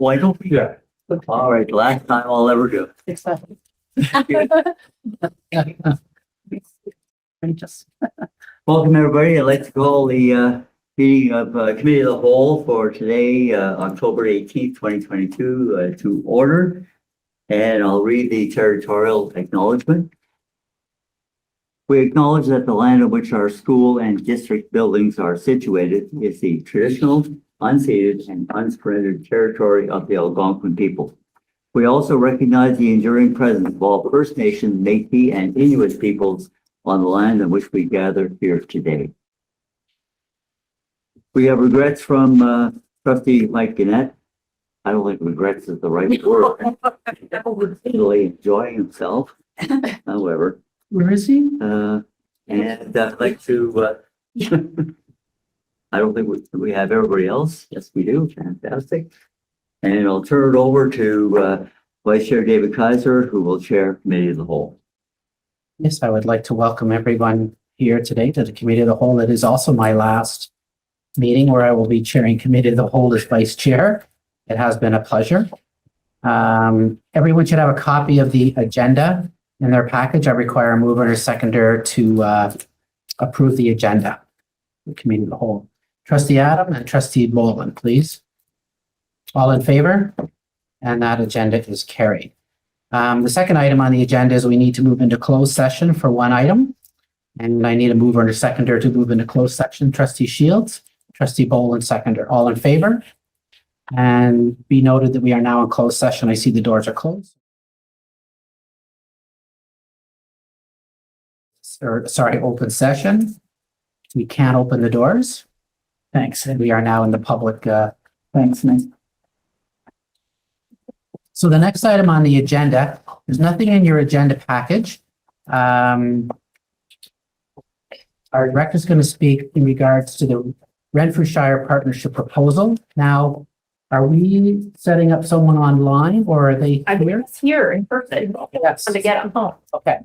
Why don't we? Yeah. All right, last time I'll ever do. Exactly. Welcome, everybody. I'd like to call the meeting of Committee of the Whole for today, October 18th, 2022, to order. And I'll read the Territorial Acknowledgement. We acknowledge that the land on which our school and district buildings are situated is the traditional, unceded, and unsurrendered territory of the Algonquin people. We also recognize the enduring presence of all First Nations, Métis, and Inuit peoples on the land on which we gather here today. We have regrets from Trustee Mike Gannett. I don't think regrets is the right word. Really enjoying himself, however. Where is he? And I'd like to, I don't think we have everybody else. Yes, we do. Fantastic. And I'll turn it over to Vice Chair David Kaiser, who will chair Committee of the Whole. Yes, I would like to welcome everyone here today to the Committee of the Whole. It is also my last meeting where I will be chairing Committee of the Whole as Vice Chair. It has been a pleasure. Everyone should have a copy of the agenda in their package. I require a mover and a seconder to approve the agenda. The Committee of the Whole. Trustee Adam and Trustee Boland, please. All in favor? And that agenda is carried. The second item on the agenda is we need to move into closed session for one item. And I need a mover and a seconder to move into closed session. Trustee Shields, Trustee Boland, seconder. All in favor? And be noted that we are now in closed session. I see the doors are closed. Sorry, open session. We can't open the doors. Thanks. And we are now in the public. Thanks, Nick. So the next item on the agenda, there's nothing in your agenda package. Our director is going to speak in regards to the Renfrewshire partnership proposal. Now, are we setting up someone online or are they here? It's here in person. Yes. To get them home. Okay.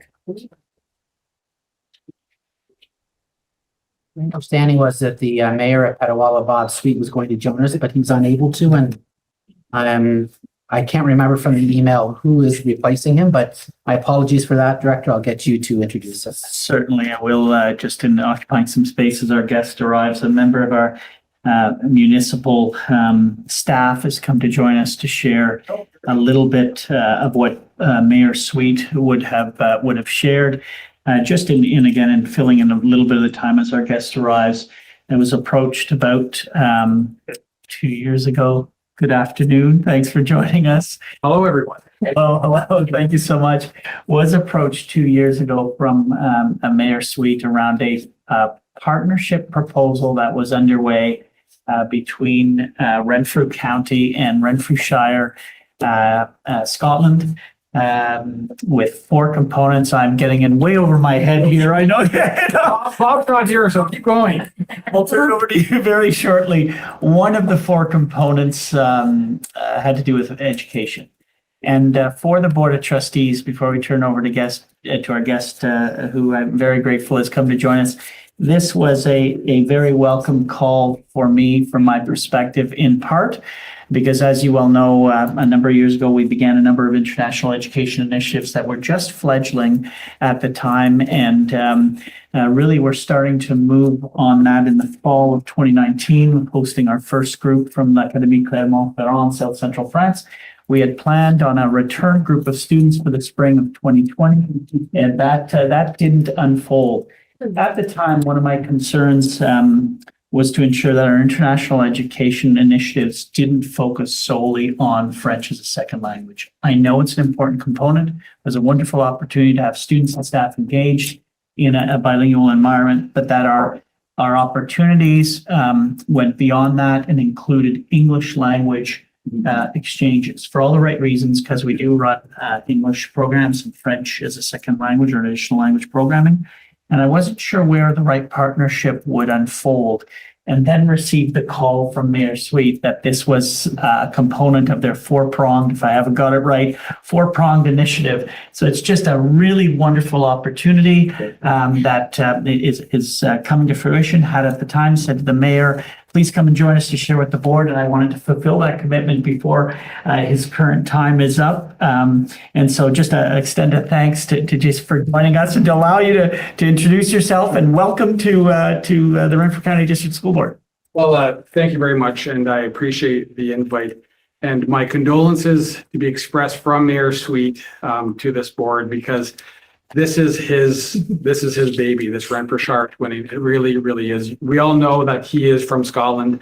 My understanding was that the mayor at Petawawa, Bob Sweet, was going to join us, but he's unable to. And I can't remember from the email who is replacing him, but my apologies for that, Director. I'll get you to introduce us. Certainly, I will. Just in occupying some space as our guest arrives, a member of our municipal staff has come to join us to share a little bit of what Mayor Sweet would have shared. Just in filling in a little bit of the time as our guest arrives. I was approached about 2 years ago. Good afternoon. Thanks for joining us. Hello, everyone. Oh, hello. Thank you so much. Was approached 2 years ago from a Mayor Sweet around a partnership proposal that was underway between Renfrew County and Renfrewshire, Scotland. With 4 components. I'm getting in way over my head here. I know. Bob's not here, so keep going. I'll turn it over to you very shortly. One of the 4 components had to do with education. And for the Board of Trustees, before we turn over to our guest, who I'm very grateful has come to join us, this was a very welcome call for me, from my perspective, in part, because as you well know, a number of years ago, we began a number of international education initiatives that were just fledgling at the time. And really, we're starting to move on that in the fall of 2019, hosting our first group from l'Académie Clermont-Ferrand, South Central France. We had planned on a return group of students for the spring of 2020, and that didn't unfold. At the time, one of my concerns was to ensure that our international education initiatives didn't focus solely on French as a second language. I know it's an important component. It was a wonderful opportunity to have students and staff engaged in a bilingual environment, but that our opportunities went beyond that and included English language exchanges for all the right reasons, because we do run English programs and French as a second language or additional language programming. And I wasn't sure where the right partnership would unfold, and then received the call from Mayor Sweet that this was a component of their 4-pronged, if I haven't got it right, 4-pronged initiative. So it's just a really wonderful opportunity that is coming to fruition. Had at the time said to the mayor, please come and join us to share with the board. And I wanted to fulfill that commitment before his current time is up. And so just extend a thanks to Jason for joining us and to allow you to introduce yourself, and welcome to the Renfrew County District School Board. Well, thank you very much, and I appreciate the invite. And my condolences to be expressed from Mayor Sweet to this board, because this is his baby, this Renfrewshire twinning. It really, really is. We all know that he is from Scotland.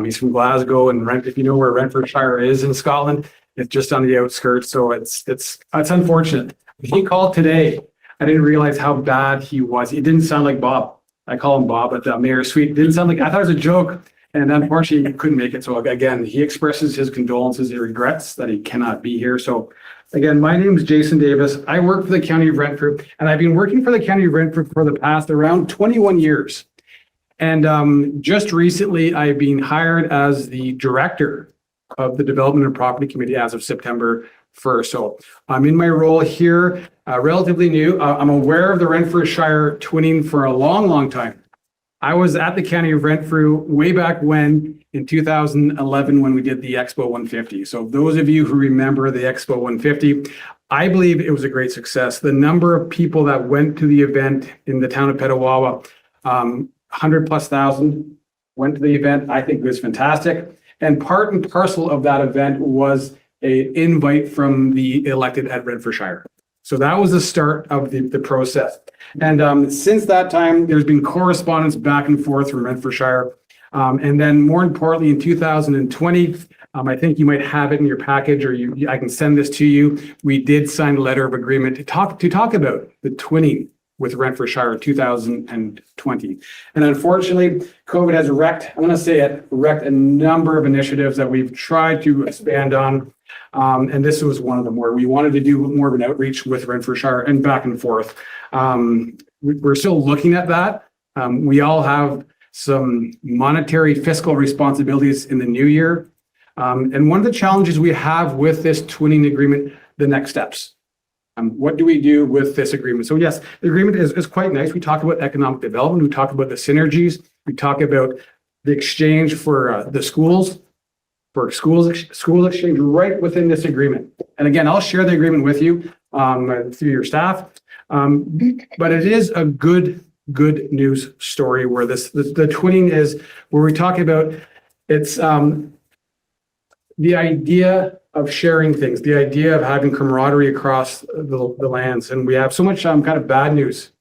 He's from Glasgow, and if you know where Renfrewshire is in Scotland, it's just on the outskirts. So it's unfortunate. He called today. I didn't realize how bad he was. He didn't sound like Bob. I call him Bob, but Mayor Sweet didn't sound like, I thought it was a joke. And unfortunately, he couldn't make it. So again, he expresses his condolences. He regrets that he cannot be here. So again, my name is Jason Davis. I work for the County of Renfrew, and I've been working for the County of Renfrew for the past around 21 years. And just recently, I've been hired as the director of the Development and Property Committee as of September 1st. So I'm in my role here, relatively new. I'm aware of the Renfrewshire twinning for a long, long time. I was at the County of Renfrew way back when, in 2011, when we did the Expo 150. So those of you who remember the Expo 150, I believe it was a great success. The number of people that went to the event in the town of Petawawa, 100,000+ went to the event. I think it was fantastic. And part and parcel of that event was an invite from the elected at Renfrewshire. So that was the start of the process. And since that time, there's been correspondence back and forth from Renfrewshire. And then more importantly, in 2020, I think you might have it in your package, or I can send this to you. We did sign a letter of agreement to talk about the twinning with Renfrewshire 2020. And unfortunately, COVID has wrecked a number of initiatives that we've tried to expand on. And this was one of them, where we wanted to do more of an outreach with Renfrewshire and back and forth. We're still looking at that. We all have some monetary fiscal responsibilities in the new year. And one of the challenges we have with this twinning agreement, the next steps. What do we do with this agreement? So yes, the agreement is quite nice. We talk about economic development. We talk about the synergies. We talk about the exchange for the schools. For school exchange right within this agreement. And again, I'll share the agreement with you through your staff. But it is a good news story where the twinning is, where we talk about, it's the idea of sharing things, the idea of having camaraderie across the lands. And we have so much kind of bad news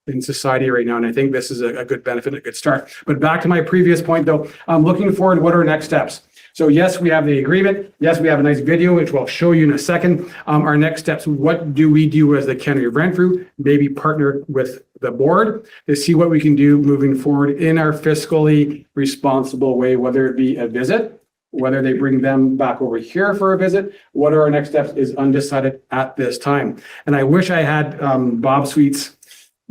in society right now. And I think this is a good benefit, a good start. But back to my previous point though, I'm looking forward to what are our next steps. So yes, we have the agreement. Yes, we have a nice video, which we'll show you in a second. Our next steps, what do we do as the County of Renfrew? Maybe partner with the board to see what we can do moving forward in our fiscally responsible way, whether it be a visit, whether they bring them back over here for a visit. What are our next steps is undecided at this time. And I wish I had Bob Sweet's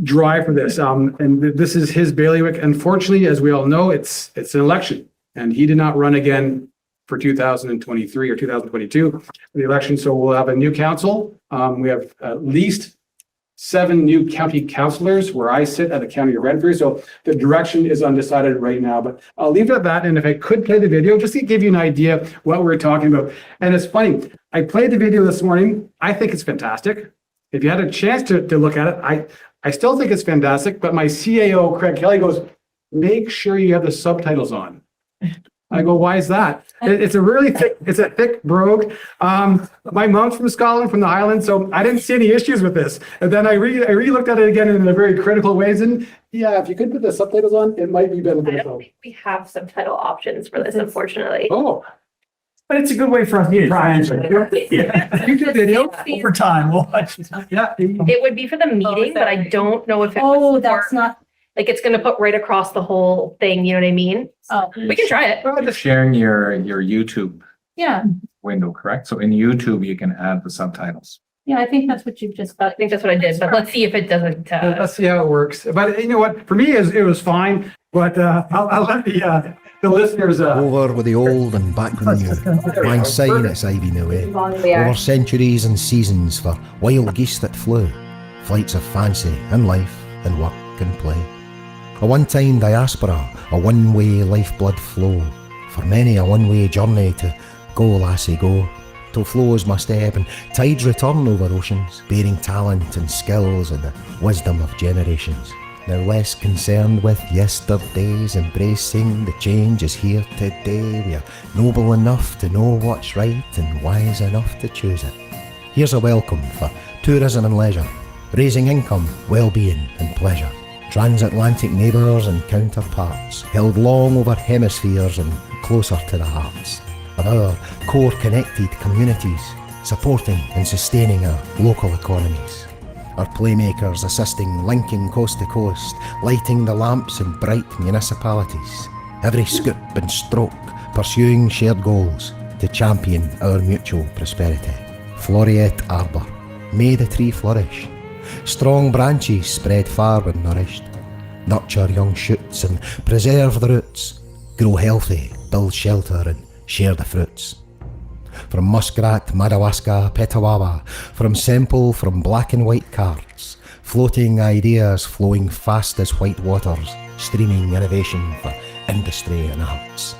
drive for this. And this is his bailiwick. Unfortunately, as we all know, it's an election, and he did not run again for 2023 or 2022 for the election. So we'll have a new council. We have at least 7 new county councillors where I sit at the County of Renfrew. So the direction is undecided right now, but I'll leave it at that. And if I could play the video, just to give you an idea what we're talking about. And it's funny, I played the video this morning. I think it's fantastic. If you had a chance to look at it, I still think it's fantastic, but my CAO, Craig Kelly, goes, make sure you have the subtitles on. I go, why is that? It's a thick brogue. My mom's from Scotland, from the Highlands, so I didn't see any issues with this. And then I re-looked at it again in a very critical ways. And yeah, if you could put the subtitles on, it might be I don't beneficial. think we have subtitle options for this, unfortunately. Oh, But it's a good way for us to try and YouTube video. over time. We'll watch. Yeah. It would be for the meeting, but I don't know if it Oh, was that's for, not, like, it's gonna put right across the whole thing, you know what I mean? oh, We can try it. Well, just Sharing your YouTube yeah, window, correct? So in YouTube, you can add the subtitles. yeah, I think that's what you've just I got. think that's what I did, but let's see if it doesn't, Let's see how it works. But you know what? For me, it was fine. But I'll let the listeners. Over with the old and back with the new. Lang syne it's ivy no way. we are. Over centuries and seasons for wild geese that flew. Flights of fancy and life and work and play. A one-time diaspora, a one-way lifeblood flow. For many a one-way journey to go, lassie, go. Till flows must ebb and tides return over oceans, bearing talent and skills and the wisdom of generations. Now less concerned with yesterday's, embracing the change is here today. We are noble enough to know what's right and wise enough to choose it. Here's a welcome for tourism and leisure, raising income, well-being and pleasure. Transatlantic neighbours and counterparts, held long over hemispheres and closer to the hearts of our core connected communities, supporting and sustaining our local economies. Our playmakers assisting, linking coast to coast, lighting the lamps in bright municipalities. Every scoop and stroke pursuing shared goals to champion our mutual prosperity. Floreat Arbour, may the tree flourish. Strong branches spread far when nourished. Nurture young shoots and preserve the roots. Grow healthy, build shelter and share the fruits. From Muskrat, Madawaska, Petawawa, from Semple, from black and white carts, floating ideas flowing fast as white waters, streaming innovation for industry and arts.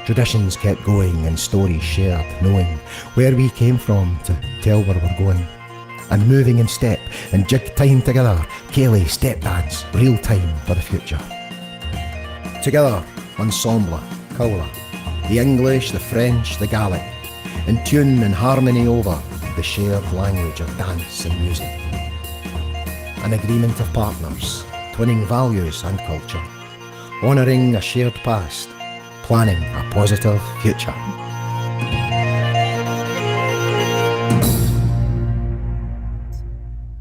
Traditions kept going and stories shared, knowing where we came from to tell where we're going. And moving in step and jig time together, Cayley, step dance, real time for the future. Together, ensemble, colour, the English, the French, the Gaelic, in tune and harmony over the shared language of dance and music. An agreement of partners, twinning values and culture, honouring a shared past, planning a positive future.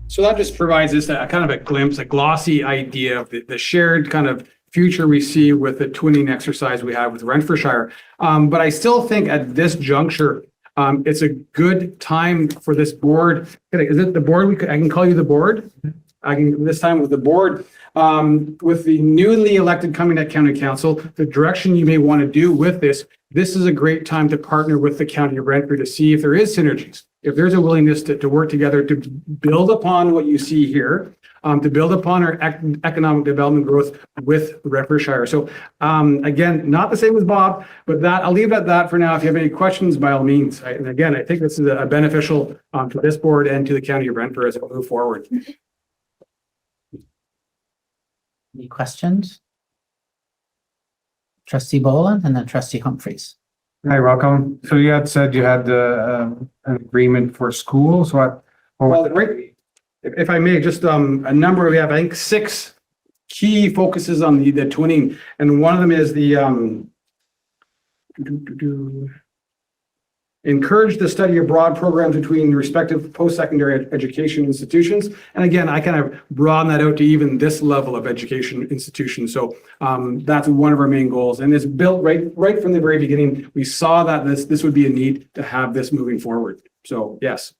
So that just provides us a kind of a glimpse, a glossy idea of the shared kind of future we see with the twinning exercise we have with Renfrewshire. But I still think at this juncture, it's a good time for this board. Is it the board? I can call you the board. I can this time with the board. With the newly elected Cumbernauld County Council, the direction you may want to do with this is a great time to partner with the County of Renfrew to see if there is synergies, if there's a willingness to work together to build upon what you see here, to build upon our economic development growth with Renfrewshire. So again, not the same as Bob, but I'll leave it at that for now. If you have any questions, by all means. And again, I think this is a beneficial to this board and to the County of Renfrew as we move forward. Any questions? Trustee Boland and then Trustee Humphreys. Hi, welcome. So you had said you had an agreement for schools. Well, right, if I may, just a number, we have, I think, 6 key focuses on the twinning. And one of them is the encourage the study abroad programs between respective post-secondary education institutions. And again, I kind of broaden that out to even this level of education institution. So that's one of our main goals. And it's built right from the very beginning. We saw that this would be a need to have this moving forward. So yes.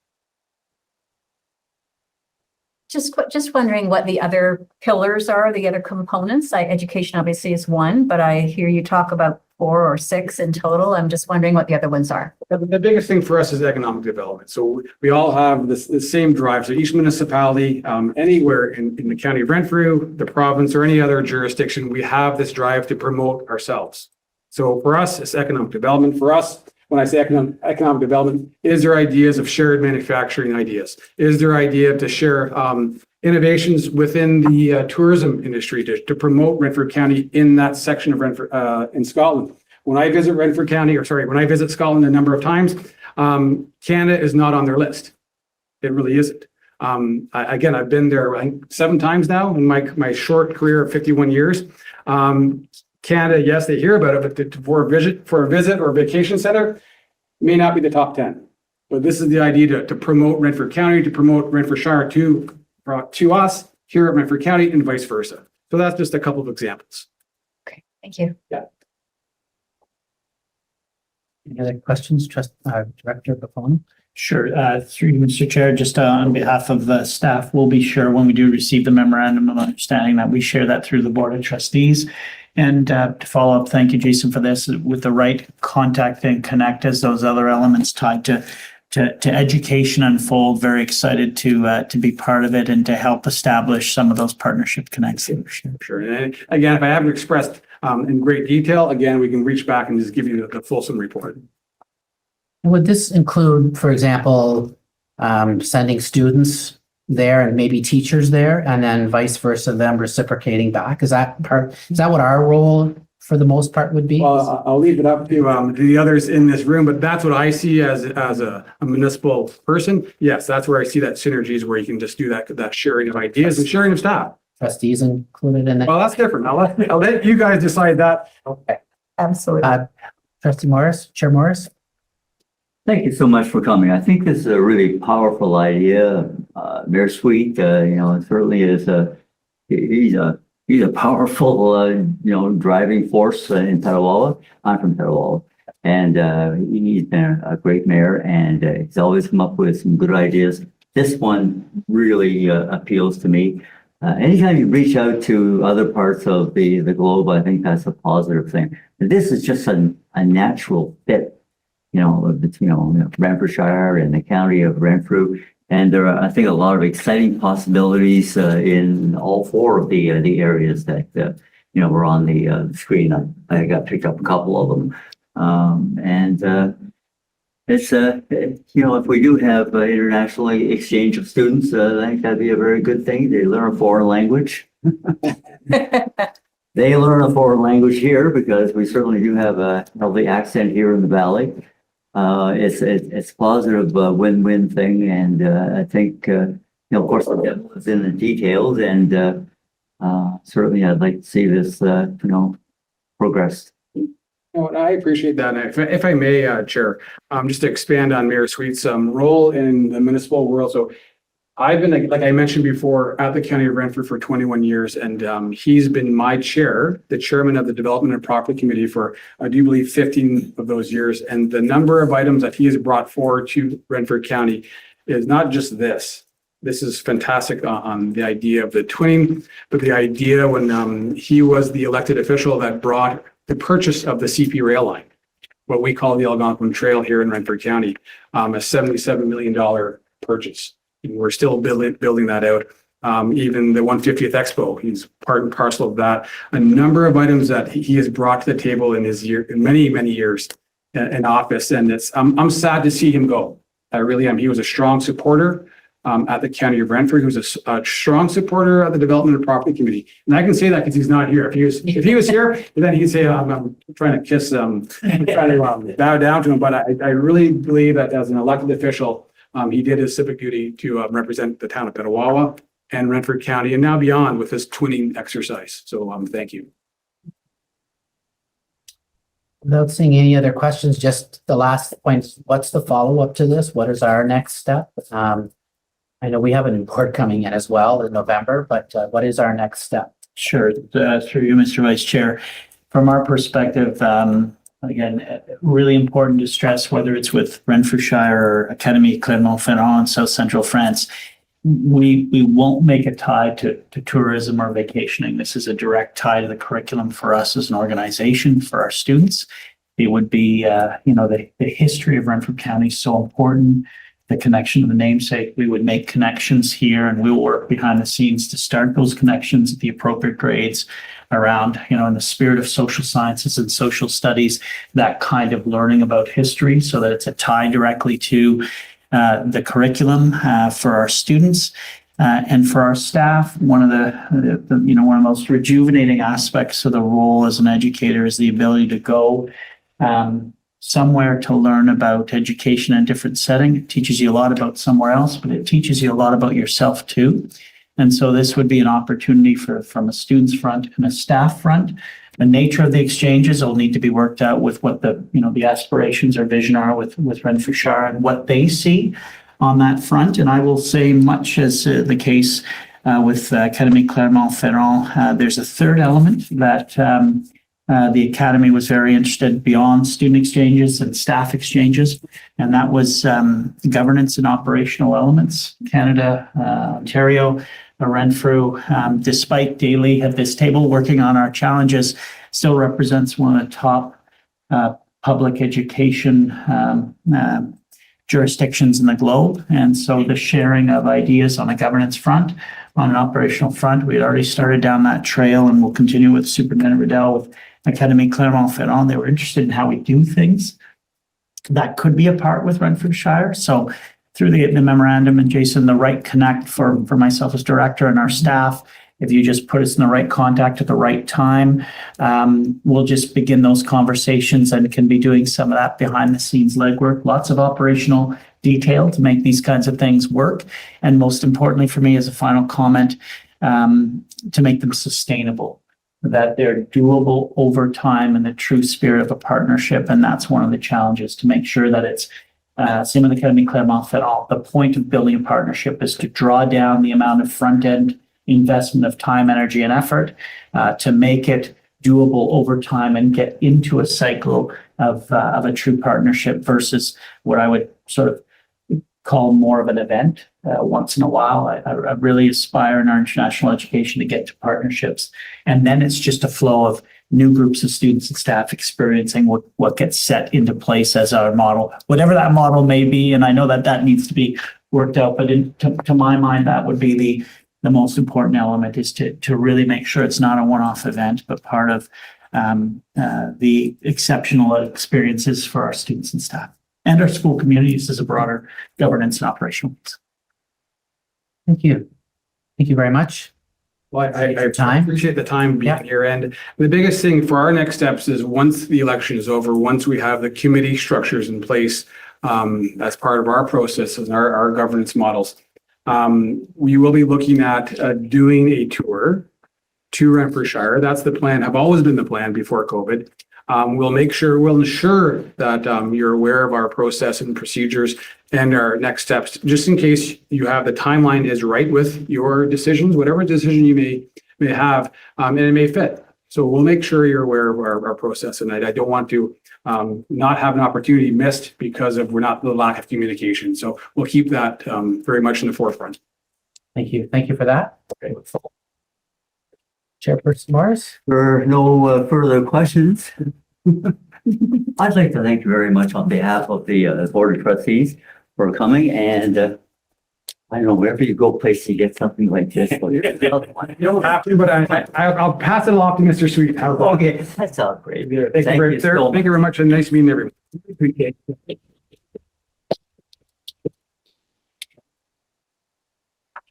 Just wondering what the other pillars are, the other components. Education obviously is one, but I hear you talk about 4 or 6 in total. I'm just wondering what the other ones are. The biggest thing for us is economic development. So we all have the same drive. So each municipality, anywhere in the County of Renfrew, the province, or any other jurisdiction, we have this drive to promote ourselves. So for us, it's economic development. For us, when I say economic development, is there ideas of shared manufacturing ideas? Is there idea to share innovations within the tourism industry to promote Renfrew County in that section of Renfrew in Scotland? When I visit when I visit Scotland a number of times, Canada is not on their list. It really isn't. Again, I've been there, I think, 7 times now in my short career of 51 years. Canada, yes, they hear about it, but for a visit or a vacation center, may not be the top 10. But this is the idea to promote Renfrew County, to promote Renfrewshire to us here at Renfrew County and vice versa. So that's just a couple of examples. Okay, thank you. Yeah. Any other questions, Director Buffon? Sure. Through you, Mr. Chair, just on behalf of the staff, we'll be sure when we do receive the memorandum of understanding that we share that through the Board of Trustees. And to follow up, thank you, Jason, for this, with the right contact and connect as those other elements tied to to education unfold. Very excited to be part of it and to help establish some of those partnership connections. Sure. And again, if I haven't expressed in great detail, again, we can reach back and just give you the fulsome report. Would this include, for example, sending students there and maybe teachers there, and then vice versa, them reciprocating back? Is that what our role for the most part would be? Well, I'll leave it up to the others in this room, but that's what I see as a municipal person. Yes, that's where I see that synergies where you can just do that sharing of ideas and sharing of staff. Trustees included in that? Well, that's different. I'll let you guys decide that. Okay. Absolutely. Trustee Morris, Chair Morris? Thank you so much for coming. I think this is a really powerful idea. Mayor Sweet, certainly is he's a powerful, driving force in Petawawa. I'm from Petawawa, and he's been a great mayor, and he's always come up with some good ideas. This one really appeals to me. Anytime you reach out to other parts of the globe, I think that's a positive thing. And this is just a natural fit, between Renfrewshire and the county of Renfrew. And there are, I think, a lot of exciting possibilities in all four of the areas that were on the screen. I got picked up a couple of them, it's if we do have international exchange of students, I think that'd be a very good thing. They learn a foreign language. They learn a foreign language here because we certainly do have a healthy accent here in the valley. It's a positive win-win thing, and I think of course the devil is in the details, and certainly I'd like to see this progress. I appreciate that. And if I may, Chair, just to expand on Mayor Sweet's role in the municipal world. So I've been, like I mentioned before, at the County of Renfrew for 21 years, and he's been my chair, the chairman of the Development and Property Committee for, I do believe, 15 of those years. And the number of items that he has brought forward to Renfrew County is not just this. This is fantastic on the idea of the twinning, but the idea when he was the elected official that brought the purchase of the CP rail line, what we call the Algonquin Trail here in Renfrew County, a $77 million purchase. And we're still building that out. Even the 150th Expo, he's part and parcel of that. A number of items that he has brought to the table in his many years in office, and I'm sad to see him go. I really am. He was a strong supporter at the County of Renfrew. He was a strong supporter of the Development and Property Committee, and I can say that because he's not here. If he was here, then he'd say, "I'm trying to kiss him, trying to bow down to him." But I really believe that as an elected official, he did his civic duty to represent the town of Petawawa and Renfrew County, and now beyond with this twinning exercise. So, thank you. Without seeing any other questions, just the last point, what's the follow-up to this? What is our next step? I know we have an report coming in as well in November, but what is our next step? Sure. Through you, Mr. Vice Chair. From our perspective, again, really important to stress, whether it's with Renfrewshire or Académie Clermont-Ferrand in South Central France, we won't make a tie to tourism or vacationing. This is a direct tie to the curriculum for us as an organization, for our students. It would be, the history of Renfrew County is so important. The connection of the namesake, we would make connections here, and we'll work behind the scenes to start those connections at the appropriate grades around, in the spirit of social sciences and social studies, that kind of learning about history, so that it's a tie directly to the curriculum for our students and for our staff. One of the most rejuvenating aspects of the role as an educator is the ability to go somewhere to learn about education in a different setting. It teaches you a lot about somewhere else, but it teaches you a lot about yourself too. And so this would be an opportunity from a student's front and a staff front. The nature of the exchanges will need to be worked out with what the aspirations or vision are with Renfrewshire and what they see on that front. And I will say, much as the case with Académie Clermont-Ferrand, there's a third element that the Academy was very interested beyond student exchanges and staff exchanges, and that was governance and operational elements. Canada, Ontario, Renfrew, despite daily at this table working on our challenges, still represents one of the top public education jurisdictions in the globe. And so the sharing of ideas on a governance front, on an operational front, we had already started down that trail, and we'll continue with Superintendent Riddell with Academy Clermont-Ferrand. They were interested in how we do things. That could be a part with Renfrewshire. So through the memorandum, and Jason, the right connect for myself as director and our staff, if you just put us in the right contact at the right time, we'll just begin those conversations and can be doing some of that behind the scenes legwork, lots of operational detail to make these kinds of things work. And most importantly for me as a final comment, to make them sustainable, that they're doable over time in the true spirit of a partnership. And that's one of the challenges, to make sure that it's same with Academy Clermont-Ferrand. The point of building a partnership is to draw down the amount of front-end investment of time, energy, and effort to make it doable over time and get into a cycle of a true partnership versus what I would sort of call more of an event once in a while. I really aspire in our international education to get to partnerships. And then it's just a flow of new groups of students and staff experiencing what gets set into place as our model, whatever that model may be. And I know that that needs to be worked out, but to my mind, that would be the most important element, is to really make sure it's not a one-off event, but part of the exceptional experiences for our students and staff and our school communities as a broader governance and operational. Thank you. Thank you very much. Well, I Time. appreciate the time being Yeah. here. And the biggest thing for our next steps is, once the election is over, once we have the committee structures in place as part of our process and our governance models, we will be looking at doing a tour to Renfrewshire. That's the plan, have always been the plan before COVID. We'll ensure that you're aware of our process and procedures and our next steps, just in case you have the timeline is right with your decisions, whatever decision you may have, and it may fit. So we'll make sure you're aware of our process, and I don't want to not have an opportunity missed because of the lack of communication. So we'll keep that very much in the forefront. Thank you. Thank you for that. Chairperson Morris? For no further questions, I'd like to thank you very much on behalf of the Board of Trustees for coming, and I don't know, wherever you go, place to get something like this. You don't have to, but I'll pass it along to Mr. Sweet. How's that? Okay, that sounds great. Thank you very much, and nice meeting everyone. Appreciate it.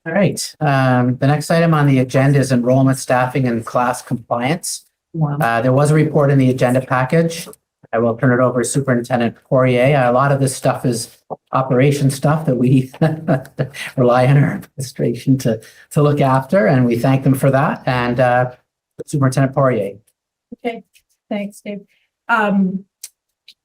All right. The next item on the agenda is enrollment, staffing, and class compliance. There was a report in the agenda package. I will turn it over to Superintendent Poirier. A lot of this stuff is operation stuff that we rely on our administration to look after, and we thank them for that. And Superintendent Poirier. Okay, thanks, Dave.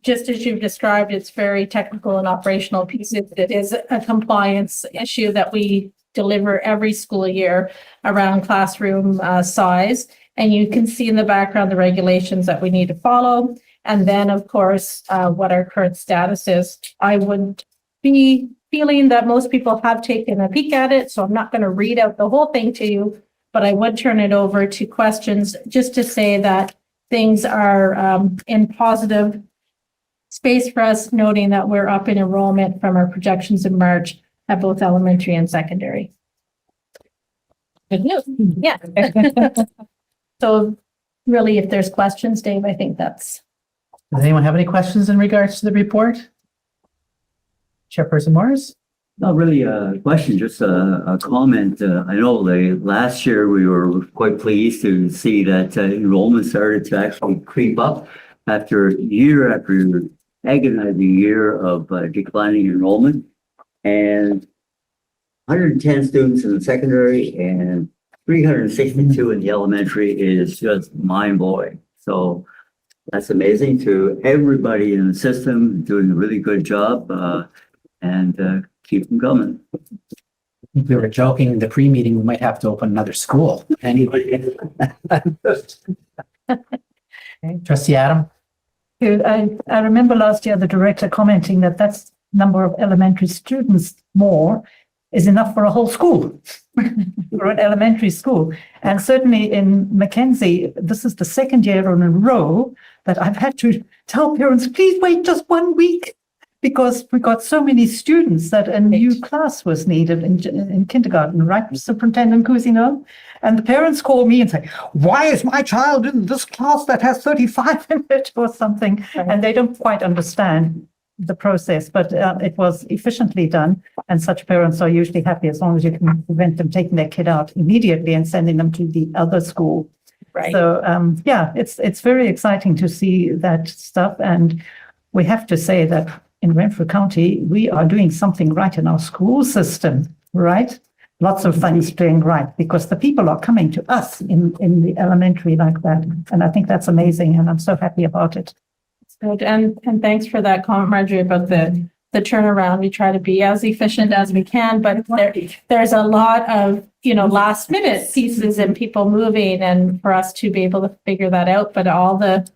Just as you've described, it's very technical and operational piece. It is a compliance issue that we deliver every school year around classroom size. And you can see in the background the regulations that we need to follow. And then, of course, what our current status is. I would be feeling that most people have taken a peek at it, so I'm not going to read out the whole thing to you, but I would turn it over to questions just to say that things are in positive space for us, noting that we're up in enrollment from our projections in March at both elementary and secondary. Good news. Yeah. So really, if there's questions, Dave, I think that's. Does anyone have any questions in regards to the report? Chairperson Morris? Not really a question, just a comment. I know last year we were quite pleased to see that enrollment started to actually creep up after agonizing year of declining enrollment. And 110 students in the secondary and 362 in the elementary is just mind-blowing. So that's amazing to everybody in the system, doing a really good job, and keep them coming. We were joking in the pre-meeting, we might have to open another school. Anyway. Trustee Adam? I remember last year the director commenting that that's number of elementary students more is enough for a whole school, for an elementary school. And certainly in Mackenzie, this is the second year in a row that I've had to tell parents, please wait just 1 week because we got so many students that a new class was needed in kindergarten, right, Superintendent Cousino? And the parents call me and say, why is my child in this class that has 35 in it or something? And they don't quite understand the process, but it was efficiently done. And such parents are usually happy as long as you can prevent them taking their kid out immediately and sending them to the other school. Right. So, yeah, it's very exciting to see that stuff. And we have to say that in Renfrew County, we are doing something right in our school system, right? Lots of things doing right because the people are coming to us in the elementary like that. And I think that's amazing. And I'm so happy about it. Good. And thanks for that comment, Marjorie, about the turnaround. We try to be as efficient as we can, but there's a lot of, last minute pieces and people moving and for us to be able to figure that out. But all the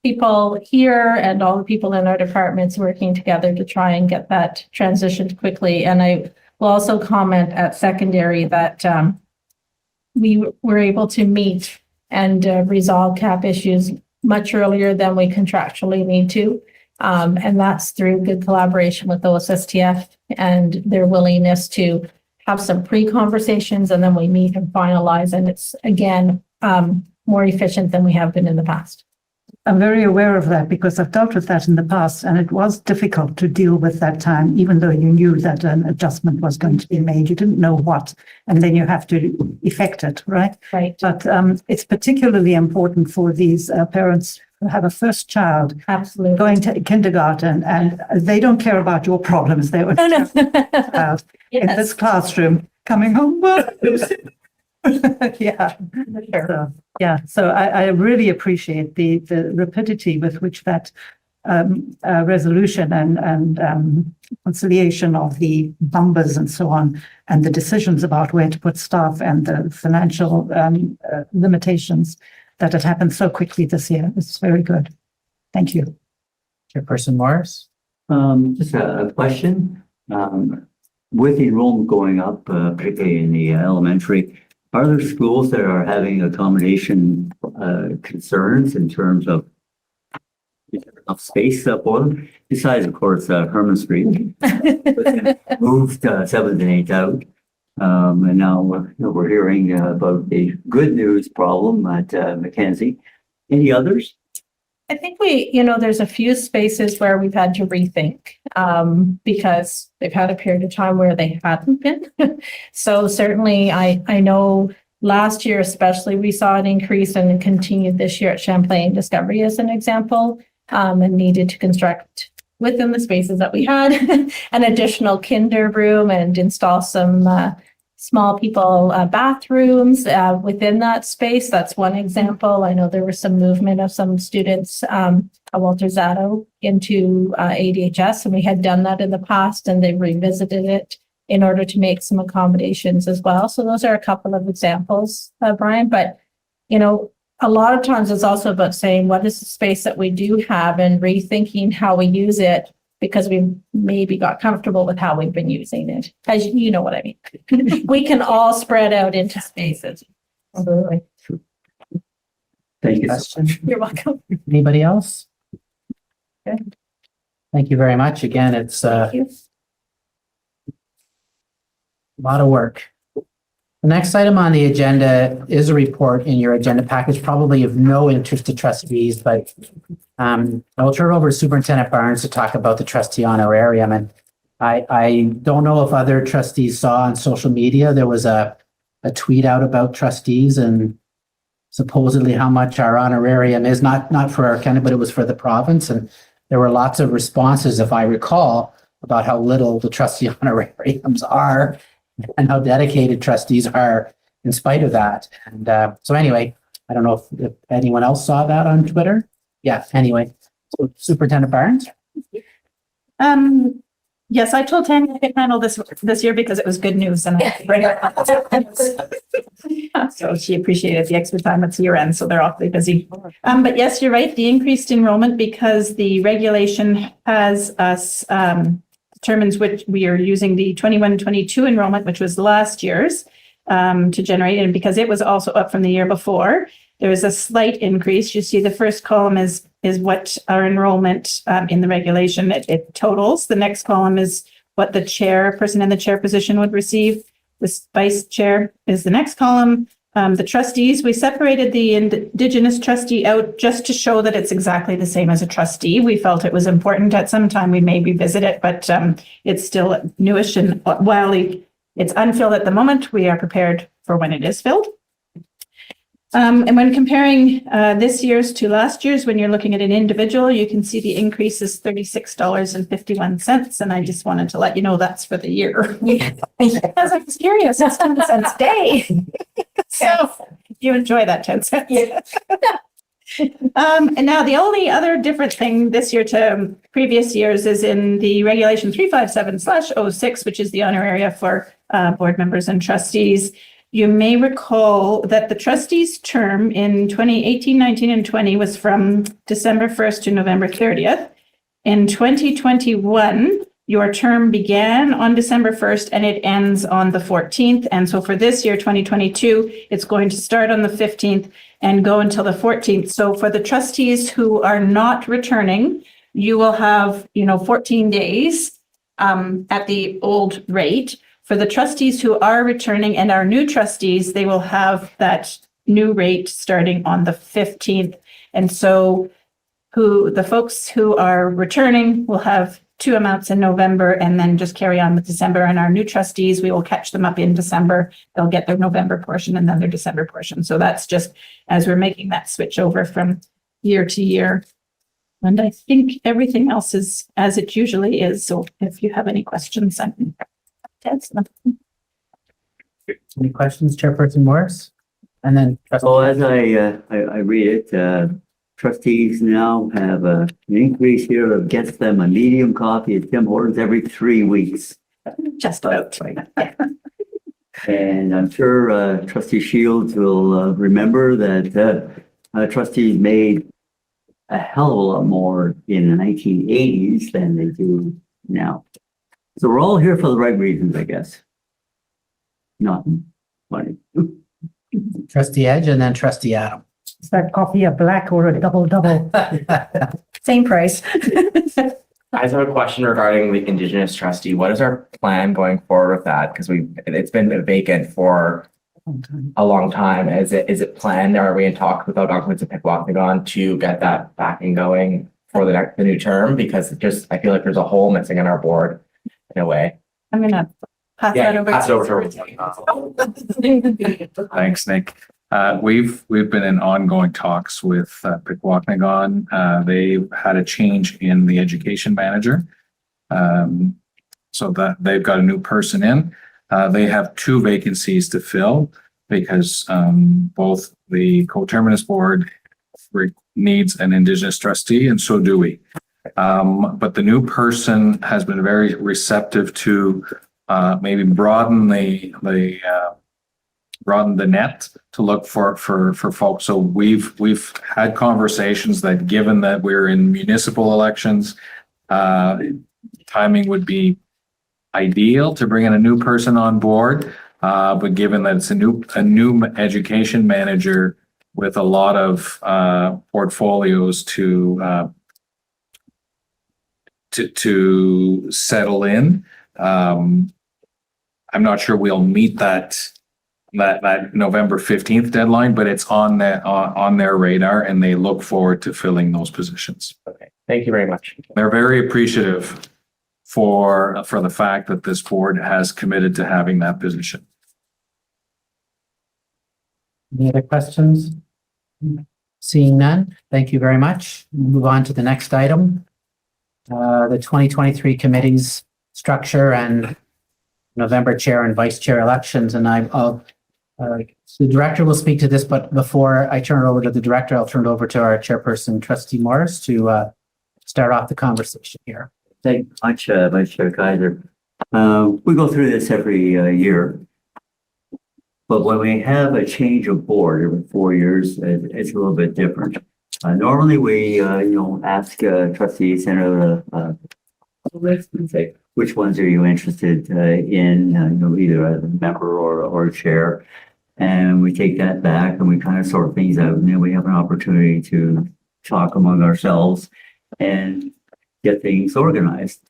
people here and all the people in our departments working together to try and get that transitioned quickly. And I will also comment at secondary that we were able to meet and resolve CAP issues much earlier than we contractually need to. And that's through good collaboration with OSSTF and their willingness to have some pre-conversations and then we meet and finalize. And it's, again, more efficient than we have been in the past. I'm very aware of that because I've dealt with that in the past and it was difficult to deal with that time, even though you knew that an adjustment was going to be made. You didn't know what, and then you have to effect it, right? Right. But it's particularly important for these parents who have a first child Absolutely. going to kindergarten and they don't care about your problems. They were No. in this classroom coming home. Yeah. Sure. So I really appreciate the rapidity with which that resolution and conciliation of the numbers and so on, and the decisions about where to put staff and the financial limitations that had happened so quickly this year. It's very good. Thank you. Chairperson Morris? Just a question. With enrollment going up, particularly in the elementary, are there schools that are having accommodation concerns in terms of enough space for them? Besides, of course, Herman Street moved 7th and 8th out. And now we're hearing about the good news problem at Mackenzie. Any others? I think there's a few spaces where we've had to rethink because they've had a period of time where they hadn't been. So certainly I know last year especially we saw an increase and it continued this year at Champlain Discovery as an example and needed to construct within the spaces that we had an additional kinder room and install some small people bathrooms within that space. That's one example. I know there was some movement of some students at Walter Zato into ADHS, and we had done that in the past, and they revisited it in order to make some accommodations as well. So those are a couple of examples, Brian. But, a lot of times it's also about saying what is the space that we do have and rethinking how we use it, because we maybe got comfortable with how we've been using it. As you know what I mean. We can all spread out into spaces. Absolutely. Thank you. Question? You're welcome. Anybody else? Okay. Thank you very much. Again, it's Thank you. a lot of work. The next item on the agenda is a report in your agenda package, probably of no interest to trustees, but I will turn it over to Superintendent Barnes to talk about the trustee honorarium. And I don't know if other trustees saw on social media, there was a tweet out about trustees and supposedly how much our honorarium is, not for our county, but it was for the province. And there were lots of responses, if I recall, about how little the trustee honorariums are and how dedicated trustees are in spite of that. And so anyway, I don't know if anyone else saw that on Twitter. Yeah, anyway, so Superintendent Barnes. Yes, I told Tammy I could handle this year because it was good news and I could bring it up. So she appreciated the extra time. It's year end, so they're awfully busy. But yes, you're right, the increased enrollment, because the regulation has us determines which we are using the 21-22 enrollment, which was last year's, to generate, and because it was also up from the year before, there is a slight increase. You see the first column is is what our enrollment in the regulation it totals. The next column is what the chairperson in the chair position would receive. The vice chair is the next column. The trustees, we separated the Indigenous trustee out just to show that it's exactly the same as a trustee. We felt it was important. At some time we may revisit it, but it's still newish, and while it's unfilled at the moment, we are prepared for when it is filled. And when comparing this year's to last year's, when you're looking at an individual, you can see the increase is $36.51. And I just wanted to let you know that's for the year. Because I was curious, it's 10 cents a day. So you enjoy that 10 cents. Yeah. And now the only other different thing this year to previous years is in the regulation 357/06, which is the honor area for board members and trustees. You may recall that the trustees' term in 2018, 19, and 20 was from December 1st to November 30th. In 2021, your term began on December 1st and it ends on the 14th. And so for this year, 2022, it's going to start on the 15th and go until the 14th. So for the trustees who are not returning, you will have, 14 days at the old rate. For the trustees who are returning and our new trustees, they will have that new rate starting on the 15th. And so the folks who are returning will have 2 amounts in November and then just carry on with December. And our new trustees, we will catch them up in December. They'll get their November portion and then their December portion. So that's just as we're making that switch over from year to year. And I think everything else is as it usually is. So if you have any questions, I can answer them. Any questions, Chairperson Morris? And then. So as I read it, trustees now have an increase here of gets them a medium coffee at Tim Hortons every 3 weeks. Just about. And I'm sure Trustee Shields will remember that trustees made a hell of a lot more in the 1980s than they do now. So we're all here for the right reasons, I guess. Not money. Trustee Edge and then Trustee Adam. Is that coffee a black or a double? Same price. I just have a question regarding the Indigenous trustee. What is our plan going forward with that? Because it's been vacant for a long time. Is it planned? Are we in talks with our documents at Pikwakanagan to get that back and going for the new term? Because I feel like there's a hole missing in our board in a way. I'm going to pass that over. Pass it over to Thanks, Nick. We've been in ongoing talks with Pikwakanagan. They've had a change in the education manager. So that they've got a new person in. They have 2 vacancies to fill because both the coterminous board needs an Indigenous trustee and so do we. But the new person has been very receptive to maybe broaden the net to look for folks. So we've had conversations that given that we're in municipal elections, timing would be ideal to bring in a new person on board. But given that it's a new education manager with a lot of portfolios to settle in, I'm not sure we'll meet that November 15th deadline, but it's on their radar and they look forward to filling those positions. Okay, thank you very much. They're very appreciative for the fact that this board has committed to having that position. Any other questions? Seeing none, thank you very much. We'll move on to the next item. The 2023 committee's structure and November chair and vice chair elections. And the director will speak to this, but before I turn it over to the director, I'll turn it over to our chairperson, Trustee Morris, to start off the conversation here. Thank you much, Vice Chair Kaiser. We go through this every year. But when we have a change of board every 4 years, it's a little bit different. Normally we, ask trustees and and say, which ones are you interested in, either as a member or a chair? And we take that back and we kind of sort things out, and then we have an opportunity to talk among ourselves and get things organized.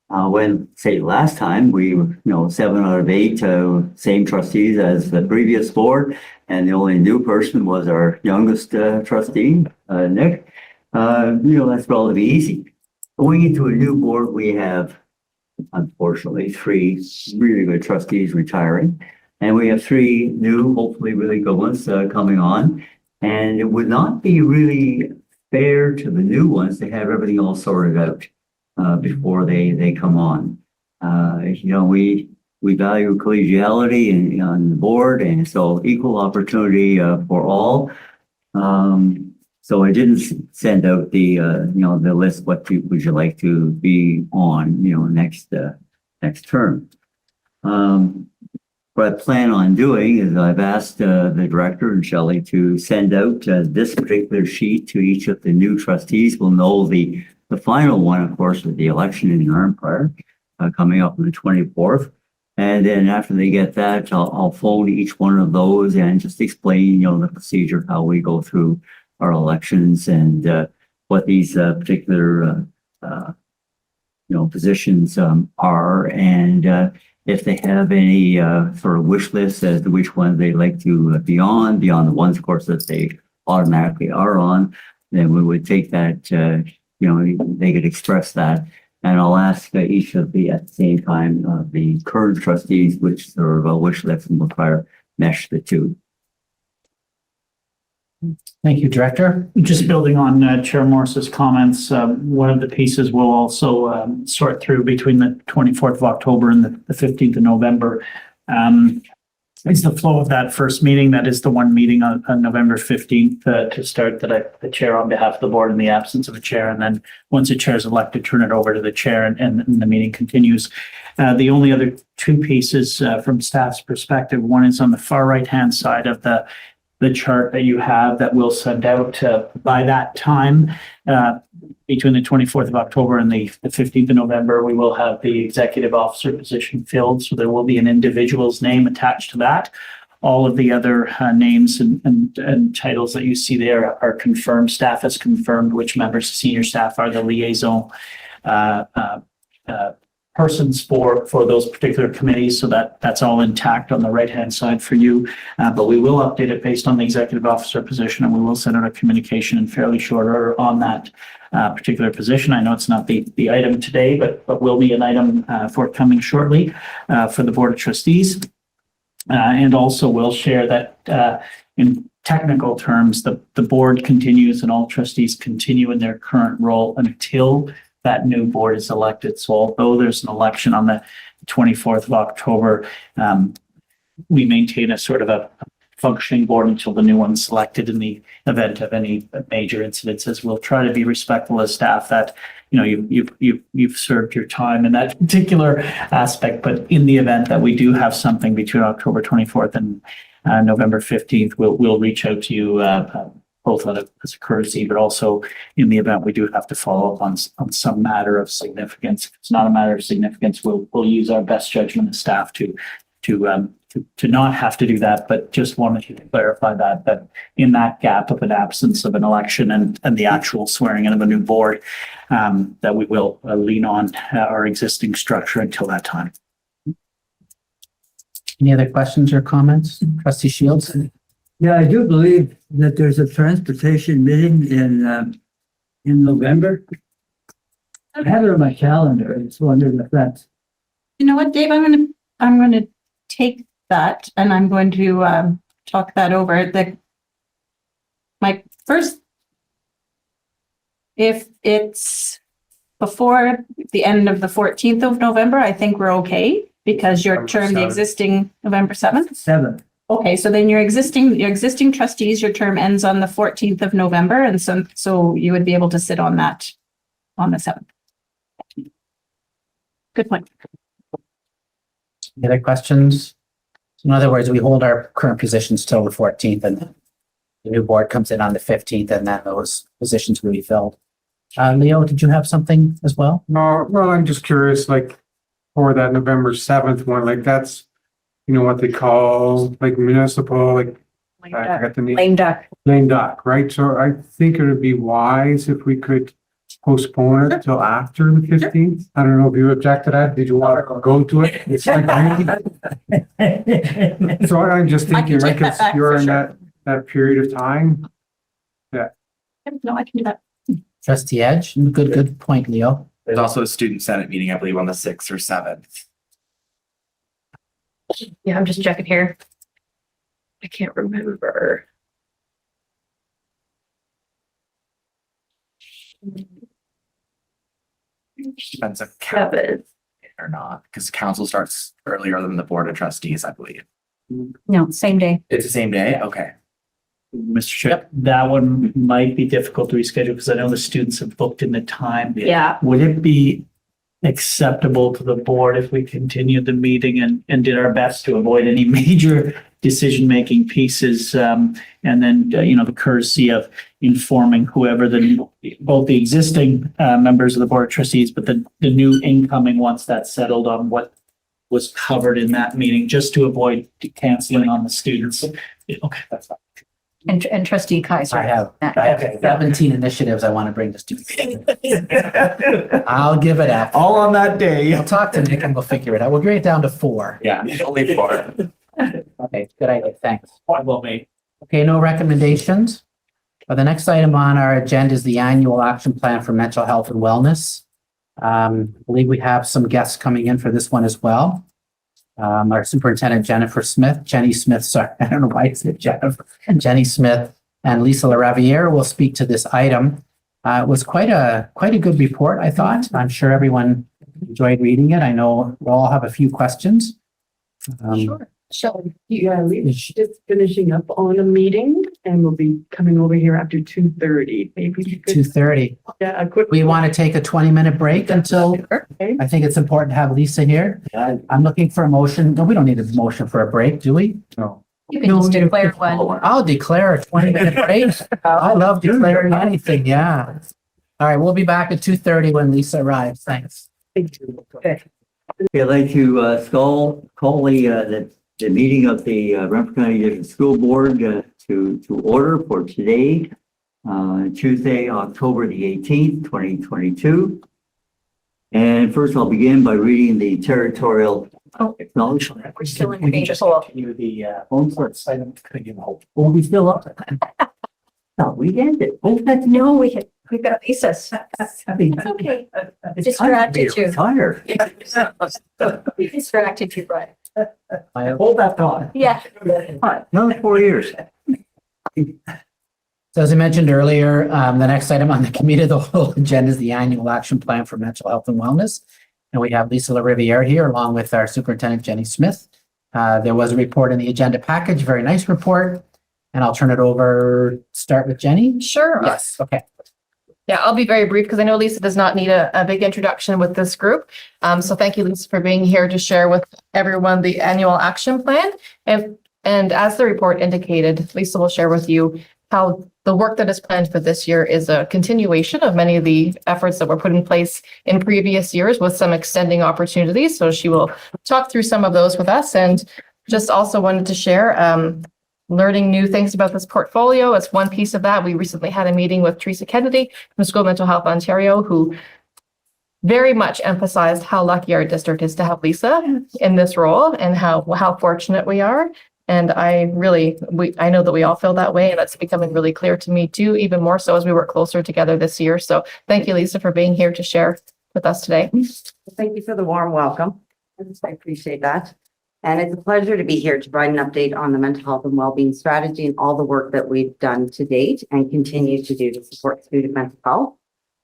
When, say, last time, we were, 7 out of 8, same trustees as the previous board, and the only new person was our youngest trustee, Nick. That's relatively easy. Going into a new board, we have, unfortunately, 3 really good trustees retiring, and we have 3 new, hopefully really good ones coming on. And it would not be really fair to the new ones to have everything all sorted out before they come on. We value collegiality on the board, and so equal opportunity for all. So I didn't send out the list. What would you like to be on, next term? What I plan on doing is I've asked the director and Shelley to send out this particular sheet to each of the new trustees. We'll know the final one, of course, with the election in Renfrew coming up on the 24th. And then after they get that, I'll phone each one of those and just explain, the procedure, how we go through our elections and what these particular, positions are. And if they have any sort of wish list as to which ones they'd like to be on, beyond the ones, of course, that they automatically are on, then we would take that, they could express that. And I'll ask each of at the same time, the current trustees, which sort of wish list and will mesh the two. Thank you, Director. Just building on Chair Morris's comments, one of the pieces we'll also sort through between the 24th of October and the 15th of November is the flow of that first meeting. That is the one meeting on November 15th to start that I chair on behalf of the board in the absence of a chair. And then once a chair is elected, turn it over to the chair and the meeting continues. The only other 2 pieces from staff's perspective, one is on the far right-hand side of the chart that you have that we'll send out by that time. Between the 24th of October and the 15th of November, we will have the executive officer position filled. So there will be an individual's name attached to that. All of the other names and titles that you see there are confirmed. Staff has confirmed which members of senior staff are the liaison persons for those particular committees. So that's all intact on the right-hand side for you. But we will update it based on the executive officer position, and we will send out a communication in fairly short order on that particular position. I know it's not the item today, but will be an item forthcoming shortly for the Board of Trustees. And also we'll share that in technical terms, the board continues and all trustees continue in their current role until that new board is elected. So although there's an election on the 24th of October, we maintain a sort of a functioning board until the new one's selected. In the event of any major incidences, we'll try to be respectful as staff that, you've served your time in that particular aspect. But in the event that we do have something between October 24th and November 15th, we'll reach out to you both as a courtesy, but also in the event we do have to follow up on some matter of significance. If it's not a matter of significance, we'll use our best judgment as staff to not have to do that, but just wanted to clarify that in that gap of an absence of an election and the actual swearing in of a new board, that we will lean on our existing structure until that time. Any other questions or comments? Trustee Shields? Yeah, I do believe that there's a transportation meeting in November. I have it on my calendar. I just wondered if that's. You know what, Dave, I'm going to take that and I'm going to talk that over. My first, if it's before the end of the 14th of November, I think we're okay because your term, the existing November 7th. 7th. Okay, so then your existing trustees, your term ends on the 14th of November, and so you would be able to sit on that on the 7th. Good point. Any other questions? In other words, we hold our current positions till the 14th and the new board comes in on the 15th and then those positions will be filled. Leo, did you have something as well? No, well, I'm just curious, for that November 7th one, that's, what they call municipal, I forgot the name. Lame duck. Lame duck, right? So I think it would be wise if we could postpone it till after the 15th. I don't know if you object to that. Did you want to go to it? It's like, so I'm just thinking, right, because you're in that period of time. No, I can do that. Trustee Edge, good point, Leo. There's also a student senate meeting, I believe, on the 6th or 7th. Yeah, I'm just checking here. I can't remember. Depends if council Seven. or not, because council starts earlier than the board of trustees, I believe. No, same day. It's the same day? Okay. Mr. Chair, that one might be difficult to reschedule because I know the students have booked in the time. Yeah. Would it be acceptable to the board if we continued the meeting and did our best to avoid any major decision-making pieces? And then, the courtesy of informing whoever both the existing members of the board of trustees, but the new incoming once that's settled on what was covered in that meeting, just to avoid canceling on the students. Okay, that's fine. And trustee Kaiser. I have 17 initiatives I want to bring to students. I'll give it up. All on that day. I'll talk to Nick and we'll figure it out. We'll grade it down to 4. Yeah, only 4. Okay, good idea. Thanks. Well made. Okay, no recommendations. The next item on our agenda is the annual action plan for mental health and wellness. I believe we have some guests coming in for this one as well. Our superintendent, Jenny Smith, sorry, I don't know why I said Jennifer, Jenny Smith and Lisa LaRaviere will speak to this item. It was quite a good report, I thought. I'm sure everyone enjoyed reading it. I know we'll all have a few questions. Sure. Yeah, we're just finishing up on a meeting and we'll be coming over here after 2:30. Maybe we could, 2:30. yeah, a quick. We want to take a 20-minute break until, Okay. I think it's important to have Lisa here. I'm looking for a motion. No, we don't need a motion for a break, do we? No. You can just declare one. I'll declare a 20-minute break. I love declaring anything, yeah. All right, we'll be back at 2:30 when Lisa arrives. Thanks. Thank you. Okay. Okay, I'd like to call the meeting of the Renfrew County District School Board to order for today, Tuesday, October the 18th, 2022. And first I'll begin by reading the Territorial Acknowledgement. We're still in We can just baseball. continue the phone first item. Could you hold? Oh, we still up? No, we ended. No, we've got Lisa's. It's okay. Distracted you. Tired. Distracted you, Brian. Hold that thought. Yeah. Another 4 years. So as I mentioned earlier, the next item on the committee of the whole agenda is the annual action plan for mental health and wellness. And we have Lisa LaRiviere here along with our superintendent, Jenny Smith. There was a report in the agenda package, very nice report. And I'll turn it over, start with Jenny. Sure. Yes, okay. Yeah, I'll be very brief because I know Lisa does not need a big introduction with this group. So thank you, Lisa, for being here to share with everyone the annual action plan. And as the report indicated, Lisa will share with you how the work that is planned for this year is a continuation of many of the efforts that were put in place in previous years with some extending opportunities. So she will talk through some of those with us, and just also wanted to share learning new things about this portfolio. It's one piece of that. We recently had a meeting with Teresa Kennedy from School Mental Health Ontario, who very much emphasized how lucky our district is to have Lisa in this role and how fortunate we are. And I know that we all feel that way, and that's becoming really clear to me too, even more so as we work closer together this year. So thank you, Lisa, for being here to share with us today. Thank you for the warm welcome. I appreciate that. And it's a pleasure to be here to provide an update on the mental health and wellbeing strategy and all the work that we've done to date and continue to do to support student mental health.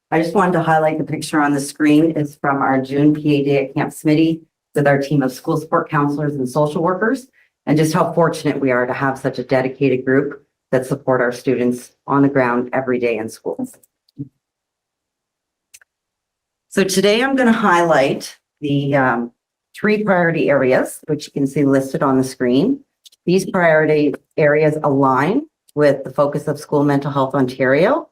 I just wanted to highlight the picture on the screen is from our June PA Day at Camp Smitty with our team of school support counselors and social workers, and just how fortunate we are to have such a dedicated group that support our students on the ground every day in schools. So today I'm going to highlight the 3 priority areas, which you can see listed on the screen. These priority areas align with the focus of School Mental Health Ontario.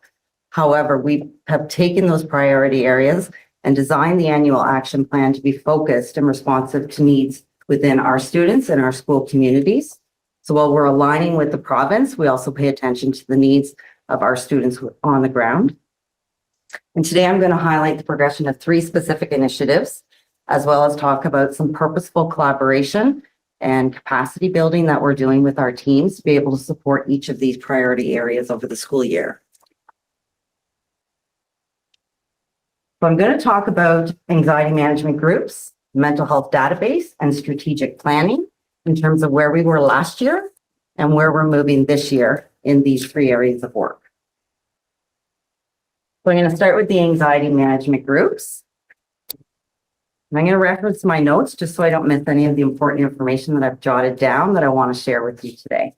However, we have taken those priority areas and designed the annual action plan to be focused and responsive to needs within our students and our school communities. So while we're aligning with the province, we also pay attention to the needs of our students on the ground. And today I'm going to highlight the progression of 3 specific initiatives, as well as talk about some purposeful collaboration and capacity building that we're doing with our teams to be able to support each of these priority areas over the school year. So I'm going to talk about anxiety management groups, mental health database, and strategic planning in terms of where we were last year and where we're moving this year in these 3 areas of work. So I'm going to start with the anxiety management groups. And I'm going to reference my notes just so I don't miss any of the important information that I've jotted down that I want to share with you today.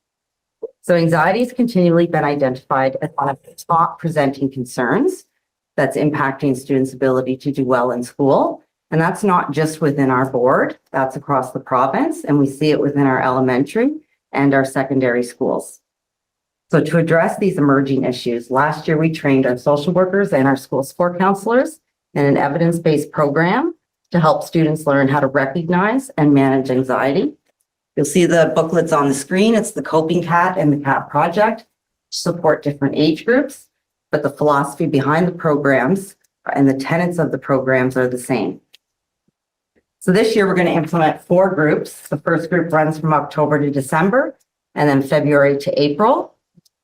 So anxiety has continually been identified as one of the top presenting concerns that's impacting students' ability to do well in school. And that's not just within our board, that's across the province, and we see it within our elementary and our secondary schools. So to address these emerging issues, last year we trained our social workers and our school support counselors in an evidence-based program to help students learn how to recognize and manage anxiety. You'll see the booklets on the screen. It's the Coping Cat and the CAT project to support different age groups, but the philosophy behind the programs and the tenets of the programs are the same. So this year we're going to implement 4 groups. The first group runs from October to December, and then February to April.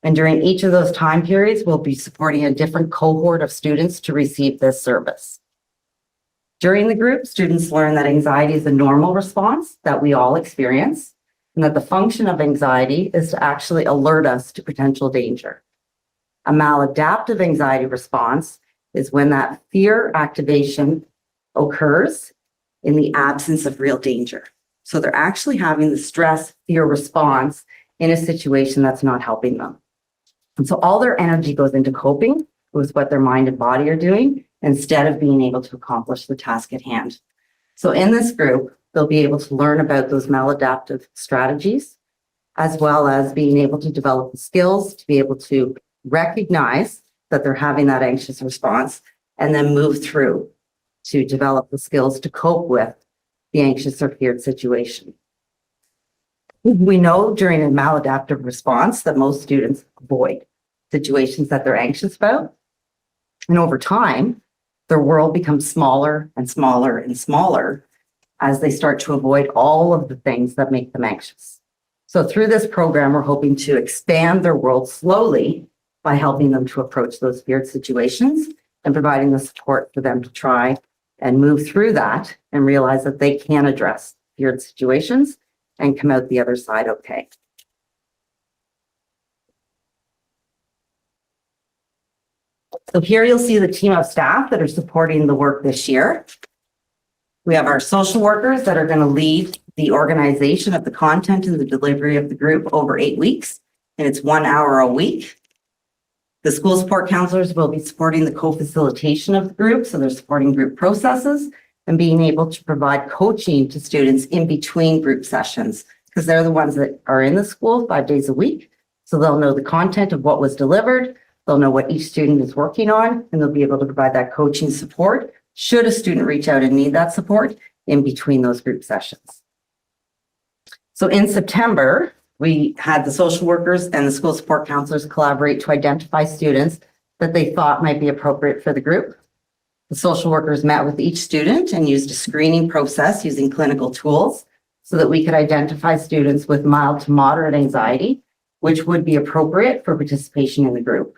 And during each of those time periods, we'll be supporting a different cohort of students to receive this service. During the group, students learn that anxiety is a normal response that we all experience, and that the function of anxiety is to actually alert us to potential danger. A maladaptive anxiety response is when that fear activation occurs in the absence of real danger. So they're actually having the stress fear response in a situation that's not helping them. And so all their energy goes into coping with what their mind and body are doing instead of being able to accomplish the task at hand. So in this group, they'll be able to learn about those maladaptive strategies, as well as being able to develop the skills to be able to recognize that they're having that anxious response and then move through to develop the skills to cope with the anxious or feared situation. We know during a maladaptive response that most students avoid situations that they're anxious about. And over time, their world becomes smaller and smaller and smaller as they start to avoid all of the things that make them anxious. So through this program, we're hoping to expand their world slowly by helping them to approach those feared situations and providing the support for them to try and move through that and realize that they can address feared situations and come out the other side okay. So here you'll see the team of staff that are supporting the work this year. We have our social workers that are going to lead the organization of the content and the delivery of the group over 8 weeks, and it's 1 hour a week. The school support counselors will be supporting the co-facilitation of the group, so they're supporting group processes and being able to provide coaching to students in between group sessions, because they're the ones that are in the school 5 days a week. So they'll know the content of what was delivered, they'll know what each student is working on, and they'll be able to provide that coaching support should a student reach out and need that support in between those group sessions. So in September, we had the social workers and the school support counselors collaborate to identify students that they thought might be appropriate for the group. The social workers met with each student and used a screening process using clinical tools so that we could identify students with mild to moderate anxiety, which would be appropriate for participation in the group.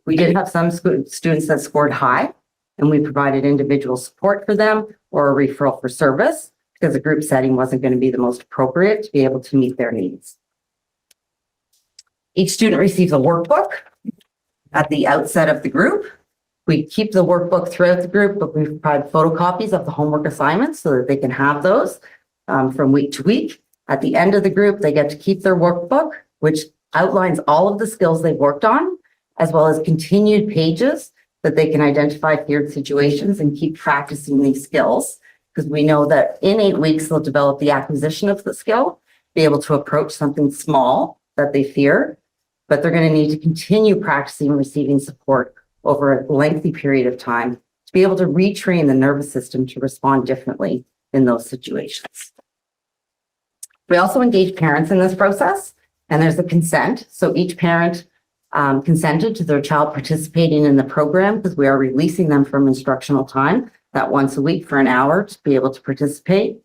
We did have some students that scored high, and we provided individual support for them or a referral for service because a group setting wasn't going to be the most appropriate to be able to meet their needs. Each student receives a workbook at the outset of the group. We keep the workbook throughout the group, but we provide photocopies of the homework assignments so that they can have those from week to week. At the end of the group, they get to keep their workbook, which outlines all of the skills they've worked on, as well as continued pages that they can identify feared situations and keep practicing these skills. Because we know that in 8 weeks, they'll develop the acquisition of the skill, be able to approach something small that they fear, but they're going to need to continue practicing receiving support over a lengthy period of time to be able to retrain the nervous system to respond differently in those situations. We also engage parents in this process, and there's a consent. So each parent consented to their child participating in the program because we are releasing them from instructional time that once a week for an hour to be able to participate.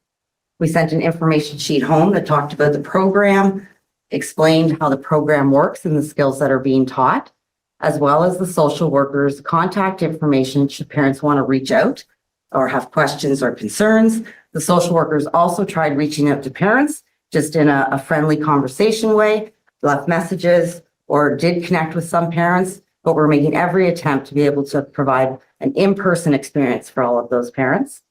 We sent an information sheet home that talked about the program, explained how the program works and the skills that are being taught, as well as the social workers' contact information should parents want to reach out or have questions or concerns. The social workers also tried reaching out to parents just in a friendly conversation way, left messages, or did connect with some parents, but we're making every attempt to be able to provide an in-person experience for all of those parents.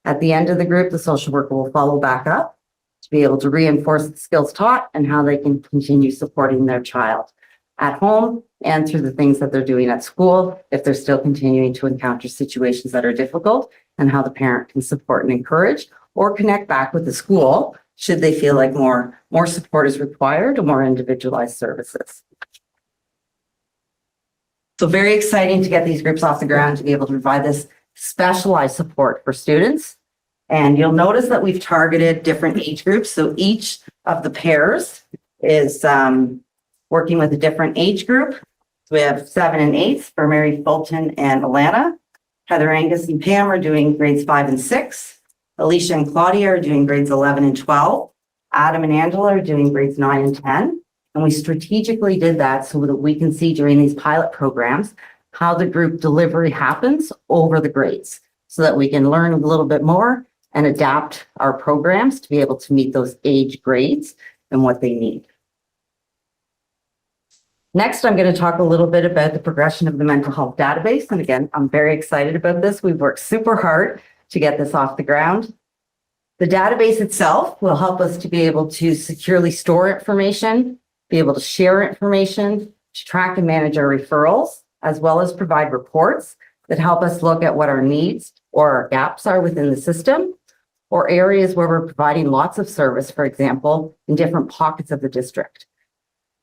At the end of the group, the social worker will follow back up to be able to reinforce the skills taught and how they can continue supporting their child at home and through the things that they're doing at school if they're still continuing to encounter situations that are difficult, and how the parent can support and encourage or connect back with the school should they feel like more support is required or more individualized services. So very exciting to get these groups off the ground to be able to provide this specialized support for students. And you'll notice that we've targeted different age groups. So each of the pairs is working with a different age group. So we have 7 and 8 for Mary Fulton and Alana. Heather, Angus, and Pam are doing grades 5 and 6. Alicia and Claudia are doing grades 11 and 12. Adam and Angela are doing grades 9 and 10. And we strategically did that so that we can see during these pilot programs how the group delivery happens over the grades so that we can learn a little bit more and adapt our programs to be able to meet those age grades and what they need. Next, I'm going to talk a little bit about the progression of the mental health database. And again, I'm very excited about this. We've worked super hard to get this off the ground. The database itself will help us to be able to securely store information, be able to share information, to track and manage our referrals, as well as provide reports that help us look at what our needs or our gaps are within the system, or areas where we're providing lots of service, for example, in different pockets of the district.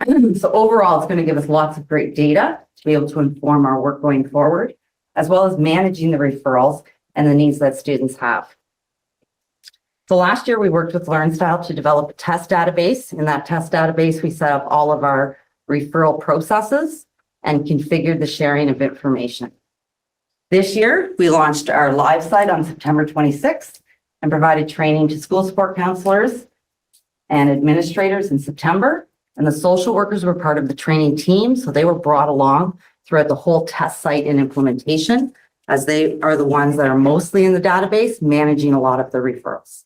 So overall, it's going to give us lots of great data to be able to inform our work going forward, as well as managing the referrals and the needs that students have. So last year, we worked with LearnStyle to develop a test database. In that test database, we set up all of our referral processes and configured the sharing of information. This year, we launched our live site on September 26th and provided training to school support counselors and administrators in September. And the social workers were part of the training team, so they were brought along throughout the whole test site and implementation, as they are the ones that are mostly in the database, managing a lot of the referrals.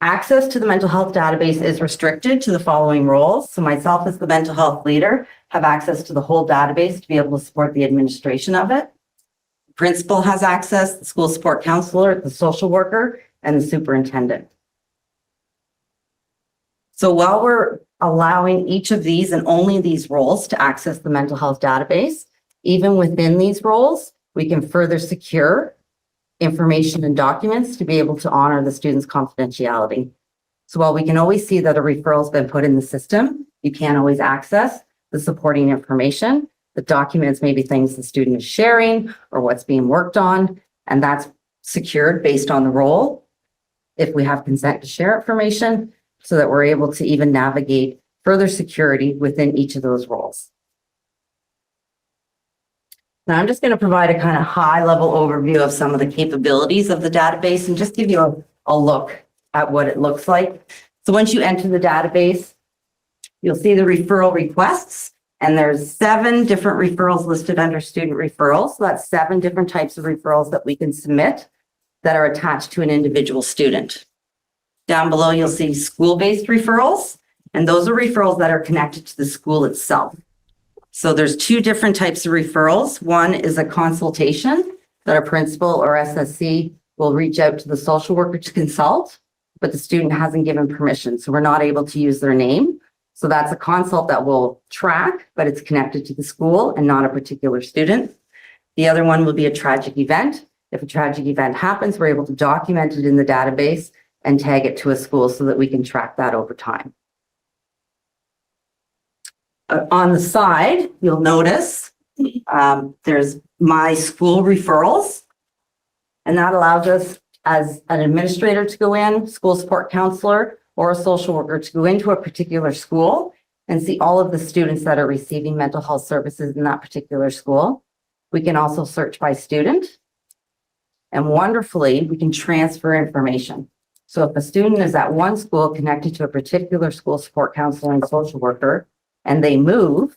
Access to the mental health database is restricted to the following roles. So myself as the mental health leader have access to the whole database to be able to support the administration of it. The principal has access, the school support counselor, the social worker, and the superintendent. So while we're allowing each of these and only these roles to access the mental health database, even within these roles, we can further secure information and documents to be able to honor the student's confidentiality. So while we can always see that a referral has been put in the system, you can't always access the supporting information. The documents may be things the student is sharing or what's being worked on, and that's secured based on the role. If we have consent to share information, so that we're able to even navigate further security within each of those roles. Now, I'm just going to provide a kind of high-level overview of some of the capabilities of the database and just give you a look at what it looks like. So once you enter the database, you'll see the referral requests, and there's 7 different referrals listed under student referrals. So that's 7 different types of referrals that we can submit that are attached to an individual student. Down below, you'll see school-based referrals, and those are referrals that are connected to the school itself. So there's 2 different types of referrals. One is a consultation that a principal or SSC will reach out to the social worker to consult, but the student hasn't given permission, so we're not able to use their name. So that's a consult that will track, but it's connected to the school and not a particular student. The other one will be a tragic event. If a tragic event happens, we're able to document it in the database and tag it to a school so that we can track that over time. On the side, you'll notice there's my school referrals, and that allows us as an administrator to go in, school support counselor, or a social worker to go into a particular school and see all of the students that are receiving mental health services in that particular school. We can also search by student. And wonderfully, we can transfer information. So if a student is at one school connected to a particular school support counselor and social worker, and they move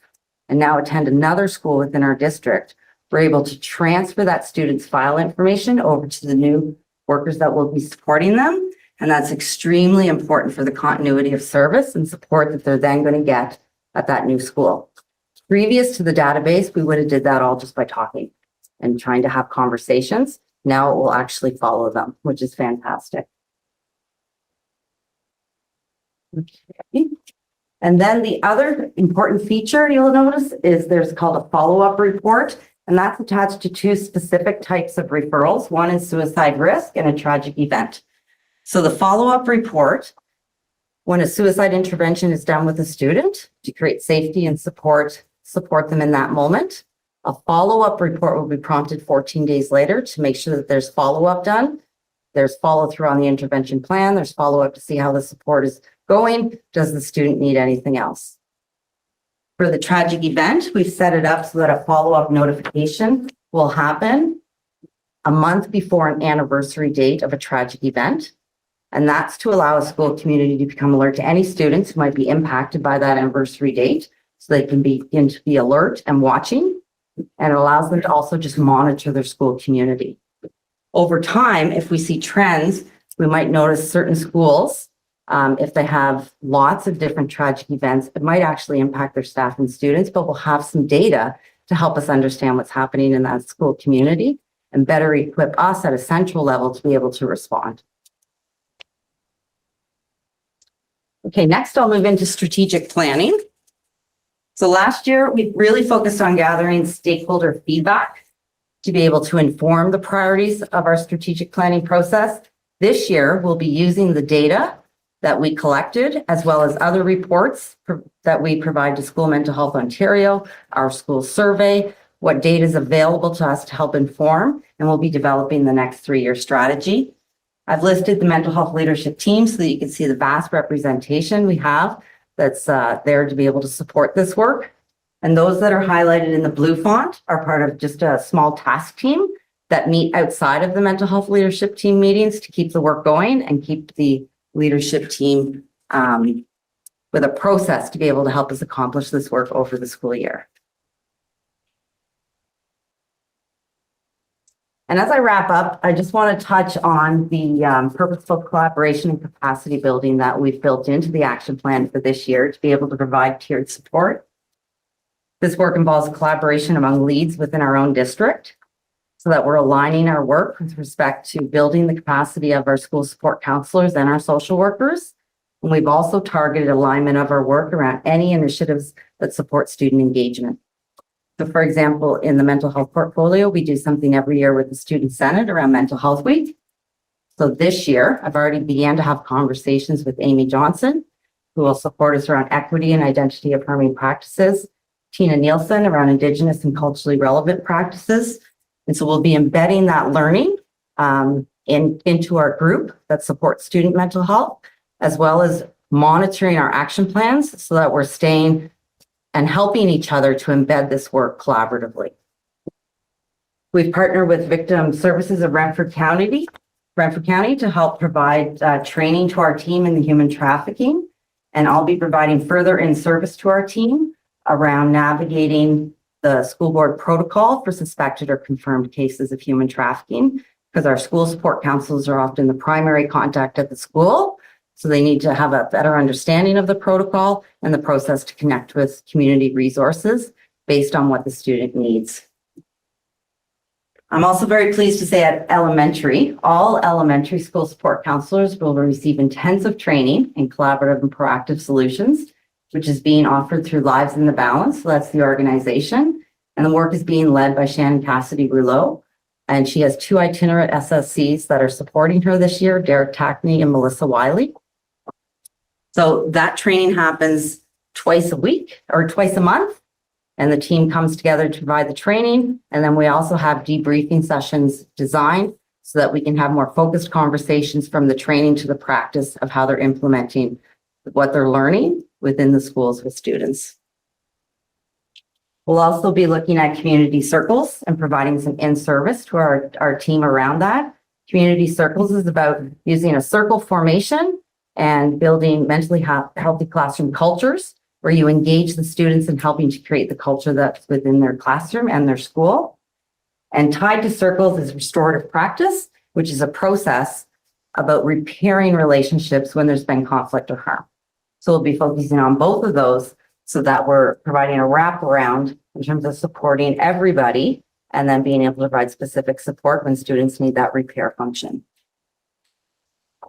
and now attend another school within our district, we're able to transfer that student's file information over to the new workers that will be supporting them. And that's extremely important for the continuity of service and support that they're then going to get at that new school. Previous to the database, we would have did that all just by talking and trying to have conversations. Now it will actually follow them, which is fantastic. Okay. And then the other important feature you'll notice is there's called a follow-up report, and that's attached to two specific types of referrals. One is suicide risk and a tragic event. So the follow-up report, when a suicide intervention is done with a student to create safety and support them in that moment, a follow-up report will be prompted 14 days later to make sure that there's follow-up done. There's follow-through on the intervention plan. There's follow-up to see how the support is going. Does the student need anything else? For the tragic event, we've set it up so that a follow-up notification will happen a month before an anniversary date of a tragic event. And that's to allow a school community to become alert to any students who might be impacted by that anniversary date so they can begin to be alert and watching. And it allows them to also just monitor their school community. Over time, if we see trends, we might notice certain schools, if they have lots of different tragic events, it might actually impact their staff and students, but we'll have some data to help us understand what's happening in that school community and better equip us at a central level to be able to respond. Okay, next I'll move into strategic planning. So last year, we really focused on gathering stakeholder feedback to be able to inform the priorities of our strategic planning process. This year, we'll be using the data that we collected, as well as other reports that we provide to School Mental Health Ontario, our school survey, what data is available to us to help inform, and we'll be developing the next 3-year strategy. I've listed the mental health leadership team so that you can see the vast representation we have that's there to be able to support this work. And those that are highlighted in the blue font are part of just a small task team that meet outside of the mental health leadership team meetings to keep the work going and keep the leadership team with a process to be able to help us accomplish this work over the school year. And as I wrap up, I just want to touch on the purposeful collaboration and capacity building that we've built into the action plan for this year to be able to provide tiered support. This work involves collaboration among leads within our own district so that we're aligning our work with respect to building the capacity of our school support counselors and our social workers. And we've also targeted alignment of our work around any initiatives that support student engagement. So for example, in the mental health portfolio, we do something every year with the Student Senate around Mental Health Week. So this year, I've already began to have conversations with Amy Johnson, who will support us around equity and identity affirming practices, Tina Nielsen around Indigenous and culturally relevant practices. And so we'll be embedding that learning into our group that supports student mental health, as well as monitoring our action plans so that we're staying and helping each other to embed this work collaboratively. We've partnered with Victim Services of Renfrew County to help provide training to our team in the human trafficking. And I'll be providing further in-service to our team around navigating the school board protocol for suspected or confirmed cases of human trafficking, because our school support counselors are often the primary contact at the school. So they need to have a better understanding of the protocol and the process to connect with community resources based on what the student needs. I'm also very pleased to say at elementary, all elementary school support counselors will receive intensive training in collaborative and proactive solutions, which is being offered through Lives in the Balance. So that's the organization. And the work is being led by Shannon Cassidy Rouleau. And she has 2 itinerant SSCs that are supporting her this year, Derek Tackney and Melissa Wiley. So that training happens twice a week or twice a month. And the team comes together to provide the training. And then we also have debriefing sessions designed so that we can have more focused conversations from the training to the practice of how they're implementing what they're learning within the schools with students. We'll also be looking at community circles and providing some in-service to our team around that. Community circles is about using a circle formation and building mentally healthy classroom cultures where you engage the students in helping to create the culture that's within their classroom and their school. And tied to circles is restorative practice, which is a process about repairing relationships when there's been conflict or harm. So we'll be focusing on both of those so that we're providing a wraparound in terms of supporting everybody and then being able to provide specific support when students need that repair function.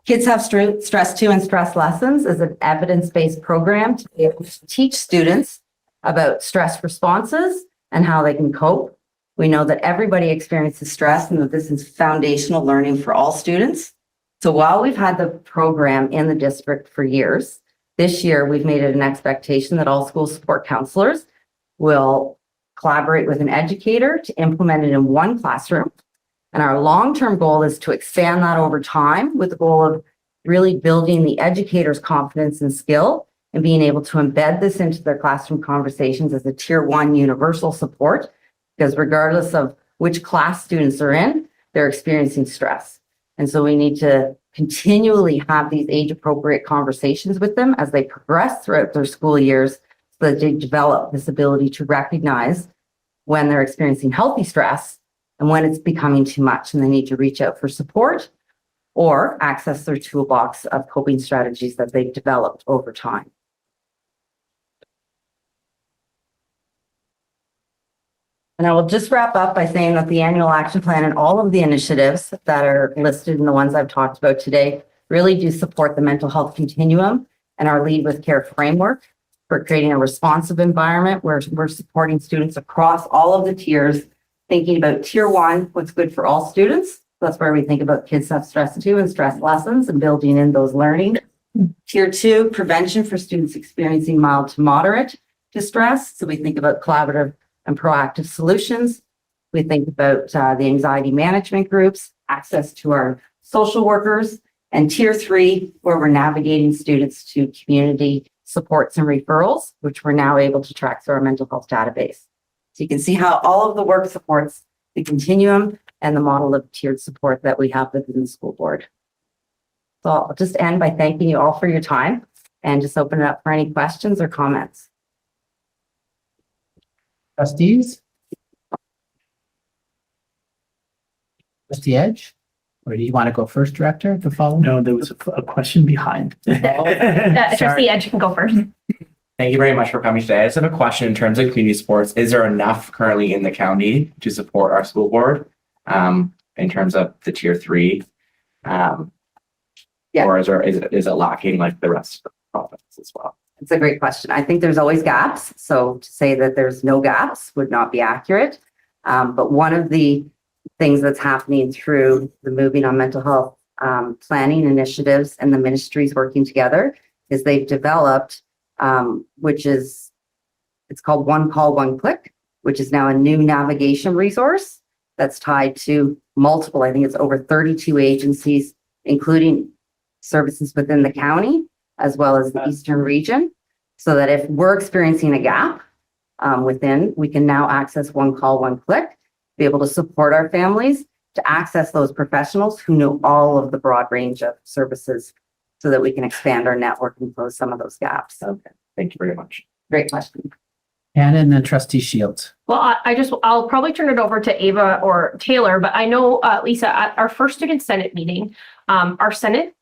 Kids Have Stress Too and Stress Lessons is an evidence-based program to be able to teach students about stress responses and how they can cope. We know that everybody experiences stress and that this is foundational learning for all students. So while we've had the program in the district for years, this year we've made it an expectation that all school support counselors will collaborate with an educator to implement it in one classroom. And our long-term goal is to expand that over time with the goal of really building the educator's confidence and skill and being able to embed this into their classroom conversations as a tier 1 universal support, because regardless of which class students are in, they're experiencing stress. And so we need to continually have these age-appropriate conversations with them as they progress throughout their school years so that they develop this ability to recognize when they're experiencing healthy stress and when it's becoming too much and they need to reach out for support or access their toolbox of coping strategies that they've developed over time. And I will just wrap up by saying that the annual action plan and all of the initiatives that are listed in the ones I've talked about today really do support the mental health continuum and our Lead with Care framework for creating a responsive environment where we're supporting students across all of the tiers, thinking about tier 1, what's good for all students. That's where we think about Kids Have Stress Too and stress lessons and building in those learning. Tier 2, prevention for students experiencing mild to moderate distress. So we think about collaborative and proactive solutions. We think about the anxiety management groups, access to our social workers, and tier 3, where we're navigating students to community supports and referrals, which we're now able to track through our mental health database. So you can see how all of the work supports the continuum and the model of tiered support that we have within the school board. So I'll just end by thanking you all for your time and just open it up for any questions or comments. Trustees? Trustee Edge? Or do you want to go first, Director, to follow? No, there was a question behind. Trustee Edge can go first. Thank you very much for coming today. I just have a question in terms of community sports. Is there enough currently in the county to support our school board in terms of the tier 3? Yeah. Or is it lacking like the rest of the province as well? It's a great question. I think there's always gaps. So to say that there's no gaps would not be accurate. But one of the things that's happening through the Moving on Mental Health planning initiatives and the ministries working together is they've developed, it's called One Call, One Click, which is now a new navigation resource that's tied to multiple, I think it's over 32 agencies, including services within the county, as well as the Eastern region, so that if we're experiencing a gap within, we can now access One Call, One Click, be able to support our families to access those professionals who know all of the broad range of services so that we can expand our network and close some of those gaps. Okay, thank you very much. Great question. And then Trustee Shields. Well, I'll probably turn it over to Ava or Taylor, but I know, Lisa, at our first Student Senate meeting, our Senate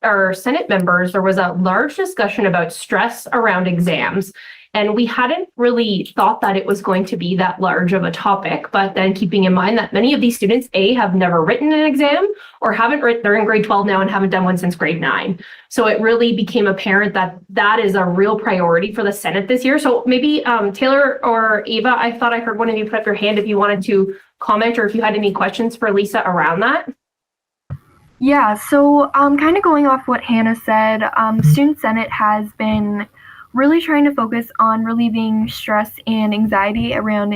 members, there was a large discussion about stress around exams. And we hadn't really thought that it was going to be that large of a topic, but then keeping in mind that many of these students, have never written an exam or they're in grade 12 now and haven't done one since grade 9. So it really became apparent that that is a real priority for the Senate this year. So maybe Taylor or Ava, I thought I heard one of you put up your hand if you wanted to comment or if you had any questions for Lisa around that. Yeah, so kind of going off what Hannah said, Student Senate has been really trying to focus on relieving stress and anxiety around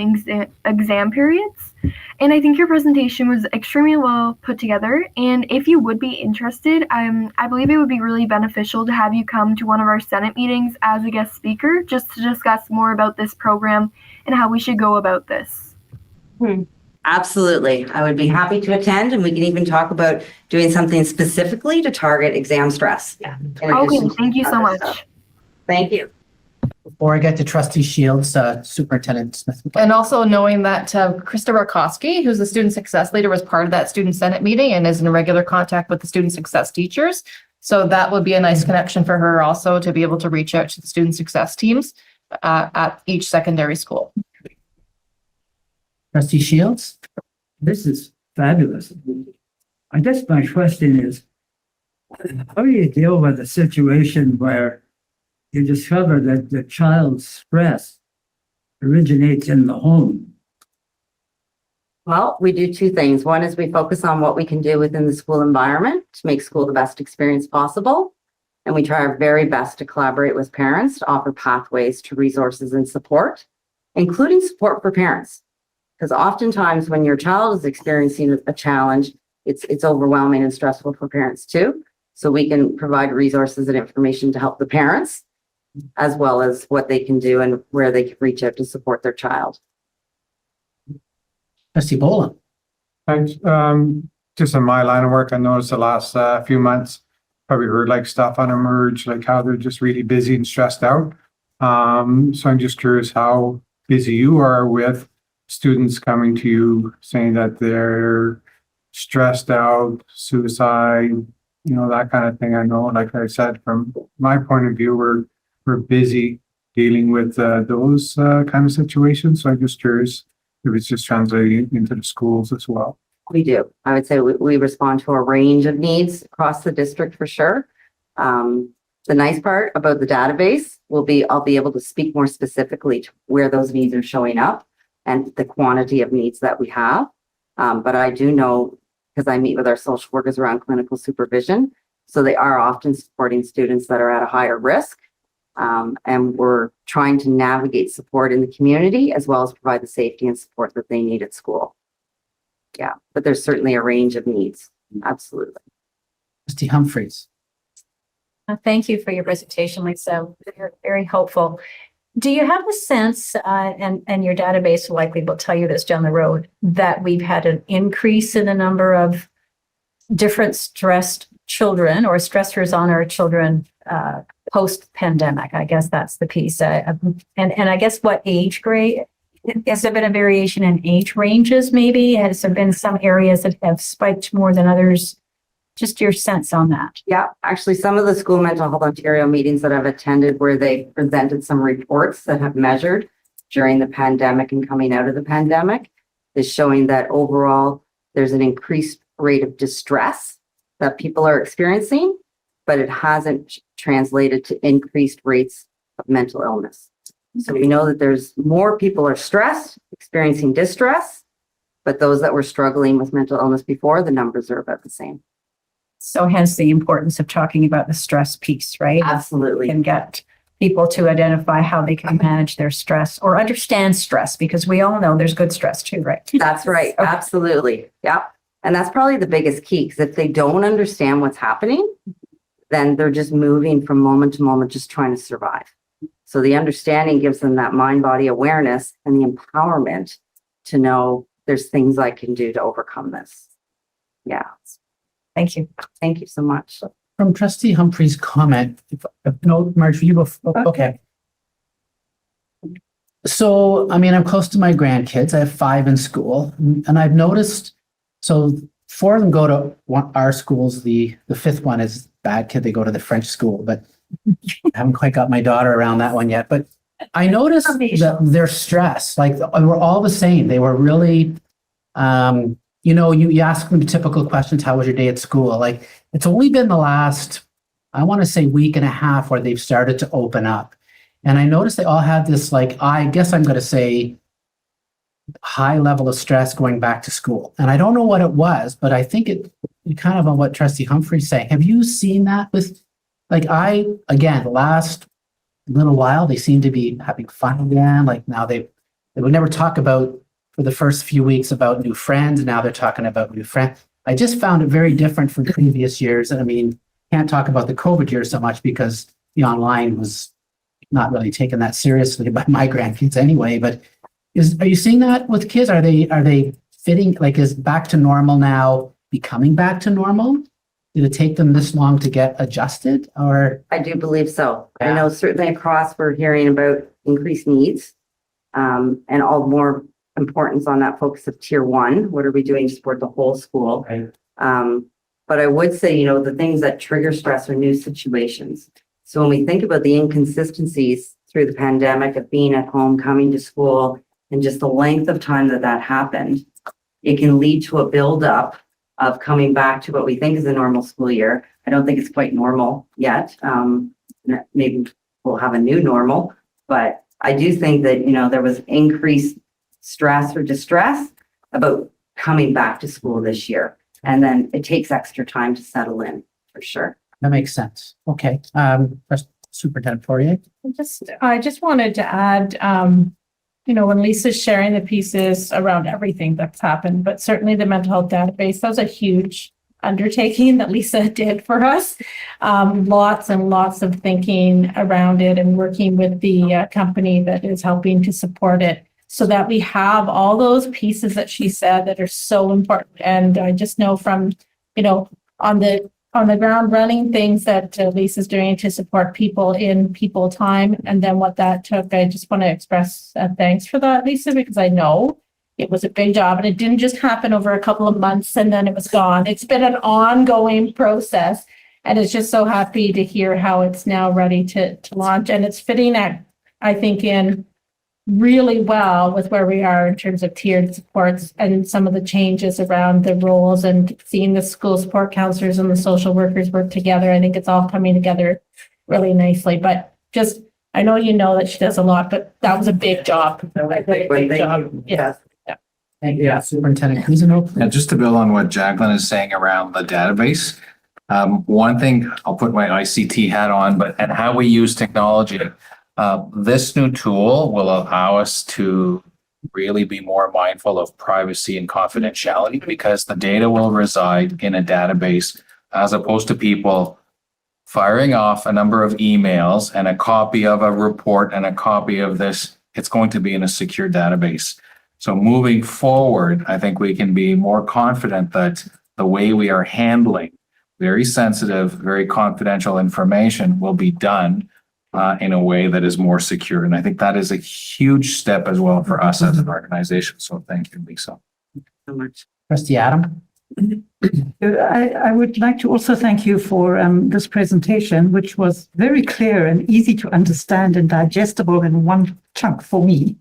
exam periods. And I think your presentation was extremely well put together. And if you would be interested, I believe it would be really beneficial to have you come to one of our Senate meetings as a guest speaker, just to discuss more about this program and how we should go about this. Absolutely. I would be happy to attend, and we can even talk about doing something specifically to target exam stress. Okay, thank you so much. Thank you. Before I get to Trustee Shields, Superintendent Smith. And also knowing that Krista Rakowski, who's the student success leader, was part of that student senate meeting and is in regular contact with the student success teachers. So that would be a nice connection for her also to be able to reach out to the student success teams at each secondary school. Trustee Shields? This is fabulous. I guess my question is, how do you deal with a situation where you discover that the child's stress originates in the home? Well, we do two things. One is we focus on what we can do within the school environment to make school the best experience possible. And we try our very best to collaborate with parents to offer pathways to resources and support, including support for parents. Because oftentimes when your child is experiencing a challenge, it's overwhelming and stressful for parents too. So we can provide resources and information to help the parents, as well as what they can do and where they can reach out to support their child. Trustee Boland? Thanks. Just in my line of work, I noticed the last few months, probably heard like stuff on Emerge, like how they're just really busy and stressed out. So I'm just curious how busy you are with students coming to you saying that they're stressed out, suicide, that kind of thing. I know, like I said, from my point of view, we're busy dealing with those kind of situations. So I'm just curious if it's just translating into the schools as well. We do. I would say we respond to a range of needs across the district for sure. The nice part about the database I'll be able to speak more specifically to where those needs are showing up and the quantity of needs that we have. But I do know, because I meet with our social workers around clinical supervision, so they are often supporting students that are at a higher risk. And we're trying to navigate support in the community as well as provide the safety and support that they need at school. Yeah, but there's certainly a range of needs. Absolutely. Trustee Humphries? Thank you for your presentation, Lisa. Very, very helpful. Do you have a sense, and your database likely will tell you this down the road, that we've had an increase in the number of different stressed children or stressors on our children post-pandemic? I guess that's the piece. And I guess what age grade? Has there been a variation in age ranges maybe? Has there been some areas that have spiked more than others? Just your sense on that. Yeah, actually, some of the School Mental Health Ontario meetings that I've attended where they presented some reports that have measured during the pandemic and coming out of the pandemic is showing that overall there's an increased rate of distress that people are experiencing, but it hasn't translated to increased rates of mental illness. So we know that there's more people are stressed, experiencing distress, but those that were struggling with mental illness before, the numbers are about the same. So hence the importance of talking about the stress piece, right? Absolutely. And get people to identify how they can manage their stress or understand stress, because we all know there's good stress too, right? That's right. Okay. Absolutely. Yeah. And that's probably the biggest key, because if they don't understand what's happening, then they're just moving from moment to moment, just trying to survive. So the understanding gives them that mind-body awareness and the empowerment to know there's things I can do to overcome this. Yeah. Thank you. Thank you so much. From Trustee Humphries' comment, no, Marjorie, you go. Okay. So, I mean, I'm close to my grandkids. I have 5 in school, and I've noticed, so 4 of them go to our schools. The 5th one is bad kid. They go to the French school, but I haven't quite got my daughter around that one yet. But I noticed that their stress, like, we're all the same. They were really, you ask them typical questions. How was your day at school? Like, it's only been the last, I want to say, week and a half where they've started to open up. And I noticed they all had this, like, I guess I'm going to say, high level of stress going back to school. And I don't know what it was, but I think it kind of on what Trustee Humphries saying. Have you seen that with, like, again, the last little while. They seem to be having fun again. Like now they would never talk about for the first few weeks about new friends. Now they're talking about new friends. I just found it very different from previous years. And I mean, can't talk about the COVID year so much because the online was not really taken that seriously by my grandkids anyway. But are you seeing that with kids? Are they fitting, like, is back to normal now becoming back to normal? Did it take them this long to get adjusted, or? I do believe so. I know certainly across we're hearing about increased needs, and all more importance on that focus of tier one. What are we doing to support the whole school? Right. But I would say, the things that trigger stress are new situations. So when we think about the inconsistencies through the pandemic of being at home, coming to school, and just the length of time that happened, it can lead to a buildup of coming back to what we think is a normal school year. I don't think it's quite normal yet. Maybe we'll have a new normal, but I do think that, there was increased stress or distress about coming back to school this year. And then it takes extra time to settle in, for sure. That makes sense. Okay. Superintendent Poirier. I just wanted to add, when Lisa's sharing the pieces around everything that's happened, but certainly the mental health database, that was a huge undertaking that Lisa did for us. Lots and lots of thinking around it and working with the company that is helping to support it so that we have all those pieces that she said that are so important. And I just know from, on the ground running things that Lisa's doing to support people in people time, and then what that took. I just want to express thanks for that, Lisa, because I know it was a big job and it didn't just happen over a couple of months and then it was gone. It's been an ongoing process, and it's just so happy to hear how it's now ready to launch, and it's fitting I think in really well with where we are in terms of tiered supports and some of the changes around the roles and seeing the school support counselors and the social workers work together. I think it's all coming together really nicely, but just, I know that she does a lot, but that was a big job. Big job. Yes. Thank you, Superintendent Cousineau. And just to build on what Jacqueline is saying around the database, one thing, I'll put my ICT hat on, and how we use technology. This new tool will allow us to really be more mindful of privacy and confidentiality because the data will reside in a database as opposed to people firing off a number of emails and a copy of a report and a copy of this. It's going to be in a secure database. So moving forward, I think we can be more confident that the way we are handling very sensitive, very confidential information will be done in a way that is more secure. And I think that is a huge step as well for us as an organization. So thank you, Lisa. So much. Trustee Adam. I would like to also thank you for this presentation, which was very clear and easy to understand and digestible in one chunk for me.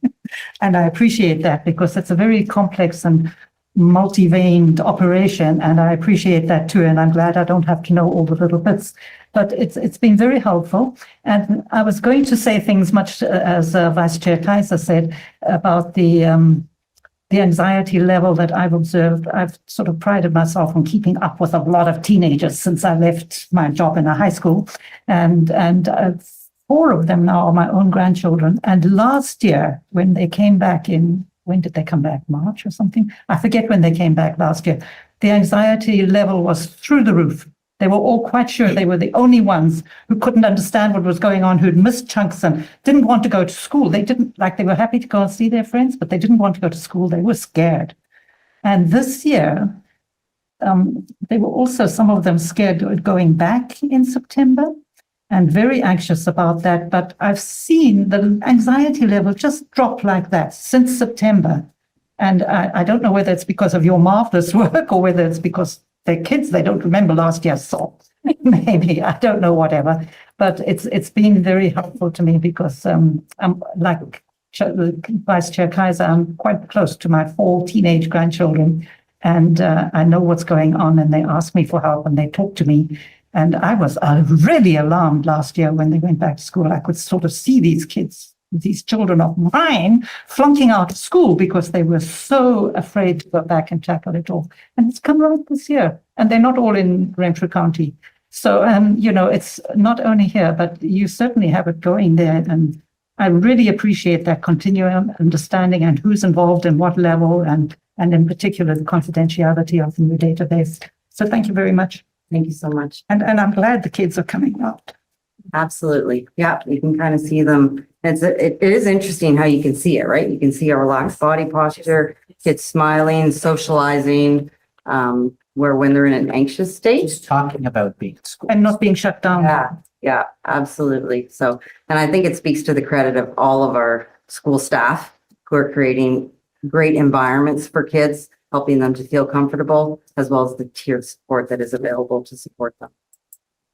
And I appreciate that because it's a very complex and multi-veined operation, and I appreciate that too. And I'm glad I don't have to know all the little bits, but it's been very helpful. And I was going to say things much as Vice Chair Kaiser said about the anxiety level that I've observed. I've sort of prided myself on keeping up with a lot of teenagers since I left my job in a high school, and 4 of them now are my own grandchildren. And last year, when they came back when did they come back? March or something? I forget when they came back last year. The anxiety level was through the roof. They were all quite sure they were the only ones who couldn't understand what was going on, who'd missed chunks and didn't want to go to school. They were happy to go and see their friends, but they didn't want to go to school. They were scared. And this year, they were also, some of them scared of going back in September and very anxious about that. But I've seen the anxiety level just drop like that since September. And I don't know whether it's because of your marvelous work or whether it's because they're kids, they don't remember last year's song. Maybe, I don't know, whatever. But it's been very helpful to me because I'm like Vice Chair Kaiser, I'm quite close to my 4 teenage grandchildren. And I know what's going on, and they ask me for help and they talk to me. And I was really alarmed last year when they went back to school. I could sort of see these kids, these children of mine, flunking out of school because they were so afraid to go back and tackle it all. And it's come right this year. And they're not all in Renfrew County. So, it's not only here, but you certainly have it going there. And I really appreciate that continuum understanding and who's involved in what level and in particular, the confidentiality of the new database. So thank you very much. Thank you so much. And I'm glad the kids are coming out. Absolutely. Yeah, you can kind of see them. It is interesting how you can see it, right? You can see a relaxed body posture, kids smiling, socializing, where when they're in an anxious state. Just talking about being at school. And not being shut down. Yeah, absolutely. So, and I think it speaks to the credit of all of our school staff who are creating great environments for kids, helping them to feel comfortable, as well as the tiered support that is available to support them.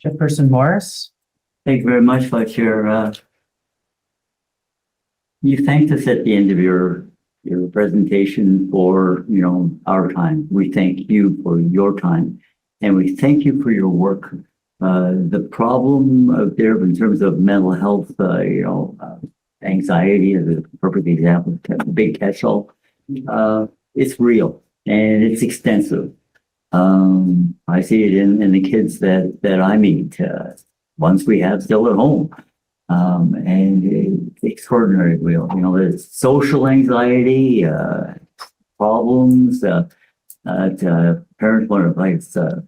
Chairperson Morris? Thank you very much, Vice Chair. You thanked us at the end of your presentation for, our time. We thank you for your time, and we thank you for your work. The problem out there in terms of mental health, anxiety is a perfect example, big catch-all. It's real and it's extensive. I see it in the kids that I meet, ones we have still at home. And it's extraordinary real. There's social anxiety, problems, parents wonder,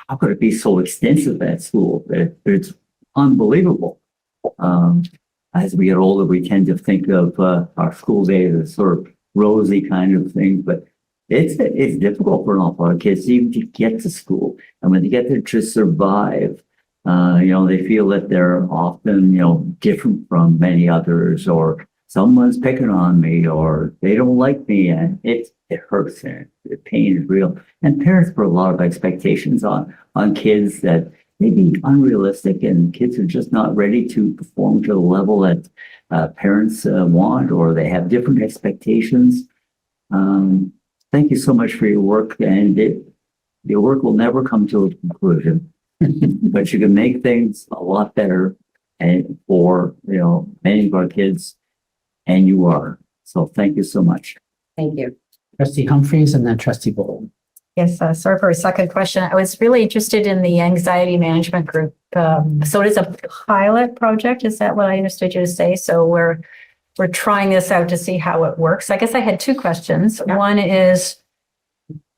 how could it be so extensive at school? It's unbelievable. As we get older, we tend to think of our school days as sort of rosy kind of thing, but it's difficult for an awful lot of kids even to get to school. And when they get there to survive, they feel that they're often, different from many others, or someone's picking on me, or they don't like me, and it hurts, and the pain is real. And parents put a lot of expectations on kids that may be unrealistic, and kids are just not ready to perform to the level that parents want, or they have different expectations. Thank you so much for your work, and your work will never come to a conclusion. But you can make things a lot better and for, many of our kids, and you are. So thank you so much. Thank you. Trustee Humphries and then Trustee Boland. Yes, sorry for a second question. I was really interested in the anxiety management group. So it is a pilot project. Is that what I understood you to say? So we're trying this out to see how it works. I guess I had two questions. Yeah. One is,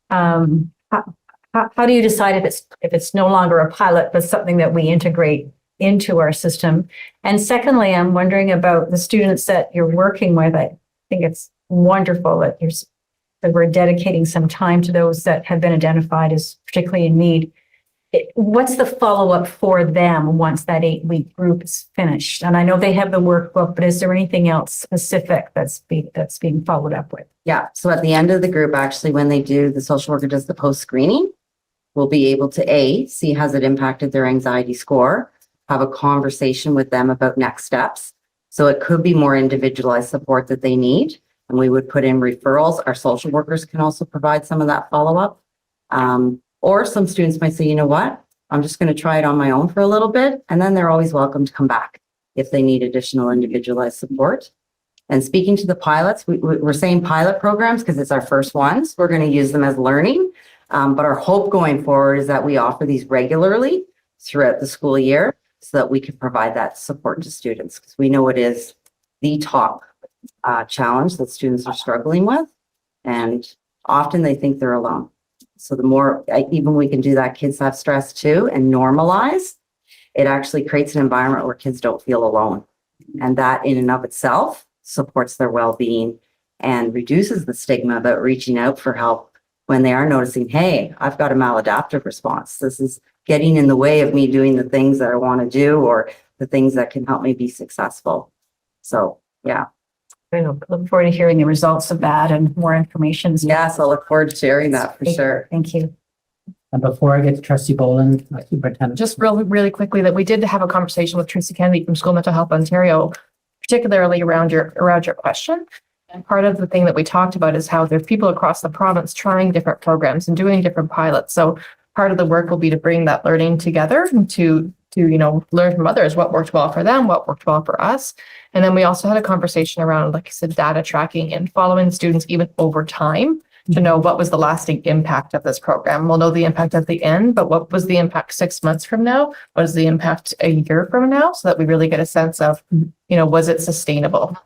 how do you decide if it's no longer a pilot, but something that we integrate into our system? And secondly, I'm wondering about the students that you're working with. I think it's wonderful that we're dedicating some time to those that have been identified as particularly in need. What's the follow-up for them once that 8-week group is finished? And I know they have the workbook, but is there anything else specific that's being followed up with? Yeah. So at the end of the group, actually, when they do, the social worker does the post-screening, we'll be able to see has it impacted their anxiety score, have a conversation with them about next steps. So it could be more individualized support that they need. And we would put in referrals. Our social workers can also provide some of that follow-up. Or some students might say, you know what, I'm just going to try it on my own for a little bit. And then they're always welcome to come back if they need additional individualized support. And speaking to the pilots, we're saying pilot programs because it's our first ones. We're going to use them as learning. But our hope going forward is that we offer these regularly throughout the school year so that we can provide that support to students, because we know it is the top challenge that students are struggling with. And often they think they're alone. So the more, even we can do that, kids have stress too, and normalize, it actually creates an environment where kids don't feel alone. And that in and of itself supports their well-being and reduces the stigma about reaching out for help when they are noticing, hey, I've got a maladaptive response. This is getting in the way of me doing the things that I want to do, or the things that can help me be successful. So, yeah. I look forward to hearing the results of that and more information. Yes, I look forward to sharing that for sure. Thank you. And before I get to Trustee Boland, Superintendent. Just really quickly, that we did have a conversation with Tracy Kennedy from School Mental Health Ontario, particularly around your question. And part of the thing that we talked about is how there's people across the province trying different programs and doing different pilots. So part of the work will be to bring that learning together and to learn from others what worked well for them, what worked well for us. And then we also had a conversation around, like I said, data tracking and following students even over time to know what was the lasting impact of this program. We'll know the impact at the end, but what was the impact 6 months from now? What is the impact a year from now? So that we really get a sense of, was it sustainable?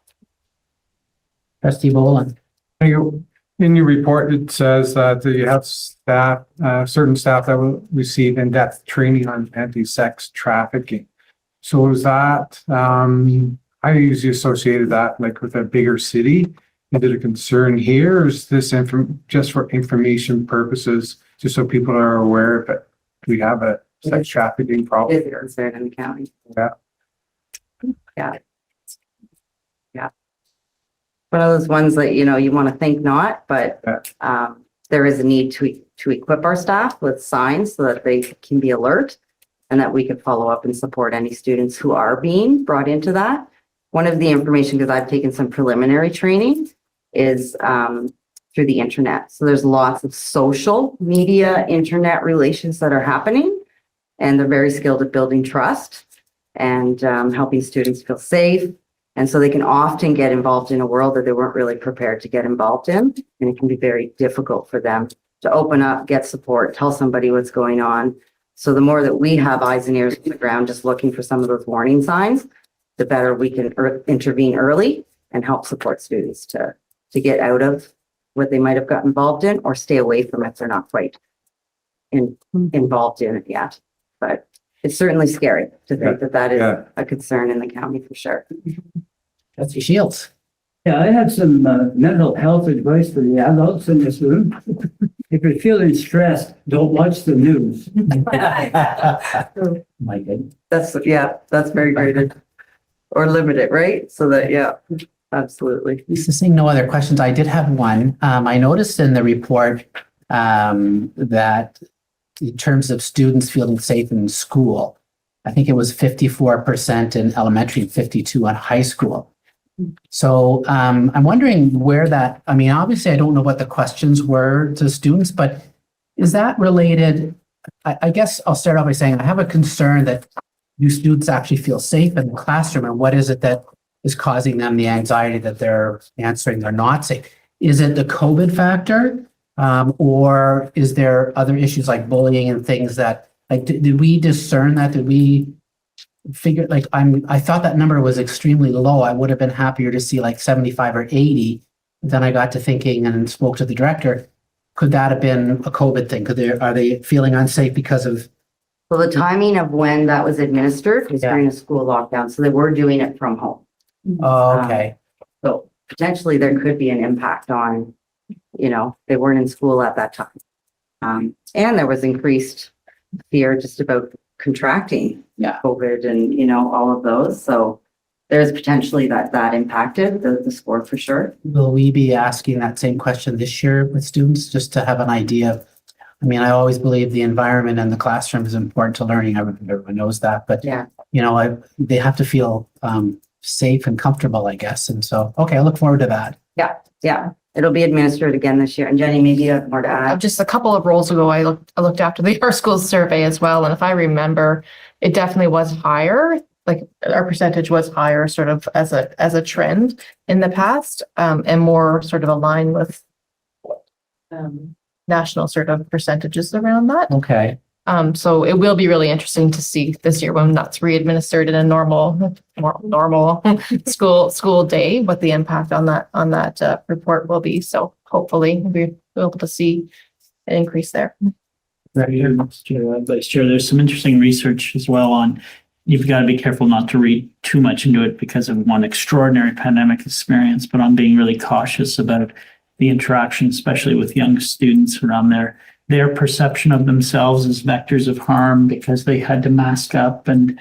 Trustee Boland. In your report, it says that you have staff, certain staff that will receive in-depth training on anti-sex trafficking. So is that, I usually associated that like with a bigger city. Is it a concern here, or is this just for information purposes, just so people are aware that we have a sex trafficking problem? Is a concern in the county. Yeah. Yeah. Yeah. One of those ones that, you want to think not, but there is a need to equip our staff with signs so that they can be alert and that we can follow up and support any students who are being brought into that. One of the information, because I've taken some preliminary training, is through the internet. So there's lots of social media, internet relations that are happening, and they're very skilled at building trust and helping students feel safe. And so they can often get involved in a world that they weren't really prepared to get involved in. And it can be very difficult for them to open up, get support, tell somebody what's going on. So the more that we have eyes and ears on the ground, just looking for some of those warning signs, the better we can intervene early and help support students to get out of what they might have got involved in or stay away from it if they're not quite involved in it yet. But it's certainly scary to think that is a concern in the county for sure. Trustee Shields. Yeah, I have some mental health advice for the adults in this room. If you're feeling stressed, don't watch the news. My goodness. That's very great. Or limit it, right? So that, absolutely. Lisa, seeing no other questions, I did have one. I noticed in the report that in terms of students feeling safe in school, I think it was 54% in elementary and 52% in high school. So I'm wondering where that, obviously I don't know what the questions were to students, but is that related? I guess I'll start off by saying I have a concern that do students actually feel safe in the classroom, and what is it that is causing them the anxiety that they're answering they're not safe? Is it the COVID factor? Or is there other issues like bullying and things that, like, did we discern that? Did we figure, I thought that number was extremely low. I would have been happier to see like 75 or 80. Then I got to thinking and spoke to the director. Could that have been a COVID thing? Are they feeling unsafe because of? Well, the timing of when that was administered was during a school lockdown. So they were doing it from home. Oh, okay. So potentially there could be an impact on, they weren't in school at that time. And there was increased fear just about contracting COVID and, all of those. So there's potentially that impacted the score for sure. Will we be asking that same question this year with students just to have an idea? I always believe the environment and the classroom is important to learning. Everyone knows that, but they have to feel safe and comfortable, I guess. And so, okay, I look forward to that. Yeah. It'll be administered again this year. And Jenny, maybe you have more to add. Just a couple of roles ago, I looked after the Our Schools survey as well. And if I remember, it definitely was higher. Like our percentage was higher sort of as a trend in the past, and more sort of aligned with national sort of percentages around that. Okay. So it will be really interesting to see this year when that's re-administered in a normal school day, what the impact on that report will be. So hopefully we'll be able to see an increase there. Vice Chair, there's some interesting research as well on, you've got to be careful not to read too much into it because of one extraordinary pandemic experience, but I'm being really cautious about the interaction, especially with young students around their perception of themselves as vectors of harm because they had to mask up and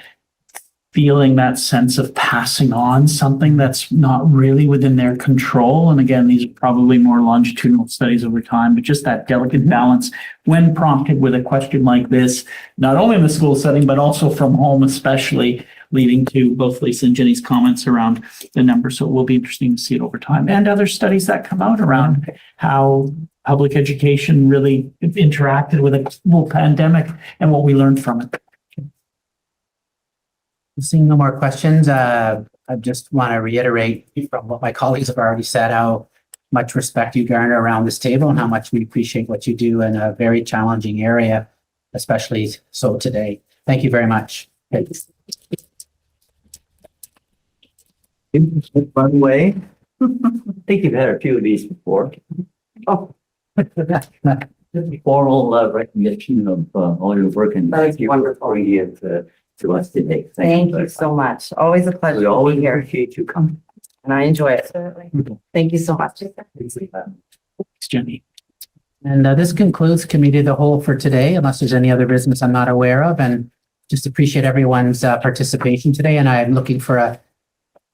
feeling that sense of passing on something that's not really within their control. And again, these are probably more longitudinal studies over time, but just that delicate balance when prompted with a question like this, not only in the school setting, but also from home, especially leading to both Lisa and Jenny's comments around the numbers. So it will be interesting to see it over time and other studies that come out around how public education really interacted with a global pandemic and what we learned from it. Seeing no more questions, I just want to reiterate from what my colleagues have already said, how much respect you garner around this table and how much we appreciate what you do in a very challenging area, especially so today. Thank you very much. By the way, I think you've had a few of these before. Oh. Formal recognition of all your work and thank you for bringing it to us today. Thank you so much. Always a pleasure We to always be here appreciate you coming. and I enjoy it. Thank you so much. Thanks, Jenny. And this concludes Committee of the Whole for today, unless there's any other business I'm not aware of, and just appreciate everyone's participation today. And I'm looking for a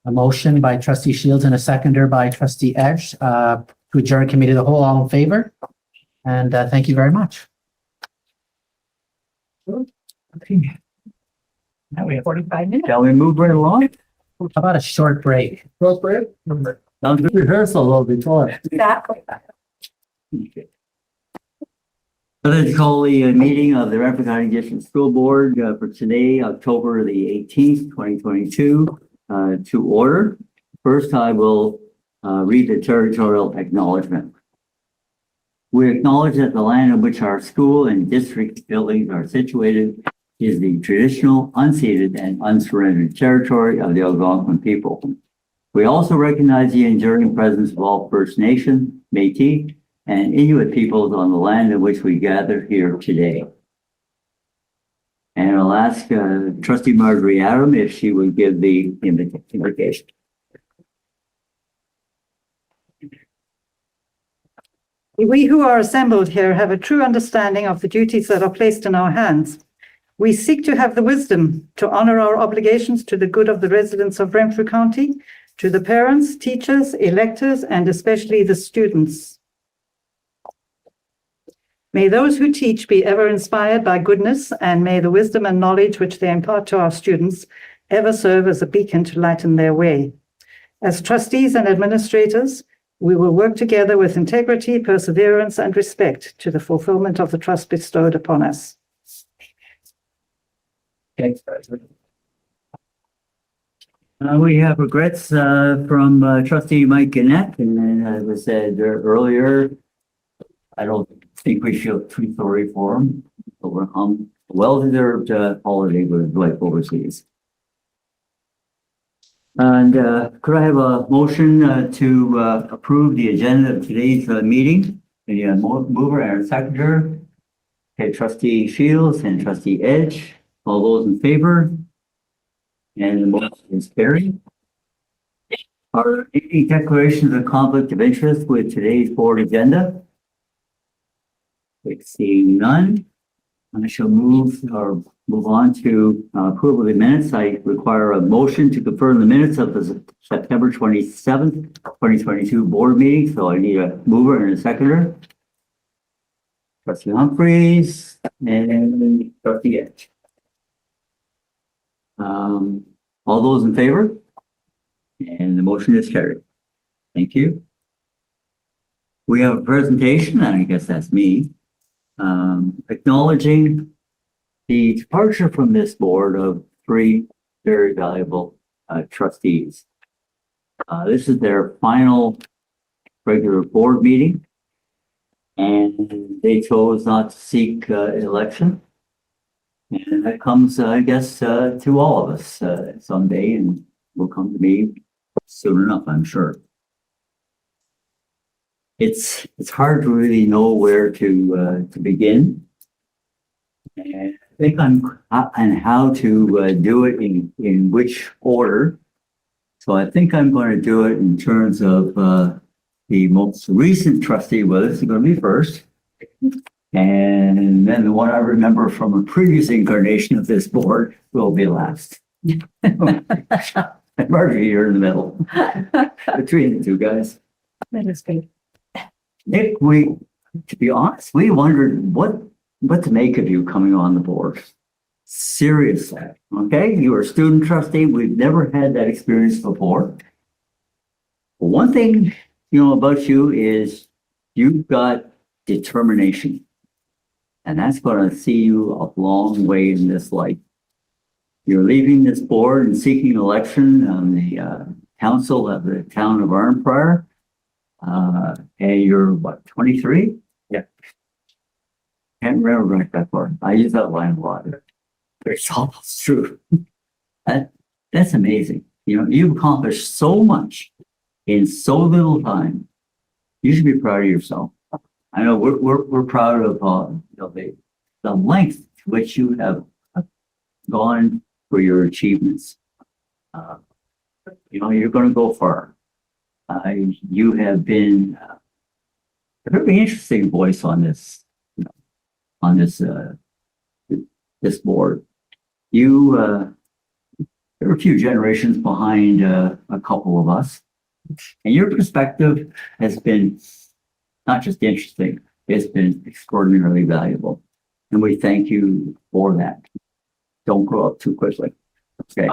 motion by Trustee Shields and a seconder by Trustee Edge to adjourn Committee of the Whole. All in favor? And thank you very much. Okay. Now we have 45 minutes. Shall we move right along? How about a short break? Short break? Sounds good rehearsal though before. Exactly. Okay. So let's call the meeting of the Renfrew County District School Board for today, October the 18th, 2022, to order. First, I will read the Territorial Acknowledgement. We acknowledge that the land on which our school and district buildings are situated is the traditional, unceded, and unsurrendered territory of the Algonquin people. We also recognize the enduring presence of all First Nation, Métis, and Inuit peoples on the land in which we gather here today. And I'll ask Trustee Marjorie Adam if she would give the invocation. We who are assembled here have a true understanding of the duties that are placed in our hands. We seek to have the wisdom to honor our obligations to the good of the residents of Renfrew County, to the parents, teachers, electors, and especially the students. May those who teach be ever inspired by goodness, and may the wisdom and knowledge which they impart to our students ever serve as a beacon to lighten their way. As trustees and administrators, we will work together with integrity, perseverance, and respect to the fulfillment of the trust bestowed upon us. Okay. We have regrets from Trustee Mike Gannett, and then as I said earlier, I don't think we feel too sorry for him, but we're well-deserved holiday with his life overseas. And could I have a motion to approve the agenda of today's meeting? The mover and seconder, okay, Trustee Shields and Trustee Edge. All those in favor? And the motion is carried. Are any declarations of conflict of interest with today's board agenda? Seeing none, I shall move on to approval of the minutes. I require a motion to confirm the minutes of the September 27th, 2022 board meeting. So I need a mover and a seconder. Trustee Humphreys and Trustee Edge. All those in favor? And the motion is carried. Thank you. We have a presentation, and I guess that's me, acknowledging the departure from this board of 3 very valuable trustees. This is their final regular board meeting, and they chose not to seek election. And that comes, I guess, to all of us someday, and will come to me soon enough, I'm sure. It's hard to really know where to begin. And I think and how to do it in which order. So I think I'm going to do it in terms of the most recent trustee. Well, this is going to be first. And then the one I remember from a previous incarnation of this board will be last. Marjorie, you're in the middle between the two guys. That is good. Nick, to be honest, we wondered what to make of you coming on the board. Seriously, okay? You are a student trustee. We've never had that experience before. But one thing, about you is you've got determination. And that's going to see you a long way in this life. You're leaving this board and seeking election on the council of the town of Renfrew. And you're what, 23? Yeah. Can't remember right that far. I use that line a lot. But it's almost true. That's amazing. You know, you've accomplished so much in so little time. You should be proud of yourself. I know we're proud of the length to which you have gone for your achievements. You know, you're going to go far. You have been a very interesting voice on this, this board. You there are a few generations behind a couple of us, and your perspective has been not just interesting, it's been extraordinarily valuable. And we thank you for that. Don't grow up too quickly. Okay.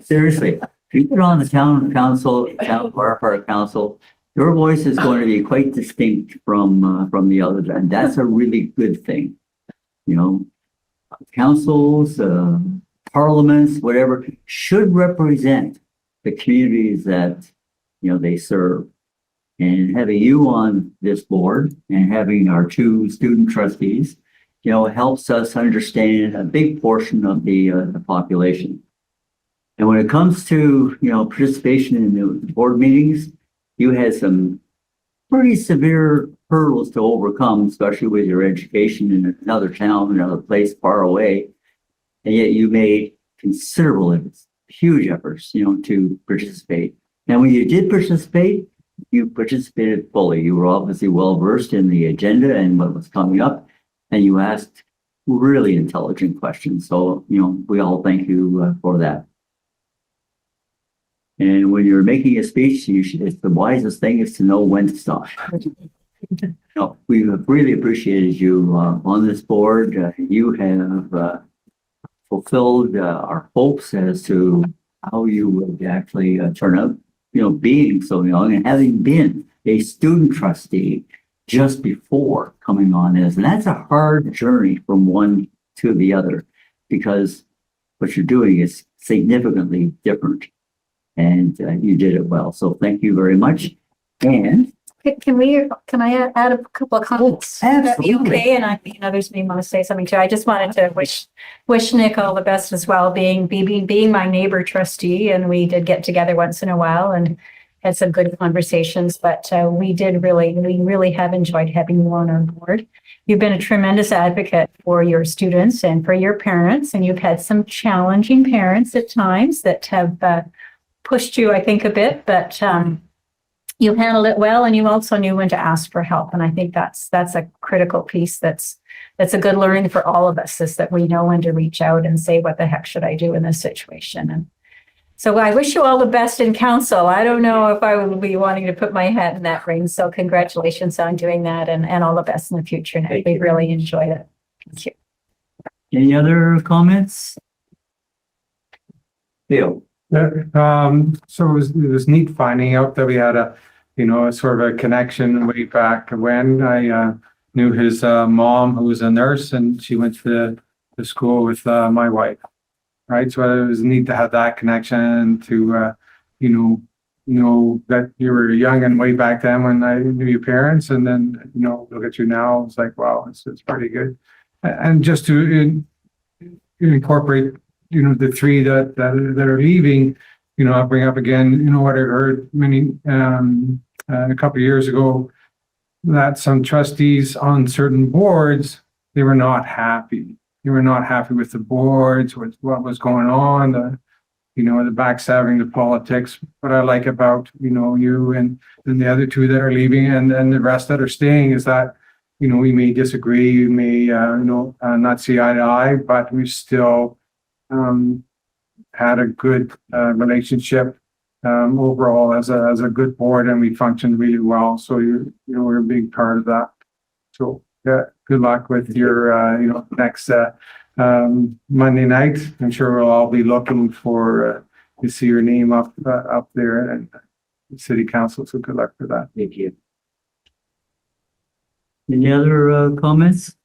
Seriously, if you get on the town council, town park council, your voice is going to be quite distinct from the others, and that's a really good thing. You know, councils, parliaments, whatever, should represent the communities that, you know, they serve. And having you on this board and having our two student trustees, you know, helps us understand a big portion of the population. And when it comes to, you know, participation in the board meetings, you had some pretty severe hurdles to overcome, especially with your education in another town, another place far away. And yet you made considerable efforts, huge efforts, you know, to participate. And when you did participate, you participated fully. You were obviously well versed in the agenda and what was coming up, and you asked really intelligent questions. So, you know, we all thank you for that. And when you're making a speech, it's the wisest thing is to know when to stop. No, we have really appreciated you on this board. You have fulfilled our hopes as to how you would actually turn out, you know, being so young and having been a student trustee just before coming on as, and that's a hard journey from one to the other, because what you're doing is significantly different, and you did it well. So thank you very much. And Can I add a couple of comments? Absolutely. Okay, and I think others may want to say something too. I just wanted to wish Nick all the best as well, being my neighbor trustee, and we did get together once in a while and had some good conversations, but we really have enjoyed having you on our board. You've been a tremendous advocate for your students and for your parents, and you've had some challenging parents at times that have pushed you, I think, a bit, but you handled it well, and you also knew when to ask for help. And I think that's a critical piece. That's a good learning for all of us, is that we know when to reach out and say, what the heck should I do in this situation? And so I wish you all the best in council. I don't know if I would be wanting to put my hat in that ring. So congratulations on doing that, and all the best in the future. And we really enjoyed it. Thank you. Any other comments? Bill? So it was neat finding out that we had a sort of a connection way back when I knew his mom, who was a nurse, and she went to school with my wife. Right. So it was neat to have that connection, to, know that you were young and way back then when I knew your parents, and then, look at you now. It's like, wow, it's pretty good. And just to incorporate, the three that are leaving, I'll bring up again, what I heard a couple of years ago, that some trustees on certain boards, they were not happy. They were not happy with the boards, with what was going on, the backstabbing, the politics. What I like about, you and the other two that are leaving and the rest that are staying is that, we may disagree, we may, not see eye to eye, but we still had a good relationship overall as a good board, and we functioned really well. So we're a big part of that. So yeah, good luck with your next Monday night. I'm sure we'll all be looking for to see your name up there and city council. So good luck for that. Thank you. Any other comments?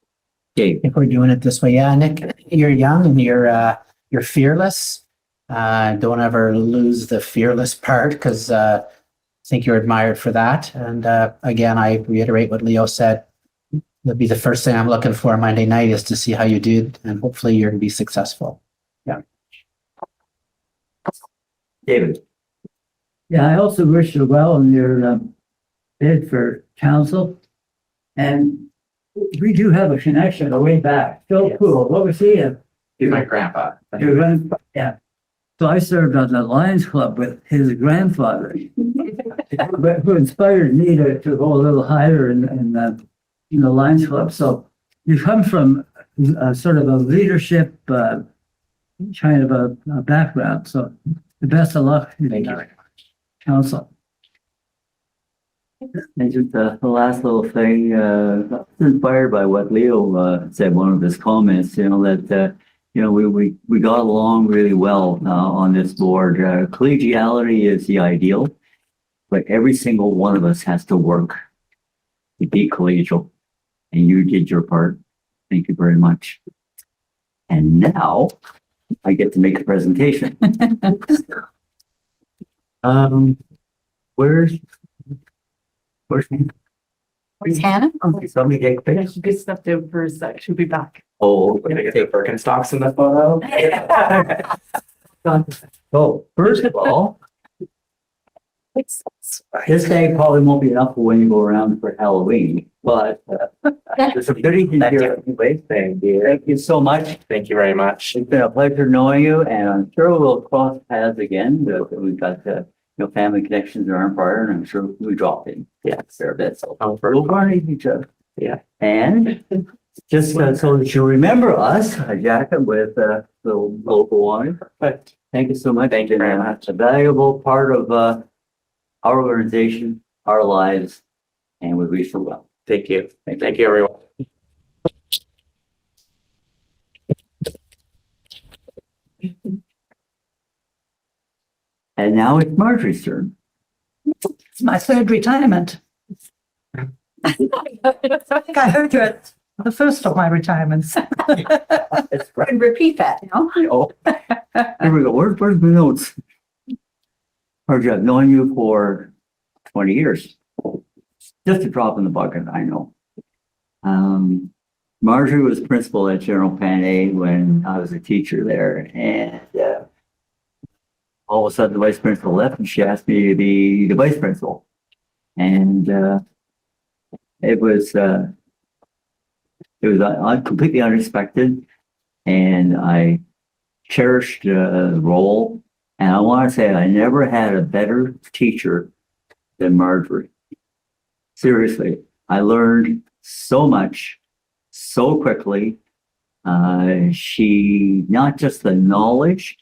Dave? If we're doing it this way, yeah, Nick, you're young and you're fearless. Don't ever lose the fearless part, because think you're admired for that. And again, I reiterate what Leo said. That'll be the first thing I'm looking for Monday night is to see how you did, and hopefully you're going to be successful. Yeah. David. Yeah, I also wish you well in your bid for council. And we do have a connection way back. Phil Poole, what was he? He's my grandpa. Your grandpa, yeah. So I served on the Lions Club with his grandfather, who inspired me to go a little higher in the Lions Club. So you come from sort of a leadership kind of a background. So the best of luck. Thank you. Council. And just the last little thing, inspired by what Leo said, one of his comments, that we got along really well on this board. Collegiality is the ideal, but every single one of us has to work to be collegial, and you did your part. Thank you very much. And now I get to make a presentation. Where's Hannah? somebody take a picture? She gets stuff there for a sec. She'll be back. Oh, We're gonna get Birkenstocks in the photo. so first of all, this day probably won't be enough for when you go around for Halloween, but there's some goodies in here anyway. Thank you so much. Thank you very much. It's been a pleasure knowing you, and I'm sure we'll cross paths again. We've got family connections in our empire, and I'm sure we drop in. Yeah, fair bit. So we'll run into each other. Yeah. And just so that you remember us, a jacket with the logo on it. But Thank you so much. Thank you very much. It's a valuable part of our organization, our lives, and we wish you well. thank you. Thank you, everyone. And now it's Marjorie's turn. It's my third retirement. I think I heard you at the first of my retirements. It's great. And repeat that, Oh, here we go. Where's the notes? Marjorie, I've known you for 20 years. Just a drop in the bucket, I know. Marjorie was principal at General Pan A when I was a teacher there, and all of a sudden the vice principal left and she asked me to be the vice principal. And it was completely unexpected, and I cherished the role. And I want to say I never had a better teacher than Marjorie. Seriously, I learned so much so quickly. She, not just the knowledge,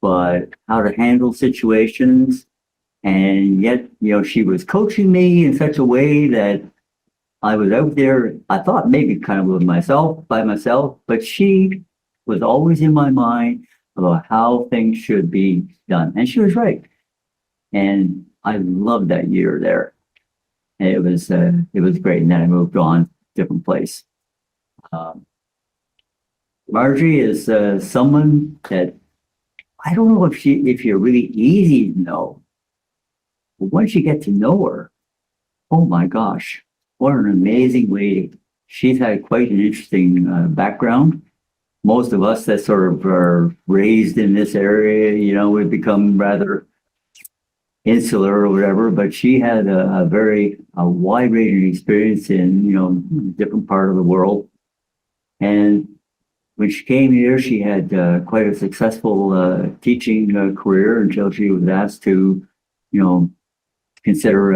but how to handle situations. And yet, she was coaching me in such a way that I was out there, I thought maybe kind of by myself, but she was always in my mind about how things should be done. And she was right. And I loved that year there. And it was great. And then I moved on, different place. Marjorie is someone that I don't know if you're really easy to know, but once you get to know her, oh my gosh, what an amazing lady. She's had quite an interesting background. Most of us that sort of are raised in this area, we become rather insular or whatever, but she had a wide-ranging experience in, different part of the world. And when she came here, she had quite a successful teaching career until she was asked to, consider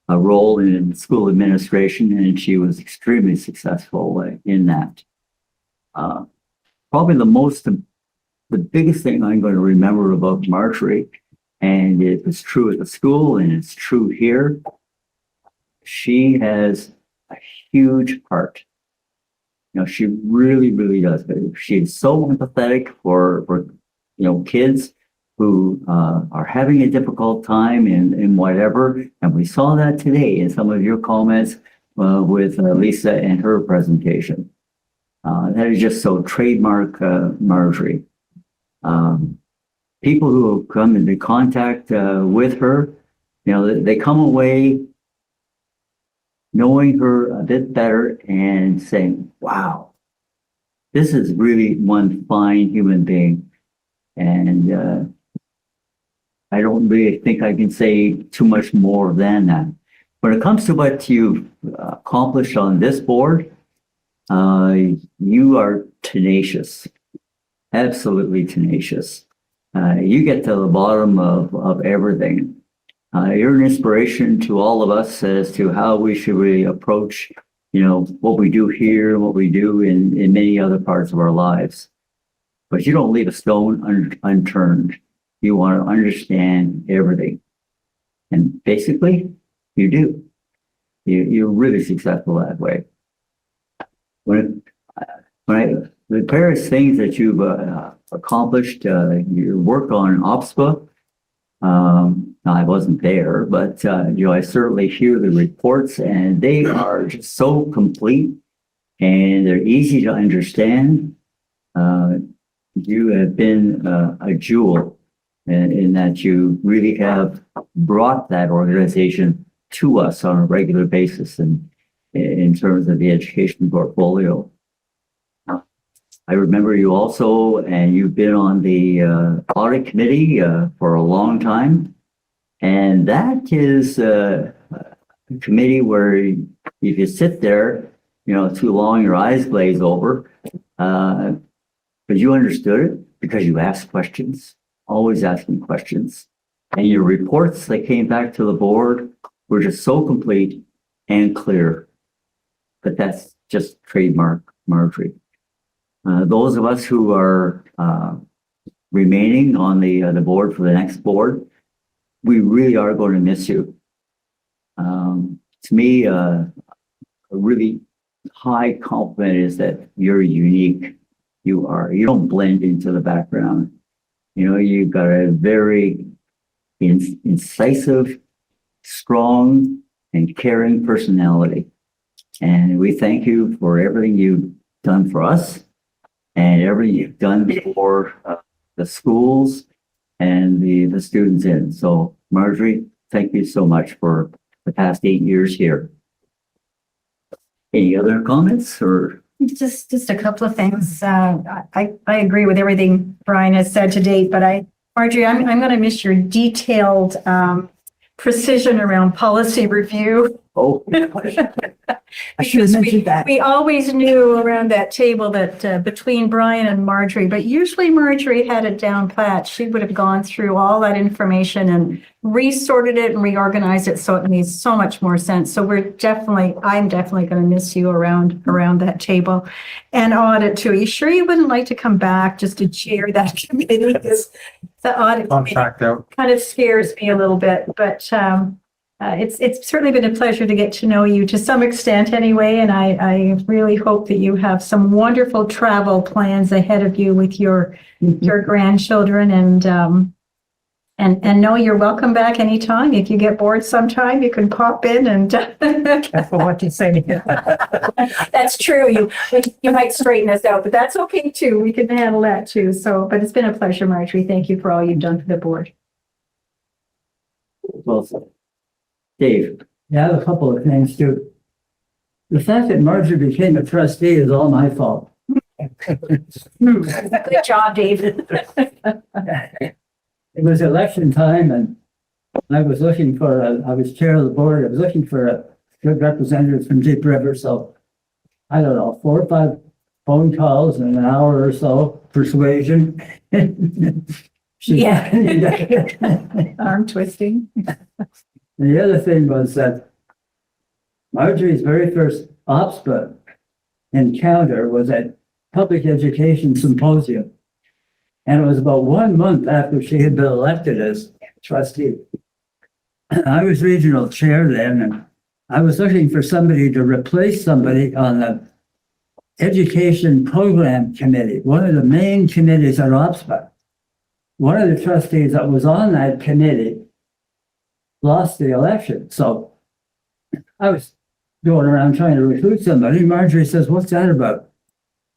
a role in school administration, and she was extremely successful in that. Probably the biggest thing I'm going to remember about Marjorie, and it was true at the school and it's true here, she has a huge heart. She really, really does. She's so empathetic for kids who are having a difficult time in whatever. And we saw that today in some of your comments with Lisa and her presentation. That is just so trademark Marjorie. People who have come into contact with her You know, they come away knowing her a bit better and saying, wow, this is really one fine human being. And I don't really think I can say too much more than that. When it comes to what you've accomplished on this board, you are tenacious, absolutely tenacious. You get to the bottom of everything. You're an inspiration to all of us as to how we should really approach, you know, what we do here and what we do in many other parts of our lives. But you don't leave a stone unturned. You want to understand everything. And basically, you do. You're really successful that way. The various things that you've accomplished, your work on OPSBA, I wasn't there, but you know, I certainly hear the reports, and they are just so complete, and they're easy to understand. You have been a jewel in that you really have brought that organization to us on a regular basis, and in terms of the education portfolio. I remember you also, and you've been on the audit committee for a long time. And that is a committee where if you sit there, you know, too long, your eyes glaze over. But you understood it because you asked questions, always asking questions. And your reports that came back to the board were just so complete and clear. But that's just trademark Marjorie. Those of us who are remaining on the board for the next board, we really are going to miss you. To me, a really high compliment is that you're unique. You don't blend into the background. You know, you've got a very incisive, strong, and caring personality. And we thank you for everything you've done for us and everything you've done for the schools and the students in. So Marjorie, thank you so much for the past 8 years here. Any other comments or? Just a couple of things. I agree with everything Brian has said to date, but Marjorie, I'm going to miss your detailed precision around policy review. Oh, I should have mentioned that. We always knew around that table that between Brian and Marjorie, but usually Marjorie had it down pat. She would have gone through all that information and resorted it and reorganized it so it makes so much more sense. So I'm definitely going to miss you around that table. And audit too. Are you sure you wouldn't like to come back just to chair that committee? Because the audit committee kind of scares me a little bit, but it's certainly been a pleasure to get to know you to some extent anyway, and I really hope that you have some wonderful travel plans ahead of you with your grandchildren, and know you're welcome back anytime. If you get bored sometime, you can pop in and Careful what you say. That's true. You might straighten us out, but that's okay too. We can handle that too. So, but it's been a pleasure, Marjorie. Thank you for all you've done for the board. Well said. Dave. Yeah, I have a couple of things too. The fact that Marjorie became a trustee is all my fault. Good job, David. It was election time and I was I was chair of the board. I was looking for a good representative from Deep River. So I don't know, 4 or 5 phone calls in an hour or so, persuasion. Yeah. Arm twisting. And the other thing was that Marjorie's very first OPSBA encounter was at Public Education Symposium. And it was about 1 month after she had been elected as trustee. I was regional chair then, and I was looking for somebody to replace somebody on the Education Program Committee, one of the main committees at OPSBA. One of the trustees that was on that committee lost the election. So I was going around trying to recruit somebody. Marjorie says, "What's that about?"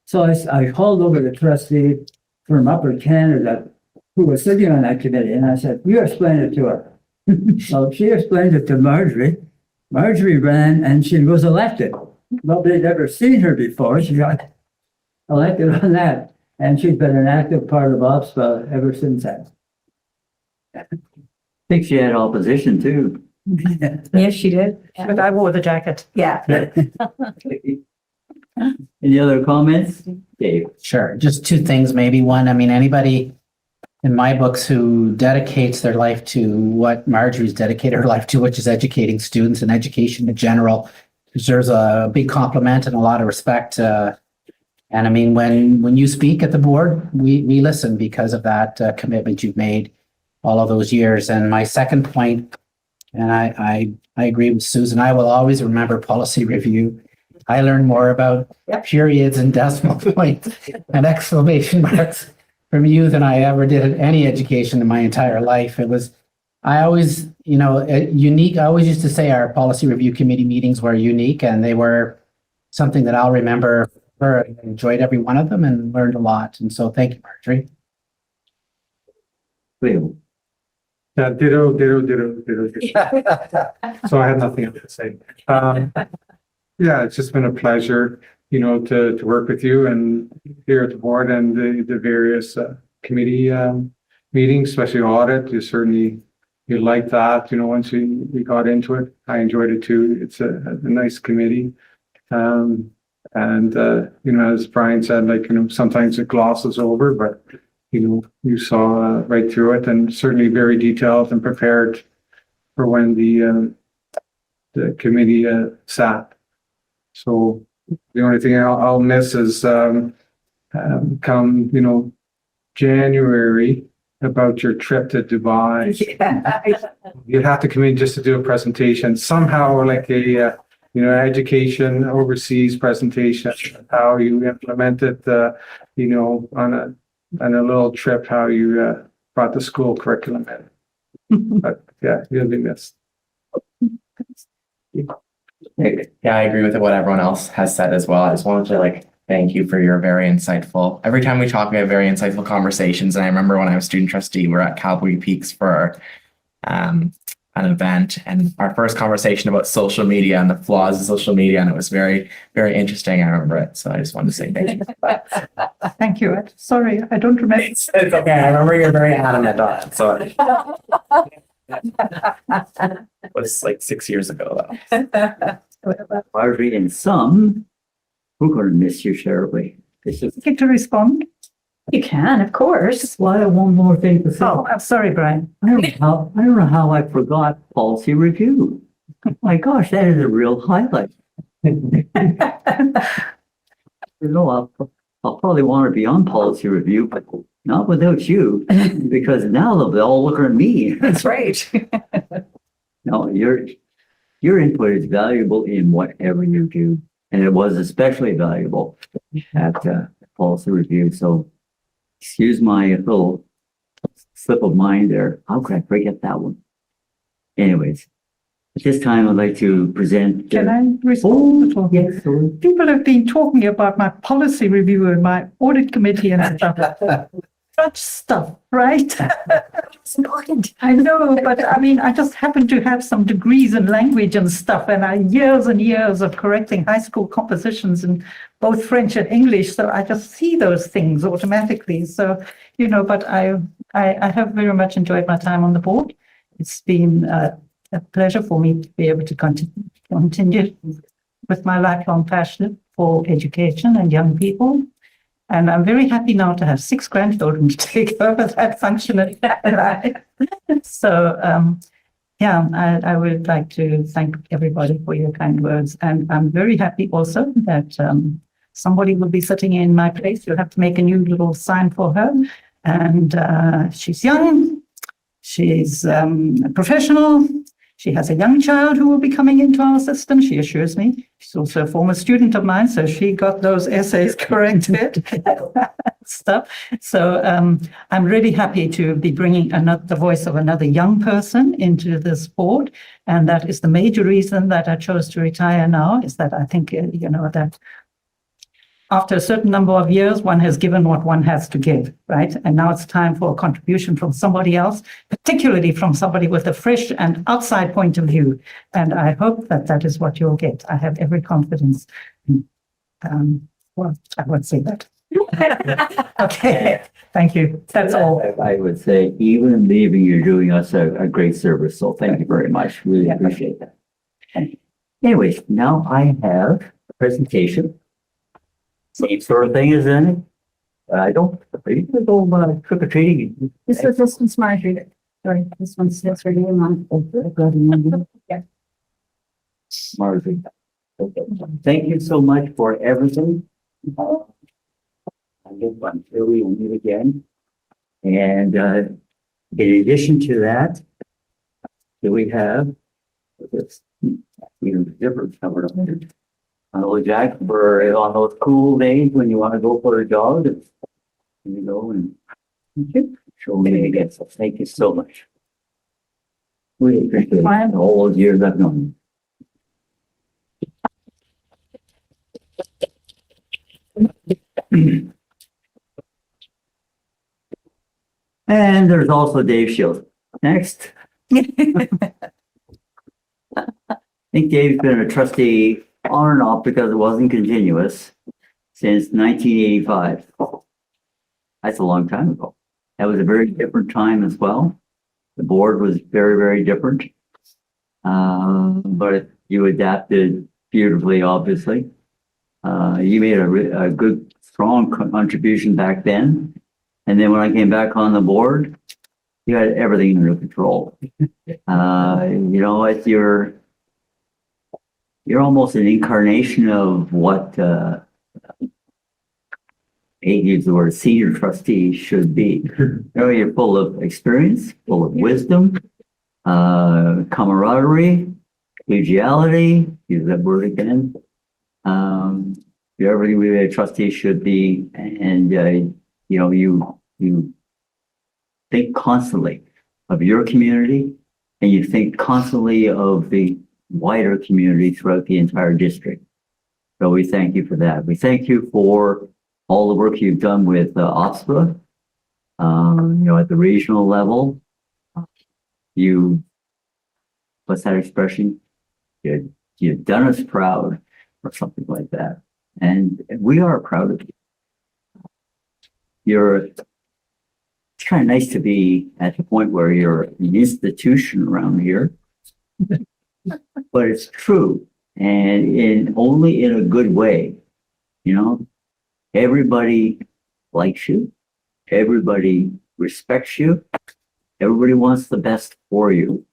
So I called over the trustee from Upper Canada who was sitting on that committee, and I said, "You explain it to her." So she explained it to Marjorie. Marjorie ran and she was elected. Nobody had ever seen her before. She got elected on that. And she's been an active part of OPSBA ever since then. I think she had opposition too. Yes, she did. But I wore the jacket. Yeah. Any other comments? Dave? Sure, just two things, maybe. One, I mean, anybody in my books who dedicates their life to what Marjorie's dedicated her life to, which is educating students and education in general, deserves a big compliment and a lot of respect. And I mean, when you speak at the board, we listen because of that commitment you've made all of those years. And my second point, and I agree with Susan, I will always remember policy review. I learned more about periods and decimal points and exclamation marks from you than I ever did in any education in my entire life. I always, unique. I always used to say our policy review committee meetings were unique, and they were something that I'll remember. I enjoyed every one of them and learned a lot. And so thank you, Marjorie. Will? Yeah, ditto. So I had nothing else to say. Yeah, it's just been a pleasure, to work with you and here at the board and the various committee meetings, especially audit. You like that, once we got into it. I enjoyed it too. It's a nice committee. As Brian said, sometimes it glosses over, but you saw right through it, and certainly very detailed and prepared for when the committee sat. So the only thing I'll miss is come January about your trip to Dubai. Yeah. You'd have to come in just to do a presentation somehow, like a education overseas presentation, how you implemented on a little trip, how you brought the school curriculum in. But yeah, you'll be missed. Yeah, I agree with what everyone else has said as well. I just wanted to thank you for your very insightful, every time we talk, we have very insightful conversations. And I remember when I was student trustee, we were at Cowboy Peaks for an event, and our first conversation about social media and the flaws of social media. And it was very, very interesting. I remember it. So I just wanted to say thank you. Thank you. Sorry, I don't remember. It's okay. I remember you're very adamant on it. So it was 6 years ago though. Marjorie, and some, we're going to miss you terribly. Get to respond? You can, of course. Well, I have one more thing to say. Oh, I'm sorry, Brian. I don't know how I forgot policy review. My gosh, that is a real highlight. I'll probably want to be on policy review, but not without you, because now they'll be all looking at me. That's right. No, your input is valuable in whatever you do, and it was especially valuable at policy review. So excuse my little slip of mind there. How could I forget that one? Anyways, at this time, I'd like to present. Can I respond at all? Yes. Sorry. People have been talking about my policy review and my audit committee and stuff. Such stuff, right? It's important. I know, but I mean, I just happen to have some degrees in language and stuff, and years and years of correcting high school compositions in both French and English. So I just see those things automatically. So, but I have very much enjoyed my time on the board. It's been a pleasure for me to be able to continue with my lifelong passion for education and young people. And I'm very happy now to have 6 grandchildren to take over that function in my life. So, I would like to thank everybody for your kind words. And I'm very happy also that somebody will be sitting in my place. You'll have to make a new little sign for her. And she's young. She's a professional. She has a young child who will be coming into our system, she assures me. She's also a former student of mine, so she got those essays corrected. Stuff. So I'm really happy to be bringing the voice of another young person into this board. And that is the major reason that I chose to retire now, is that I think, that after a certain number of years, one has given what one has to give, right? And now it's time for a contribution from somebody else, particularly from somebody with a fresh and outside point of view. And I hope that that is what you'll get. I have every confidence. Well, I won't say that. Okay, thank you. That's all. I would say, even leaving, you're doing us a great service. So thank you very much. Really appreciate that. Anyways, now I have a presentation. Same sort of thing as in, I don't, are you gonna go trick or treating? This one's Marjorie. Sorry, this one's her name on. Yeah. Marjorie. Okay. Thank you so much for everything. I guess until we meet again. And in addition to that, do we have this even different covered up here? Jack, for on those cool days when you want to go for a jog, and you go and show me again. So thank you so much. We appreciate it. All those years I've known you. And there's also Dave Shields. Next. I think Dave's been a trustee on and off because it wasn't continuous since 1985. That's a long time ago. That was a very different time as well. The board was very, very different. But you adapted beautifully, obviously. You made a good, strong contribution back then. And then when I came back on the board, you had everything under control. You know what, you're almost an incarnation of what I hate to use the word senior trustee should be. You know, you're full of experience, full of wisdom, camaraderie, collegiality, use that word again. You're everything we a trustee should be, and you know, you think constantly of your community, and you think constantly of the wider community throughout the entire district. So we thank you for that. We thank you for all the work you've done with OPSBA, you know, at the regional level. What's that expression? You've done us proud, or something like that. And we are proud of you. It's kind of nice to be at the point where you're an institution around here. But it's true, and only in a good way. You know, everybody likes you, everybody respects you, everybody wants the best for you.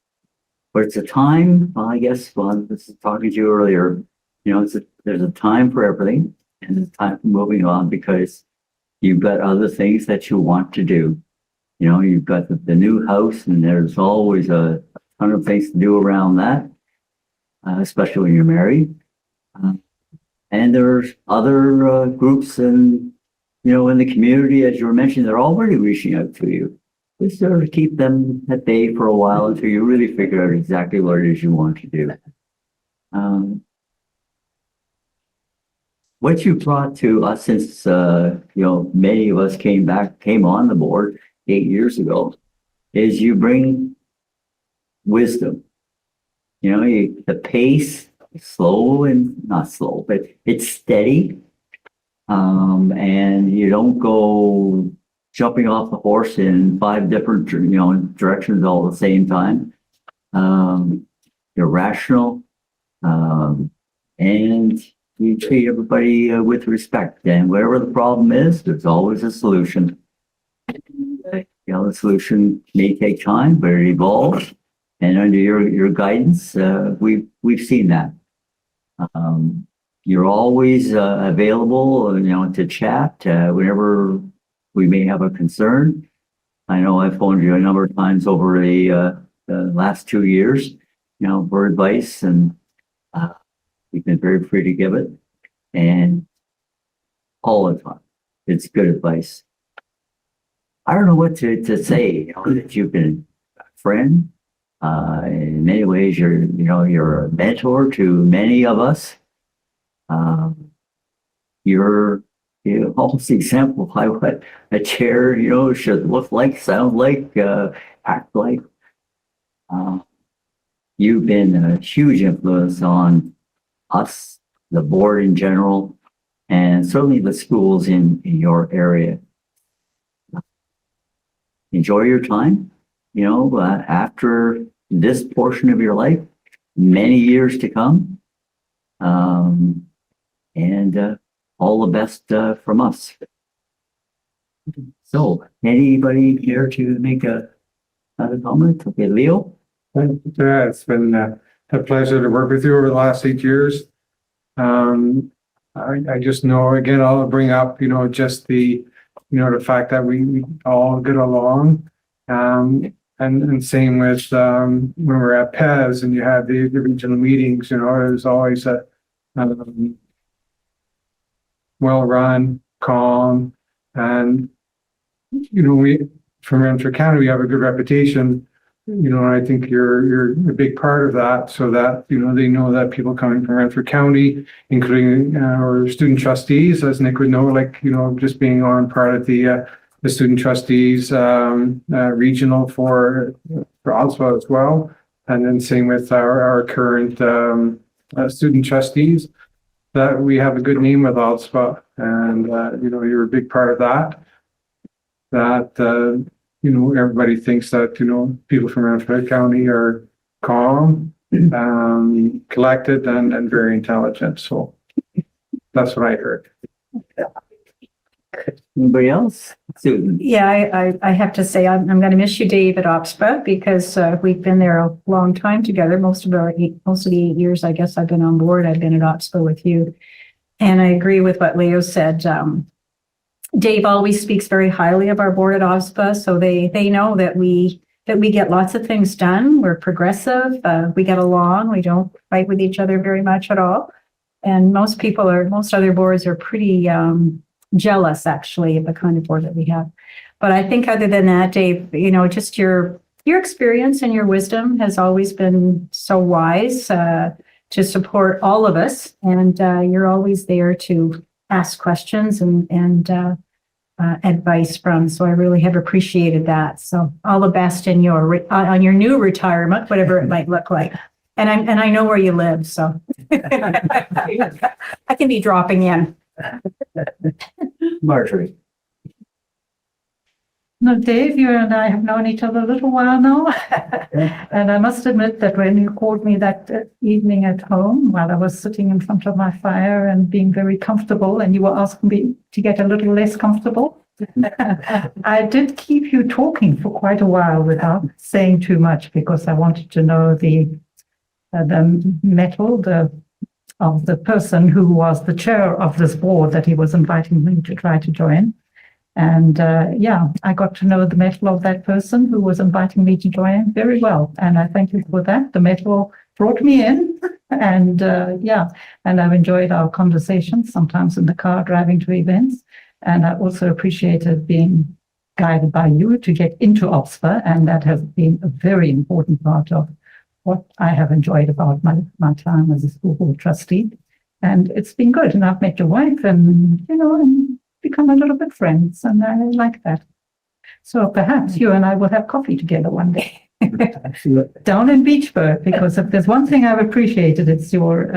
But it's a time, I guess, this is talking to you earlier, you know, there's a time for everything, and there's a time for moving on because you've got other things that you want to do. You know, you've got the new house, and there's always a ton of things to do around that. Especially when you're married. And there's other groups and, you know, in the community, as you were mentioning, they're already reaching out to you. Just sort of keep them at bay for a while until you really figure out exactly what it is you want to do. What you brought to us since, you know, many of us came on the board 8 years ago, is you bring wisdom. You know, the pace, slow and not slow, but it's steady. And you don't go jumping off the horse in 5 different, you know, directions all at the same time. You're rational, and you treat everybody with respect. And whatever the problem is, there's always a solution. You know, the solution may take time, but it evolves. And under your guidance, we've seen that. You're always available, you know, to chat whenever we may have a concern. I know I've phoned you a number of times over the last 2 years, you know, for advice, and you've been very free to give it. And all the time, it's good advice. I don't know what to say. You know, that you've been a friend. In many ways, you're a mentor to many of us. you're, you almost exemplify what a chair, should look like, sound like, act like. You've been a huge influence on us, the board in general, and certainly the schools in your area. Enjoy your time, after this portion of your life, many years to come. And all the best from us. So, anybody care to make another comment? Okay, Leo? Yeah, it's been a pleasure to work with you over the last 8 years. I just know, again, I'll bring up, just the, the fact that we all get along. And same with when we're at PES and you have the regional meetings, there's always a well-run, calm, and, we, from Renfrew County, we have a good reputation. I think you're a big part of that, so that, they know that people coming from Renfrew County, including our student trustees, as Nick would know, just being on part of the student trustees regional for OPSBA as well. And then same with our current student trustees, that we have a good name with OPSBA, and you're a big part of that. That everybody thinks that, people from Renfrew County are calm, collected, and very intelligent. So that's what I heard. Anybody else? Susan? Yeah, I have to say, I'm going to miss you, Dave, at OPSBA, because we've been there a long time together. Most of the 8 years, I guess, I've been on board, I've been at OPSBA with you. And I agree with what Leo said. Dave always speaks very highly of our board at OPSBA, so they know that we get lots of things done. We're progressive. We get along. We don't fight with each other very much at all. And most other boards are pretty jealous, actually, of the kind of board that we have. But I think other than that, Dave, just your experience and your wisdom has always been so wise to support all of us. And you're always there to ask questions and advice from. So I really have appreciated that. So all the best in on your new retirement, whatever it might look like. And I know where you live, so I can be dropping in. Marjorie? No, Dave, you and I have known each other a little while now. And I must admit that when you called me that evening at home, while I was sitting in front of my fire and being very comfortable, and you were asking me to get a little less comfortable, I did keep you talking for quite a while without saying too much, because I wanted to know the mettle of the person who was the chair of this board that he was inviting me to try to join. And I got to know the mettle of that person who was inviting me to join very well. And I thank you for that. The mettle brought me in, and I've enjoyed our conversations, sometimes in the car driving to events. And I also appreciated being guided by you to get into OPSBA, and that has been a very important part of what I have enjoyed about my time as a school board trustee. And it's been good. And I've met your wife and, and become a little bit friends, and I like that. So perhaps you and I will have coffee together one day down in Beachburg, because if there's one thing I've appreciated, it's your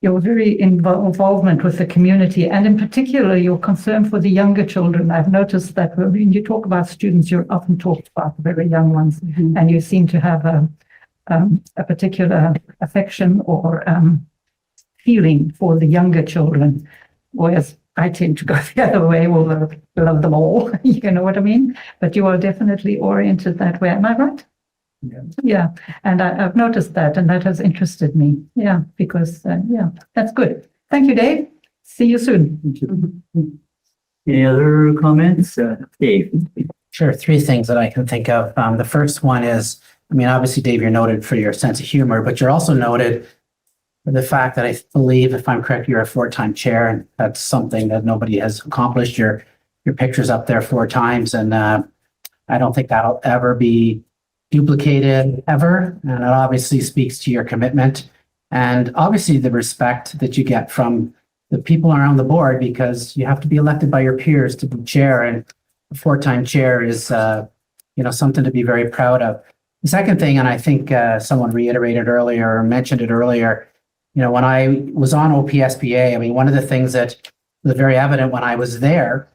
very involvement with the community, and in particular your concern for the younger children. I've noticed that when you talk about students, you often talk about the very young ones, and you seem to have a particular affection or feeling for the younger children, whereas I tend to go the other way, although I love them all, you know what I mean? But you are definitely oriented that way. Am I right? Yeah. And I've noticed that, and that has interested me. Yeah, because, that's good. Thank you, Dave. See you soon. Thank you. Any other comments? Dave? Sure. 3 things that I can think of. The first one is, obviously, Dave, you're noted for your sense of humor, but you're also noted for the fact that I believe, if I'm correct, you're a 4-time chair, and that's something that nobody has accomplished. Your picture's up there 4 times, and I don't think that'll ever be duplicated ever. And it obviously speaks to your commitment and obviously the respect that you get from the people around the board, because you have to be elected by your peers to be chair, and a four-time chair is, something to be very proud of. The second thing, and I think someone reiterated earlier or mentioned it earlier, when I was on OPSBA, I mean, one of the things that was very evident when I was there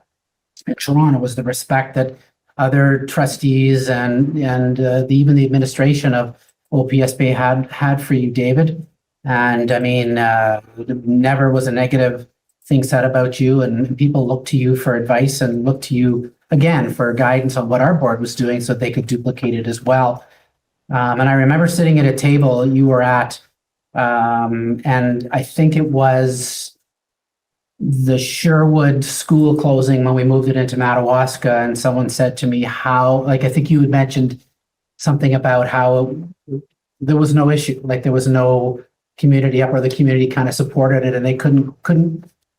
in Toronto was the respect that other trustees and even the administration of OPSBA had for you, David. And I mean, never was a negative thing said about you, and people looked to you for advice and looked to you again for guidance on what our board was doing so they could duplicate it as well. And I remember sitting at a table you were at, and I think it was the Sherwood school closing when we moved it into Madawaska, and someone said to me I think you had mentioned something about how there was no issue, like there was no community up, or the community kind of supported it, and they couldn't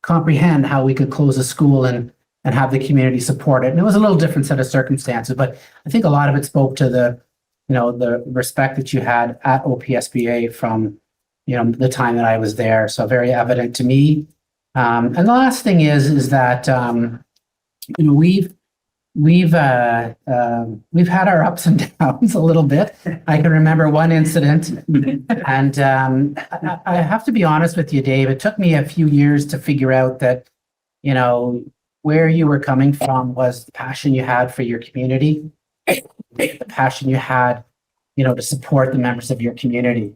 comprehend how we could close a school and have the community support it. And it was a little different set of circumstances, but I think a lot of it spoke to the respect that you had at OPSBA from, the time that I was there. So very evident to me. And the last thing is that, we've had our ups and downs a little bit. I can remember one incident, and I have to be honest with you, Dave, it took me a few years to figure out that, where you were coming from was the passion you had for your community, the passion you had, to support the members of your community.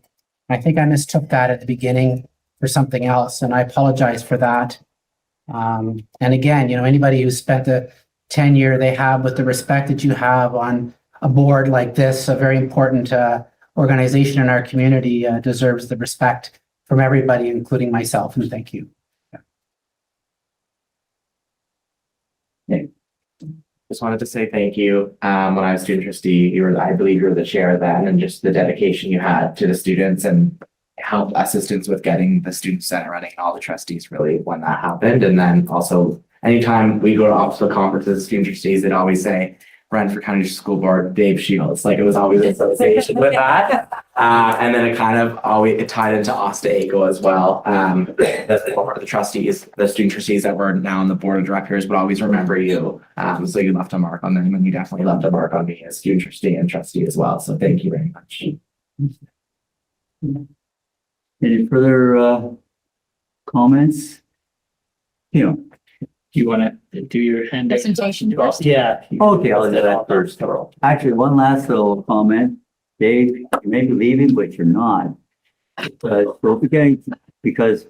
I think I mistook that at the beginning for something else, and I apologize for that. And again, anybody who spent the tenure they have with the respect that you have on a board like this, a very important organization in our community, deserves the respect from everybody, including myself, and thank you. Just wanted to say thank you. When I was student trustee, I believe you were the chair then, and just the dedication you had to the students and help assistance with getting the student center running, and all the trustees really when that happened. And then also anytime we go to OPSBA conferences, student trustees, they'd always say Renfrew County School Board, Dave Shields. Like it was always an association with that. And then it kind of it tied into OSTA ACO as well. The trustees, the student trustees that were now on the board of directors would always remember you. So you left a mark on them, and you definitely left a mark on me as student trustee and trustee as well. So thank you very much. Any further comments? Do you want to do your hand? Presentation first? Yeah. Okay, I'll do that first. Actually, one last little comment. Dave, you may be leaving, but you're not. But we'll be getting, because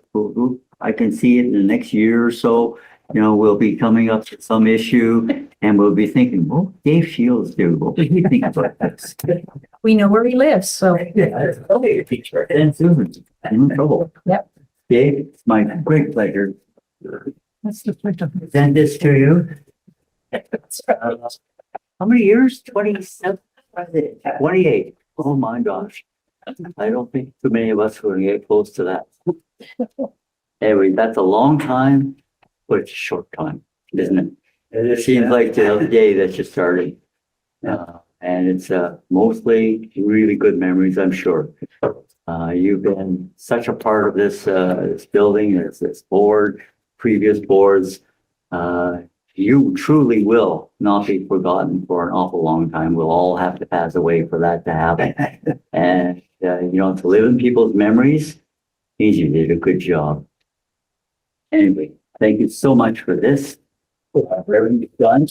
I can see it in the next year or so, we'll be coming up to some issue, and we'll be thinking, well, Dave Shields do. What did he think about this? We know where he lives, so. Yeah, okay, teacher. And Susan, I'm in trouble. Yep. Dave, it's my great pleasure. That's the pleasure. Send this to you. How many years? 27? 28. Oh my gosh. I don't think too many of us are going to get close to that. Anyway, that's a long time, but it's a short time, isn't it? It seems like the day that you started. And it's mostly really good memories, I'm sure. You've been such a part of this building, this board, previous boards. You truly will not be forgotten for an awful long time. We'll all have to pass away for that to happen. And, to live in people's memories means you did a good job. Anyway, thank you so much for this. For everything you've done.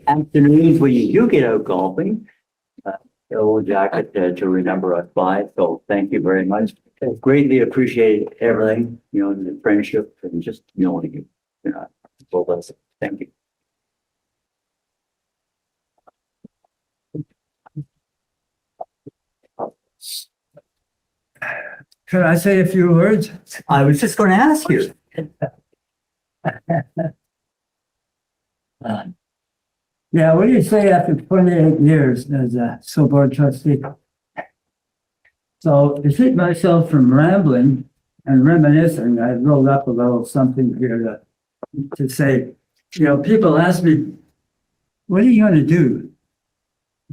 Afternoons when you do get out golfing, a little jacket to remember us by. So thank you very much. Greatly appreciate everything, the friendship and just knowing you. Well, that's it. Thank you. Could I say a few words? I was just going to ask you. Yeah, what do you say after 28 years as a school board trustee? So to keep myself from rambling and reminiscing, I rolled up a little something here to say, people ask me, what are you going to do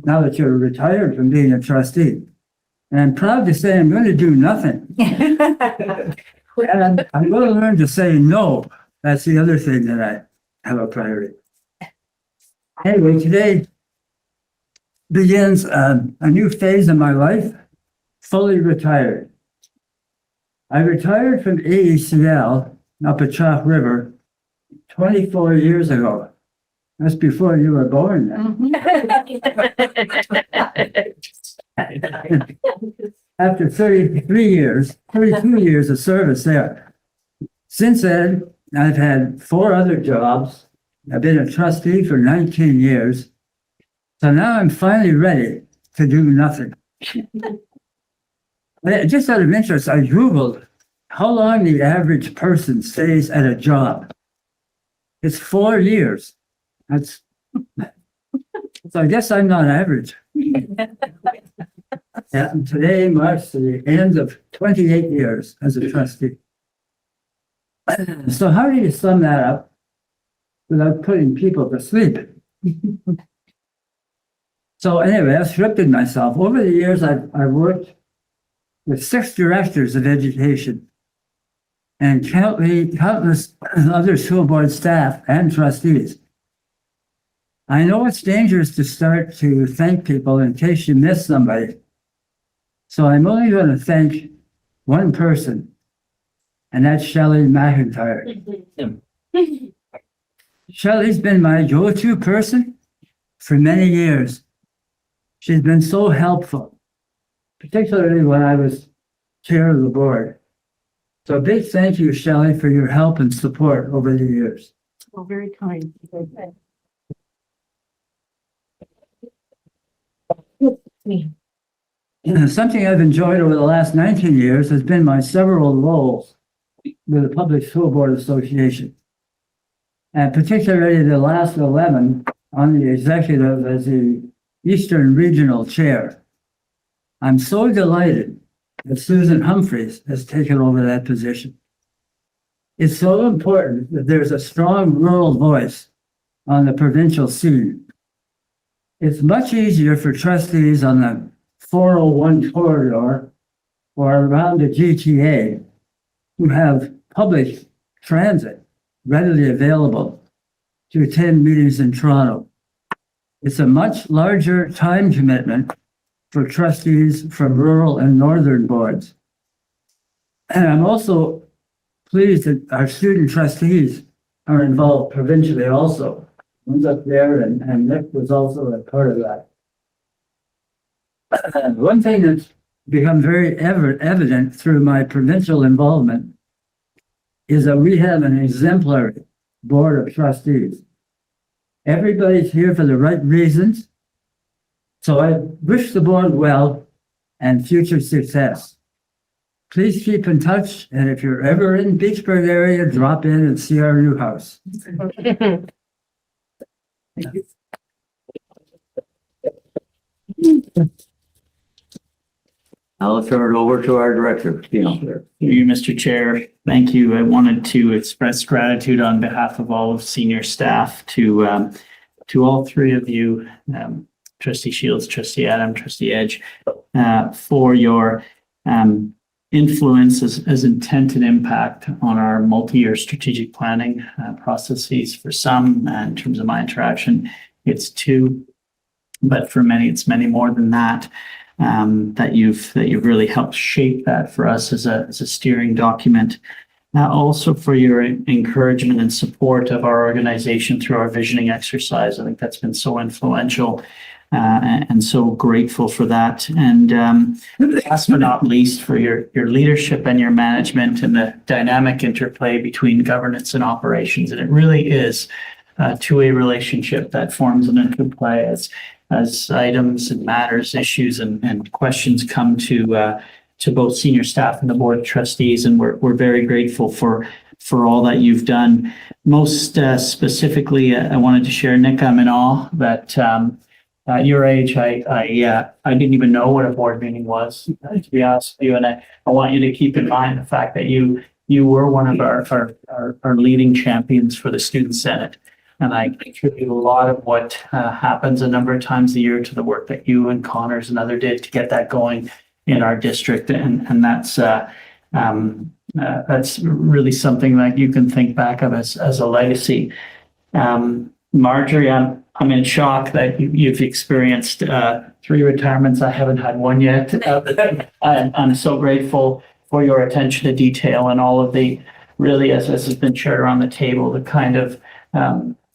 now that you're retired from being a trustee? And I'm proud to say I'm going to do nothing. And I'm going to learn to say no. That's the other thing that I have a priority. Anyway, today begins a new phase in my life, fully retired. I retired from AECL up at Chalk River 24 years ago. That's before you were born. After 32 years of service there. Since then, I've had 4 other jobs. I've been a trustee for 19 years. So now I'm finally ready to do nothing. Just out of interest, I Googled how long the average person stays at a job. It's 4 years. So I guess I'm not average. And today marks the end of 28 years as a trustee. So how do you sum that up without putting people to sleep? So anyway, I've scripted myself. Over the years, I've worked with 6 directors of education and countless other school board staff and trustees. I know it's dangerous to start to thank people in case you miss somebody. So I'm only going to thank one person, and that's Shelley McIntyre. Shelley's been my go-to person for many years. She's been so helpful, particularly when I was chair of the board. So a big thank you, Shelley, for your help and support over the years. Oh, very kind. Something I've enjoyed over the last 19 years has been my several roles with the Public School Board Association, and particularly the last 11 on the executive as the Eastern Regional Chair. I'm so delighted that Susan Humphreys has taken over that position. It's so important that there's a strong rural voice on the provincial scene. It's much easier for trustees on the 401 corridor or around the GTA who have public transit readily available to attend meetings in Toronto. It's a much larger time commitment for trustees from rural and northern boards. And I'm also pleased that our student trustees are involved provincially also. One's up there and Nick was also a part of that. One thing that's become very evident through my provincial involvement is that we have an exemplary board of trustees. Everybody's here for the right reasons. So I wish the board well and future success. Please keep in touch, and if you're ever in Beachburg area, drop in and see our new house. I'll turn it over to our director. Through you, Mr. Chair. Thank you. I wanted to express gratitude on behalf of all of senior staff to all 3 of you, Trustee Shields, Trustee Adam, Trustee Edge, for your influence as intent and impact on our multi-year strategic planning processes. For some, in terms of my interaction, it's 2, but for many, it's many more than that. That you've really helped shape that for us as a steering document. Also for your encouragement and support of our organization through our visioning exercise. I think that's been so influential and so grateful for that. And last but not least, for your leadership and your management and the dynamic interplay between governance and operations. And it really is a two-way relationship that forms an interplay as items and matters, issues and questions come to both senior staff and the board of trustees. And we're very grateful for all that you've done. Most specifically, I wanted to share, Nick, I'm in awe that at your age, I didn't even know what a board meeting was, to be honest with you. And I want you to keep in mind the fact that you were one of our leading champions for the Student Senate. And I contribute a lot of what happens a number of times a year to the work that you and Connors and others did to get that going. in our district. And that's really something that you can think back of as a legacy. Marjorie, I'm in shock that you've experienced 3 retirements. I haven't had one yet. I'm so grateful for your attention to detail and all of the, really, as has been shared around the table, the kind of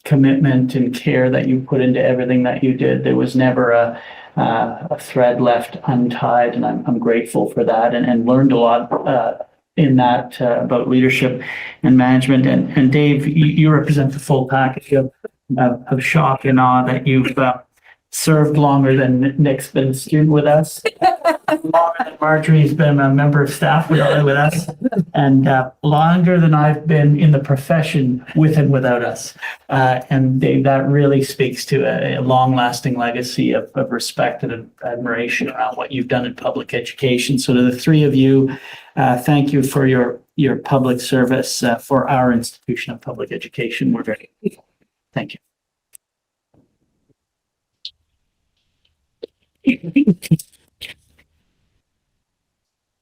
commitment and care that you put into everything that you did. There was never a thread left untied, and I'm grateful for that, and learned a lot in that about leadership and management. And Dave, you represent the full package of shock and awe that you've served longer than Nick's been a student with us, longer than Marjorie's been a member of staff with us, and longer than I've been in the profession with and without us. And Dave, that really speaks to a long-lasting legacy of respect and admiration around what you've done in public education. So to the 3 of you, thank you for your public service for our institution of public education. We're very grateful. Thank you.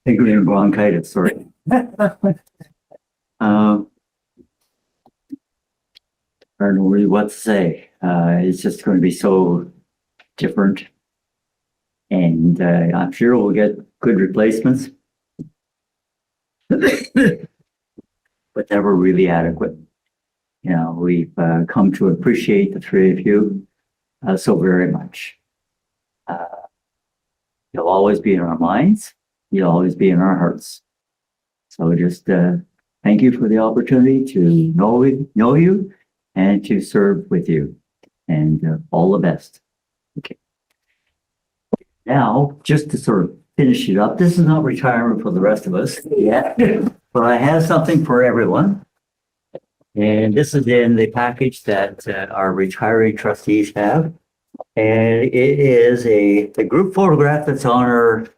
Hey, green bronchitis, sorry. I don't know really what to say. It's just going to be so different. And I'm sure we'll get good replacements, but never really adequate. You know, we've come to appreciate the 3 of you so very much. You'll always be in our minds. You'll always be in our hearts. So just thank you for the opportunity to know you and to serve with you. And all the best. Okay. Now, just to sort of finish it up, this is not retirement for the rest of us yet, but I have something for everyone. And this is in the package that our retiring trustees have. And it is the group photograph that's on our,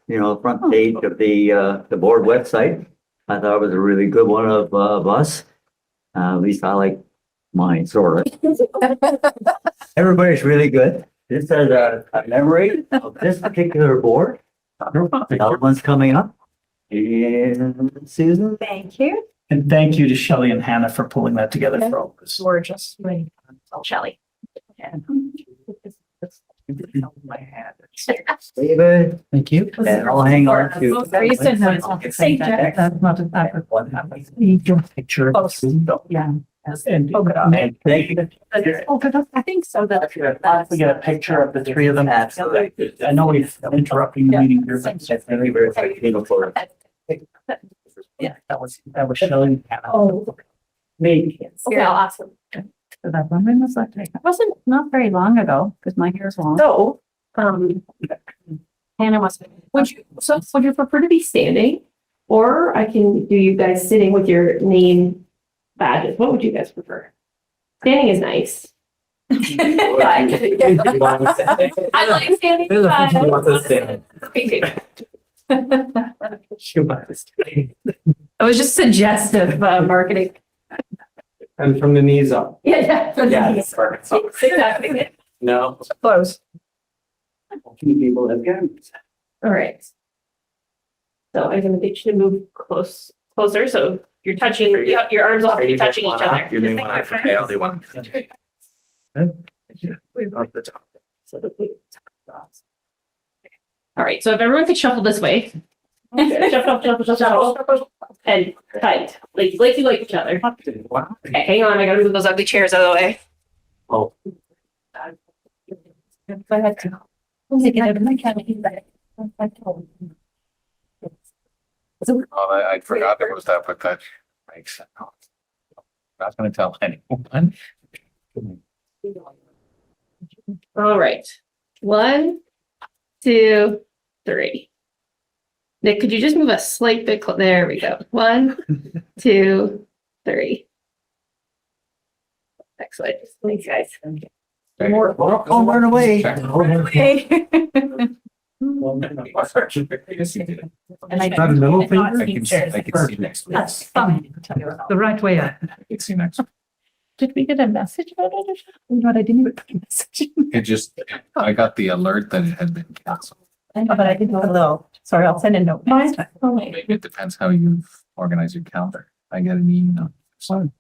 front page of the board website. I thought it was a really good one of us. At least I like mine, sort of. Everybody's really good. This is a memory of this particular board. The other one's coming up. And Susan. Thank you. And thank you to Shelley and Hannah for pulling that together for all of us. Gorgeous. Shelley. David. Thank you. And I'll hang on to. That's not an Picture. Yeah. And thank you. I think so. If we get a picture of the 3 of them. I know we're interrupting the meeting here, but it's very, very beautiful. Yeah, that was Shelley and Hannah. Oh, Maybe. okay, I'll ask them. So that one, when was that taken? It wasn't not very long ago because my hair's long. So, Hannah must. would you prefer to be standing? Or I can do you guys sitting with your name badges? What would you guys prefer? Standing is nice. I like standing. It was just suggestive marketing. And from the knees up. Yeah. Exactly. No. Close. Few people have guns. All right. So I'm gonna get you to move closer, so you're touching, your arms off, you're touching each other. You may want to fail the one. All right, so if everyone could shuffle this way. Shuffle. And tight, like you like each other. Okay, hang on, I gotta move those ugly chairs out of the way. Oh. Go ahead. I forgot there was that, but that makes sense. Not going to tell anyone. All right, 1, 2, 3. Nick, could you just move a slight bit there we go. 1, 2, 3. Excellent. Thanks, guys. Don't run away. Okay. And I Not a middle finger? I can see next week. That's fine. The right way up. I can see next week. Did we get a message about it? Or something? No, I didn't even put a message. It just, I got the alert that it had been canceled. But I did a little, sorry, I'll send a note. next time. Maybe it depends how you organize your calendar. I get an email. So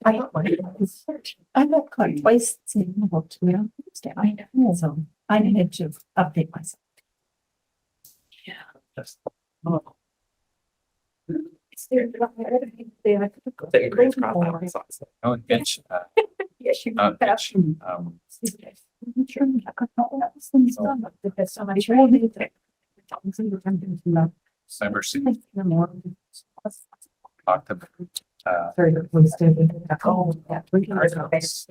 I got one. I got caught twice saying about to me on Tuesday. I know, so I needed to update myself. Is there? oh, Mitch, Yes, you. Mitch, There's so much training. Cyber City talked about, Very good. Oh, yeah.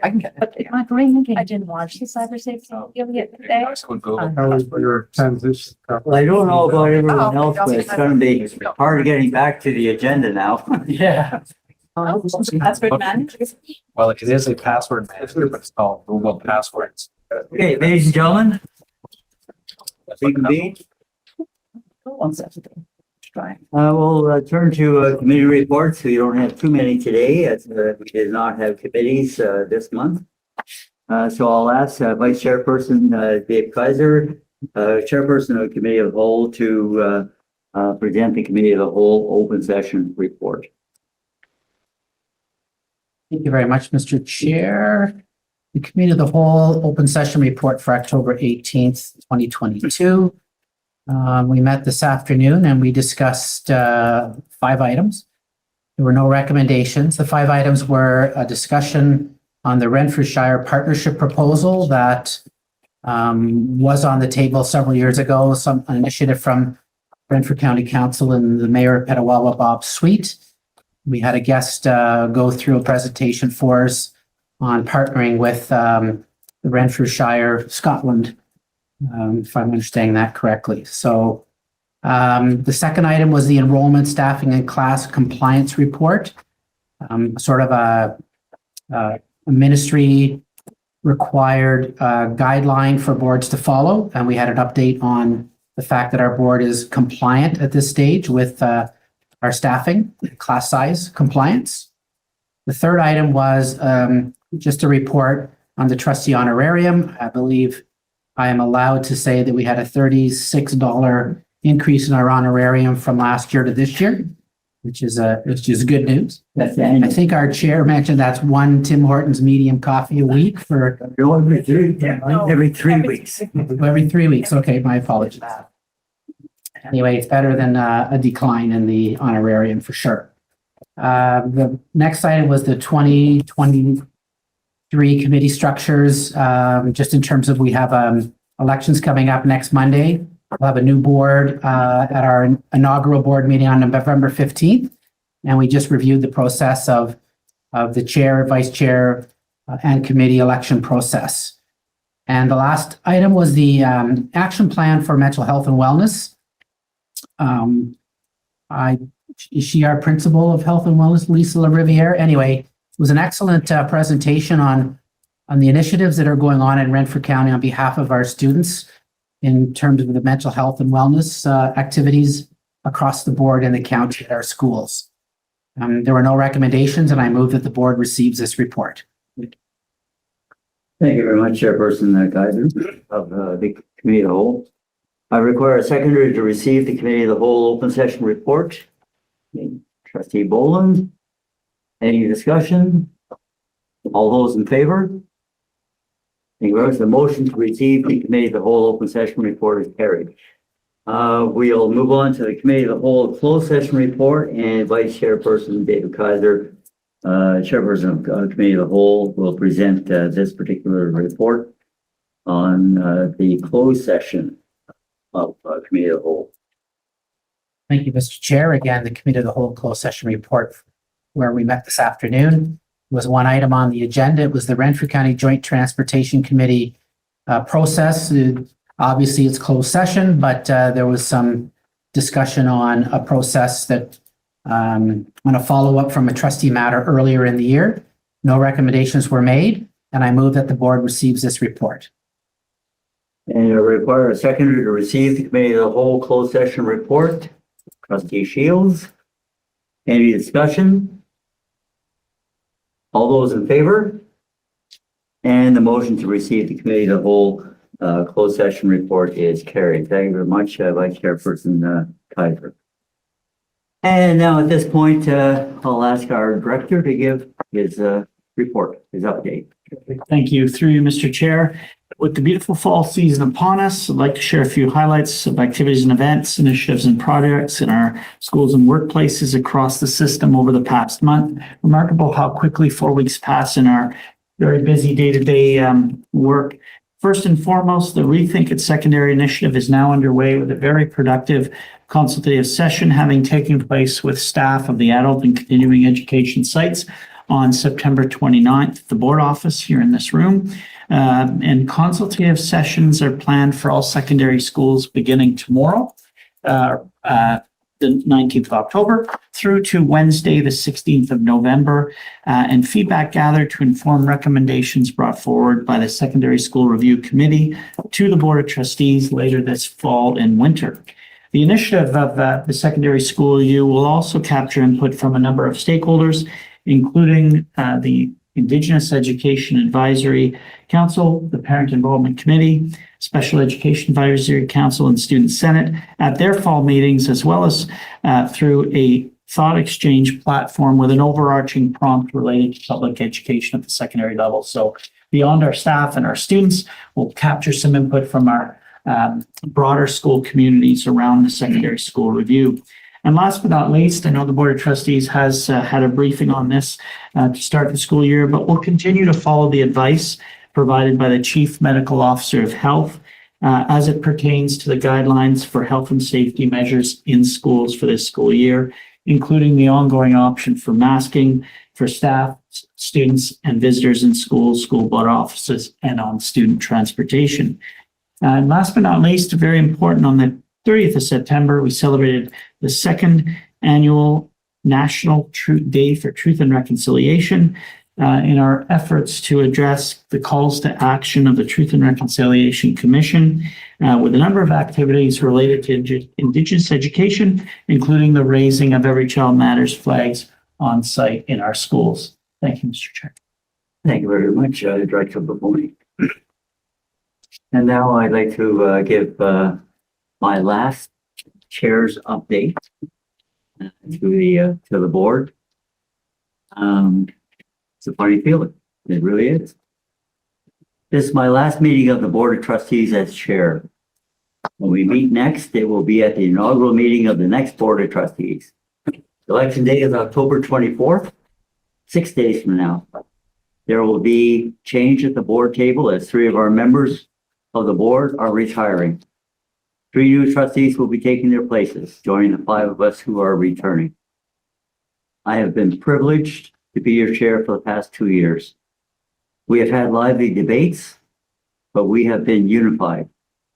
I can get it. My brain, I didn't watch the cyber safety. You'll get today. high school Google. How was your transition? Well, I don't know about everyone Oh, else, but it's gonna be hard getting back to the agenda now. Yeah. Password manager. Well, it is a password manager, but it's called Google Passwords. Okay, ladies and gentlemen. Reconvene. One second. Try. We'll turn to committee reports. We don't have too many today, as we did not have committees this month. So I'll ask Vice Chairperson Dave Kaiser, Chairperson of the Committee of the Whole, to present the Committee of the Whole open session report. Thank you very much, Mr. Chair. The Committee of the Whole open session report for October 18th, 2022. We met this afternoon and we discussed 5 items. There were no recommendations. The 5 items were a discussion on the Renfrewshire partnership proposal that was on the table several years ago, an initiative from Renfrew County Council and the Mayor of Petawawa, Bob Sweet. We had a guest go through a presentation for us on partnering with the Renfrewshire, Scotland, if I'm understanding that correctly. So the second item was the enrollment, staffing, and class compliance report, sort of a ministry required guideline for boards to follow. And we had an update on the fact that our board is compliant at this stage with our staffing, class size compliance. The third item was just a report on the trustee honorarium. I believe I am allowed to say that we had a $36 increase in our honorarium from last year to this year, which is good news. I think our chair mentioned that's 1 Tim Hortons medium coffee a week for Every 3 weeks. every 3 weeks. Okay, my apologies. Anyway, it's better than a decline in the honorarium for sure. The next item was the 2023 committee structures. Just in terms of, we have elections coming up next Monday. We'll have a new board at our inaugural board meeting on November 15th. And we just reviewed the process of the chair, vice chair, and committee election process. And the last item was the action plan for mental health and wellness. Is she our principal of health and wellness, Lisa LaRiviere? Anyway, it was an excellent presentation on the initiatives that are going on in Renfrew County on behalf of our students in terms of the mental health and wellness activities across the board in the county at our schools. There were no recommendations, and I move that the board receives this report. Thank you very much, Chairperson Kaiser of the Committee of the Whole. I require a seconder to receive the Committee of the Whole open session report. Trustee Boland. Any discussion? All those in favor? Thank you very much. The motion to receive the Committee of the Whole open session report is carried. We'll move on to the Committee of the Whole closed session report, and Vice Chairperson David Kaiser, Chairperson of the Committee of the Whole, will present this particular report on the closed session of Committee of the Whole. Thank you, Mr. Chair. Again, the Committee of the Whole closed session report where we met this afternoon was one item on the agenda. It was the Renfrew County Joint Transportation Committee process. Obviously, it's closed session, but there was some discussion on a process that on a follow-up from a trustee matter earlier in the year. No recommendations were made, and I move that the board receives this report. And I require a seconder to receive the Committee of the Whole closed session report. Trustee Shields. Any discussion? All those in favor? And the motion to receive the committee of the whole closed session report is carried. Thank you very much, Vice Chairperson Kaiser. And now at this point, I'll ask our director to give his report, his update. Thank you. Through you, Mr. Chair. With the beautiful fall season upon us, I'd like to share a few highlights of activities and events, initiatives and projects in our schools and workplaces across the system over the past month. Remarkable how quickly 4 weeks pass in our very busy day-to-day work. First and foremost, the Rethink at Secondary initiative is now underway with a very productive consultative session having taken place with staff of the adult and continuing education sites on September 29th, the board office here in this room. And consultative sessions are planned for all secondary schools beginning tomorrow, the 19th of October, through to Wednesday, the 16th of November, and feedback gathered to inform recommendations brought forward by the Secondary School Review Committee to the Board of Trustees later this fall and winter. The initiative of the Secondary School Review will also capture input from a number of stakeholders, including the Indigenous Education Advisory Council, the Parent Enrollment Committee, Special Education Advisory Council, and Student Senate at their fall meetings, as well as through a thought exchange platform with an overarching prompt related to public education at the secondary level. So beyond our staff and our students, we'll capture some input from our broader school communities around the Secondary School Review. And last but not least, I know the Board of Trustees has had a briefing on this to start the school year, but we'll continue to follow the advice provided by the Chief Medical Officer of Health as it pertains to the guidelines for health and safety measures in schools for this school year, including the ongoing option for masking for staff, students, and visitors in schools, school board offices, and on student transportation. And last but not least, very important, on the 30th of September, we celebrated the second annual National Day for Truth and Reconciliation in our efforts to address the calls to action of the Truth and Reconciliation Commission with a number of activities related to Indigenous education, including the raising of Every Child Matters flags on site in our schools. Thank you, Mr. Chair. Thank you very much, Director Baboni. And now I'd like to give my last chair's update to the board. It's a funny feeling. It really is. This is my last meeting of the Board of Trustees as chair. When we meet next, it will be at the inaugural meeting of the next Board of Trustees. Election day is October 24th, 6 days from now. There will be change at the board table as 3 of our members of the board are retiring. 3 new trustees will be taking their places, joining the 5 of us who are returning. I have been privileged to be your chair for the past 2 years. We have had lively debates, but we have been unified.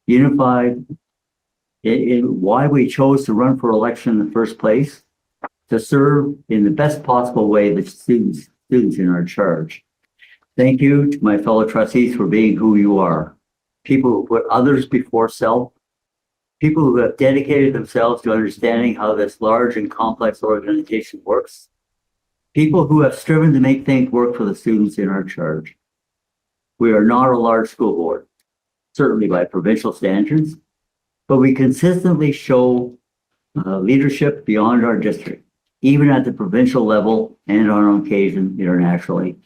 Unified in why we chose to run for election in the first place, to serve in the best possible way the students in our charge. Thank you to my fellow trustees for being who you are. People who put others before self, people who have dedicated themselves to understanding how this large and complex organization works, people who have striven to make things work for the students in our charge. We are not a large school board, certainly by provincial standards, but we consistently show leadership beyond our district, even at the provincial level and on occasion internationally.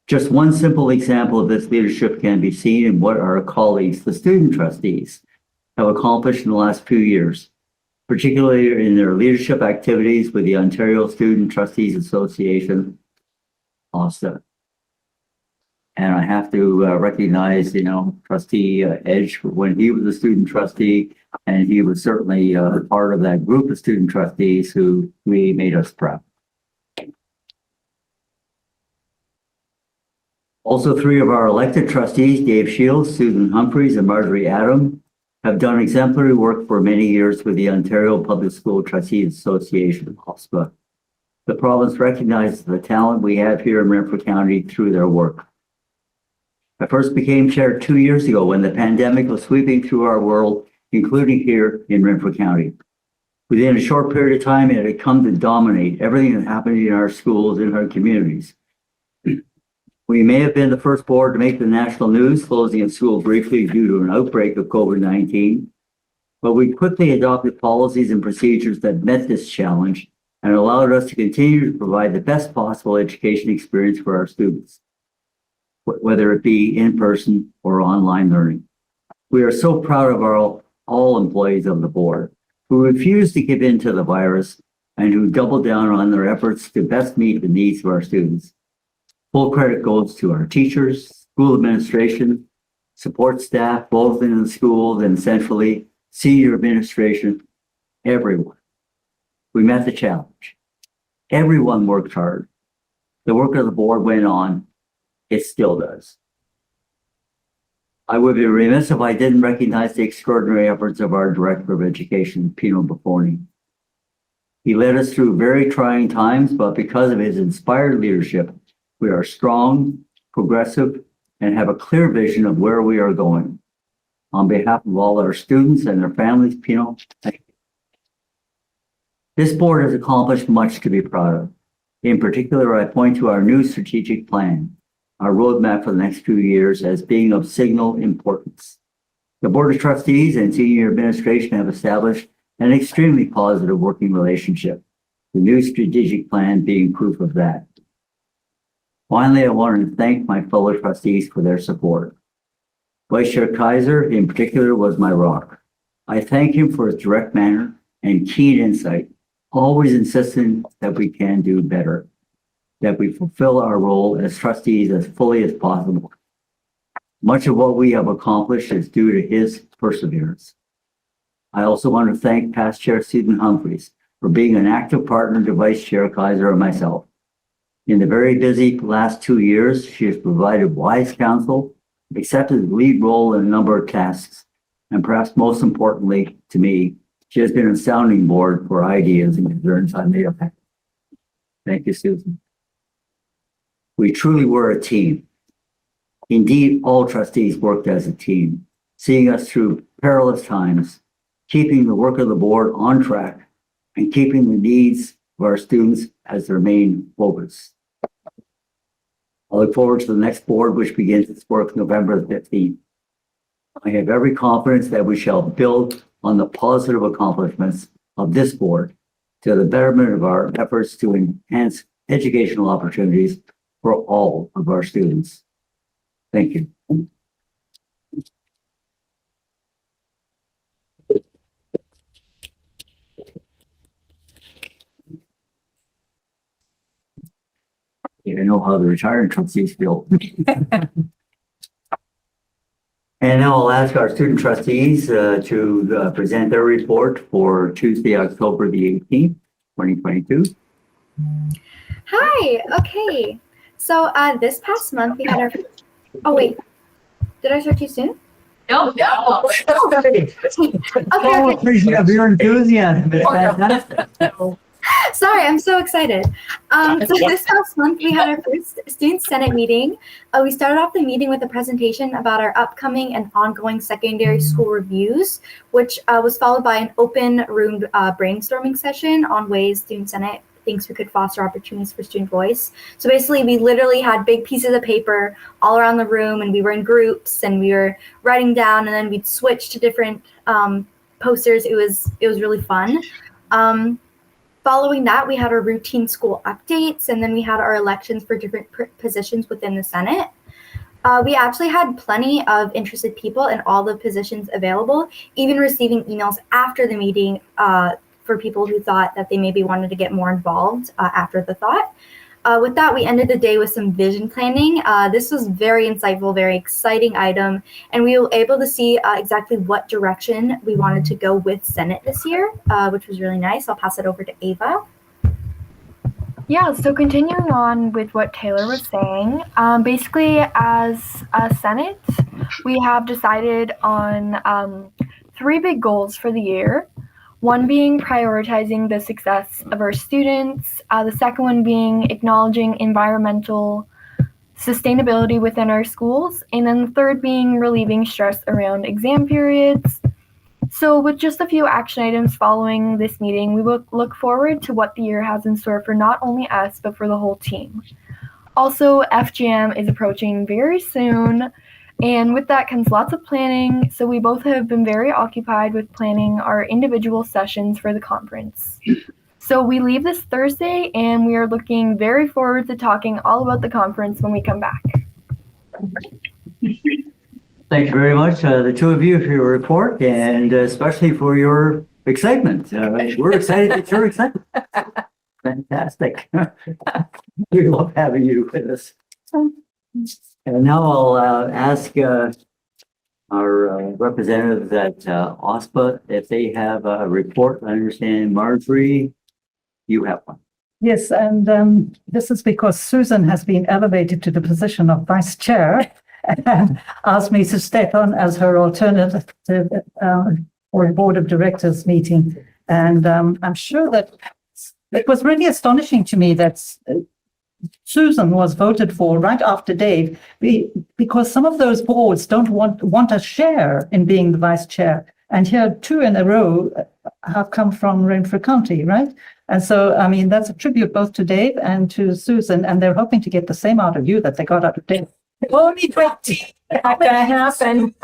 Just one simple example of this leadership can be seen in what our colleagues, the student trustees, have accomplished in the last few years, particularly in their leadership activities with the Ontario Student Trustees Association, OPSBA. And I have to recognize, Trustee Edge when he was a student trustee, and he was certainly part of that group of student trustees who really made us proud. Also, 3 of our elected trustees, Dave Shields, Susan Humphreys, and Marjorie Adam, have done exemplary work for many years with the Ontario Public School Trustees Association, OPSBA. The province recognizes the talent we have here in Renfrew County through their work. I first became chair 2 years ago when the pandemic was sweeping through our world, including here in Renfrew County. Within a short period of time, it had come to dominate everything that happened in our schools, in our communities. We may have been the first board to make the national news, closing of school briefly due to an outbreak of COVID-19, but we quickly adopted policies and procedures that met this challenge and allowed us to continue to provide the best possible education experience for our students, whether it be in person or online learning. We are so proud of all employees of the board who refused to give in to the virus and who doubled down on their efforts to best meet the needs of our students. Full credit goes to our teachers, school administration, support staff, both in the schools and centrally, senior administration, everyone. We met the challenge. Everyone worked hard. The work of the board went on. It still does. I would be remiss if I didn't recognize the extraordinary efforts of our Director of Education, Pino Buffoni. He led us through very trying times, but because of his inspired leadership, we are strong, progressive, and have a clear vision of where we are going. On behalf of all our students and their families, Pino, thank you. This board has accomplished much to be proud of. In particular, I point to our new strategic plan, our roadmap for the next few years as being of signal importance. The Board of Trustees and Senior Administration have established an extremely positive working relationship, the new strategic plan being proof of that. Finally, I want to thank my fellow trustees for their support. Vice Chair Kaiser, in particular, was my rock. I thank him for his direct manner and keen insight, always insisting that we can do better, that we fulfill our role as trustees as fully as possible. Much of what we have accomplished is due to his perseverance. I also want to thank past Chair Susan Humphreys for being an active partner to Vice Chair Kaiser and myself. In the very busy last 2 years, she has provided wise counsel, accepted the lead role in a number of tasks, and perhaps most importantly to me, she has been a sounding board for ideas and concerns I may have had. Thank you, Susan. We truly were a team. Indeed, all trustees worked as a team, seeing us through perilous times, keeping the work of the board on track, and keeping the needs of our students as their main focus. I look forward to the next board, which begins its work November 15th. I have every confidence that we shall build on the positive accomplishments of this board to the betterment of our efforts to enhance educational opportunities for all of our students. Thank you. You know how the retired trustees feel. And now I'll ask our student trustees to present their report for Tuesday, October the 18th, 2022. Hi, okay. So this past month we had our, oh wait, did I start too soon? No. Okay. Of your enthusiasm. It's fantastic. Sorry, I'm so excited. So this past month, we had our first Student Senate meeting. We started off the meeting with a presentation about our upcoming and ongoing secondary school reviews, which was followed by an open room brainstorming session on ways Student Senate thinks we could foster opportunities for student voice. So basically, we literally had big pieces of paper all around the room, and we were in groups, and we were writing down, and then we'd switch to different posters. It was really fun. Following that, we had our routine school updates, and then we had our elections for different positions within the Senate. We actually had plenty of interested people in all the positions available, even receiving emails after the meeting for people who thought that they maybe wanted to get more involved after the thought. With that, we ended the day with some vision planning. This was very insightful, very exciting item, and we were able to see exactly what direction we wanted to go with Senate this year, which was really nice. I'll pass it over to Ava. Yeah, so continuing on with what Taylor was saying, basically as a Senate, we have decided on 3 big goals for the year. One being prioritizing the success of our students, the second one being acknowledging environmental sustainability within our schools, and then the third being relieving stress around exam periods. So with just a few action items following this meeting, we will look forward to what the year has in store for not only us, but for the whole team. Also, FGM is approaching very soon, and with that comes lots of planning. So we both have been very occupied with planning our individual sessions for the conference. So we leave this Thursday, and we are looking very forward to talking all about the conference when we come back. Thank you very much, the two of you, for your report, and especially for your excitement. We're excited that you're excited. Fantastic. We love having you with us. And now I'll ask our representatives at OPSBA if they have a report. I understand, Marjorie, you have one. Yes, and this is because Susan has been elevated to the position of vice chair and asked me to step on as her alternative for a board of directors meeting. And I'm sure that it was really astonishing to me that Susan was voted for right after Dave, because some of those boards don't want a share in being the vice chair. And here, 2 in a row have come from Renfrew County, right? And so, I mean, that's a tribute both to Dave and to Susan, and they're hoping to get the same out of you that they got out of Dave. Only 20. Not gonna happen.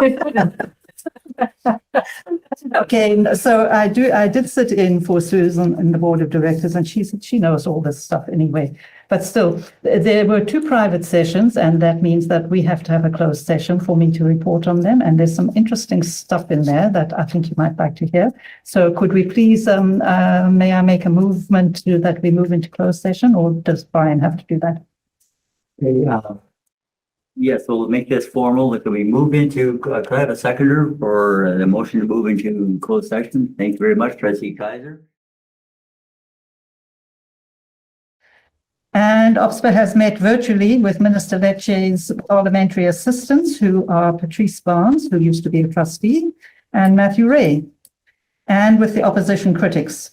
Okay, so I did sit in for Susan in the board of directors, and she knows all this stuff anyway. But still, there were 2 private sessions, and that means that we have to have a closed session for me to report on them. And there's some interesting stuff in there that I think you might like to hear. So could we please, may I make a movement to that we move into closed session, or does Brian have to do that? Yes, we'll make this formal. Can we move into, could I have a seconder for the motion to move into closed session? Thank you very much, Trustee Kaiser. And OPSBA has met virtually with Minister Lecce's parliamentary assistants, who are Patrice Barnes, who used to be a trustee, and Matthew Ray, and with the opposition critics.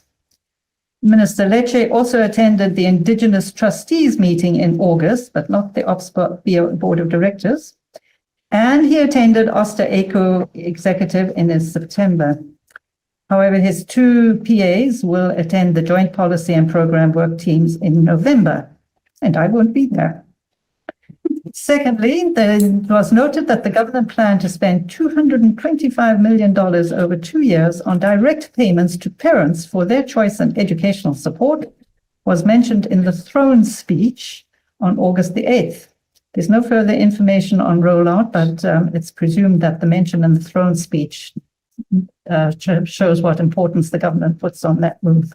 Minister Lecce also attended the Indigenous Trustees meeting in August, but not the OPSBA Board of Directors. And he attended Oster ACO Executive in September. However, his 2 PAs will attend the Joint Policy and Program Work Teams in November, and I won't be there. Secondly, it was noted that the government planned to spend $225 million over 2 years on direct payments to parents for their choice in educational support, was mentioned in the throne speech on August the 8th. There's no further information on rollout, but it's presumed that the mention in the throne speech shows what importance the government puts on that move.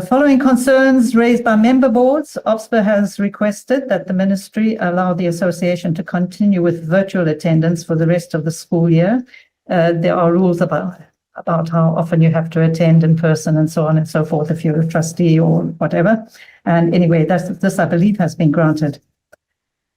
Following concerns raised by member boards, OPSBA has requested that the ministry allow the association to continue with virtual attendance for the rest of the school year. There are rules about how often you have to attend in person and so on and so forth if you're a trustee or whatever. And anyway, this I believe has been granted.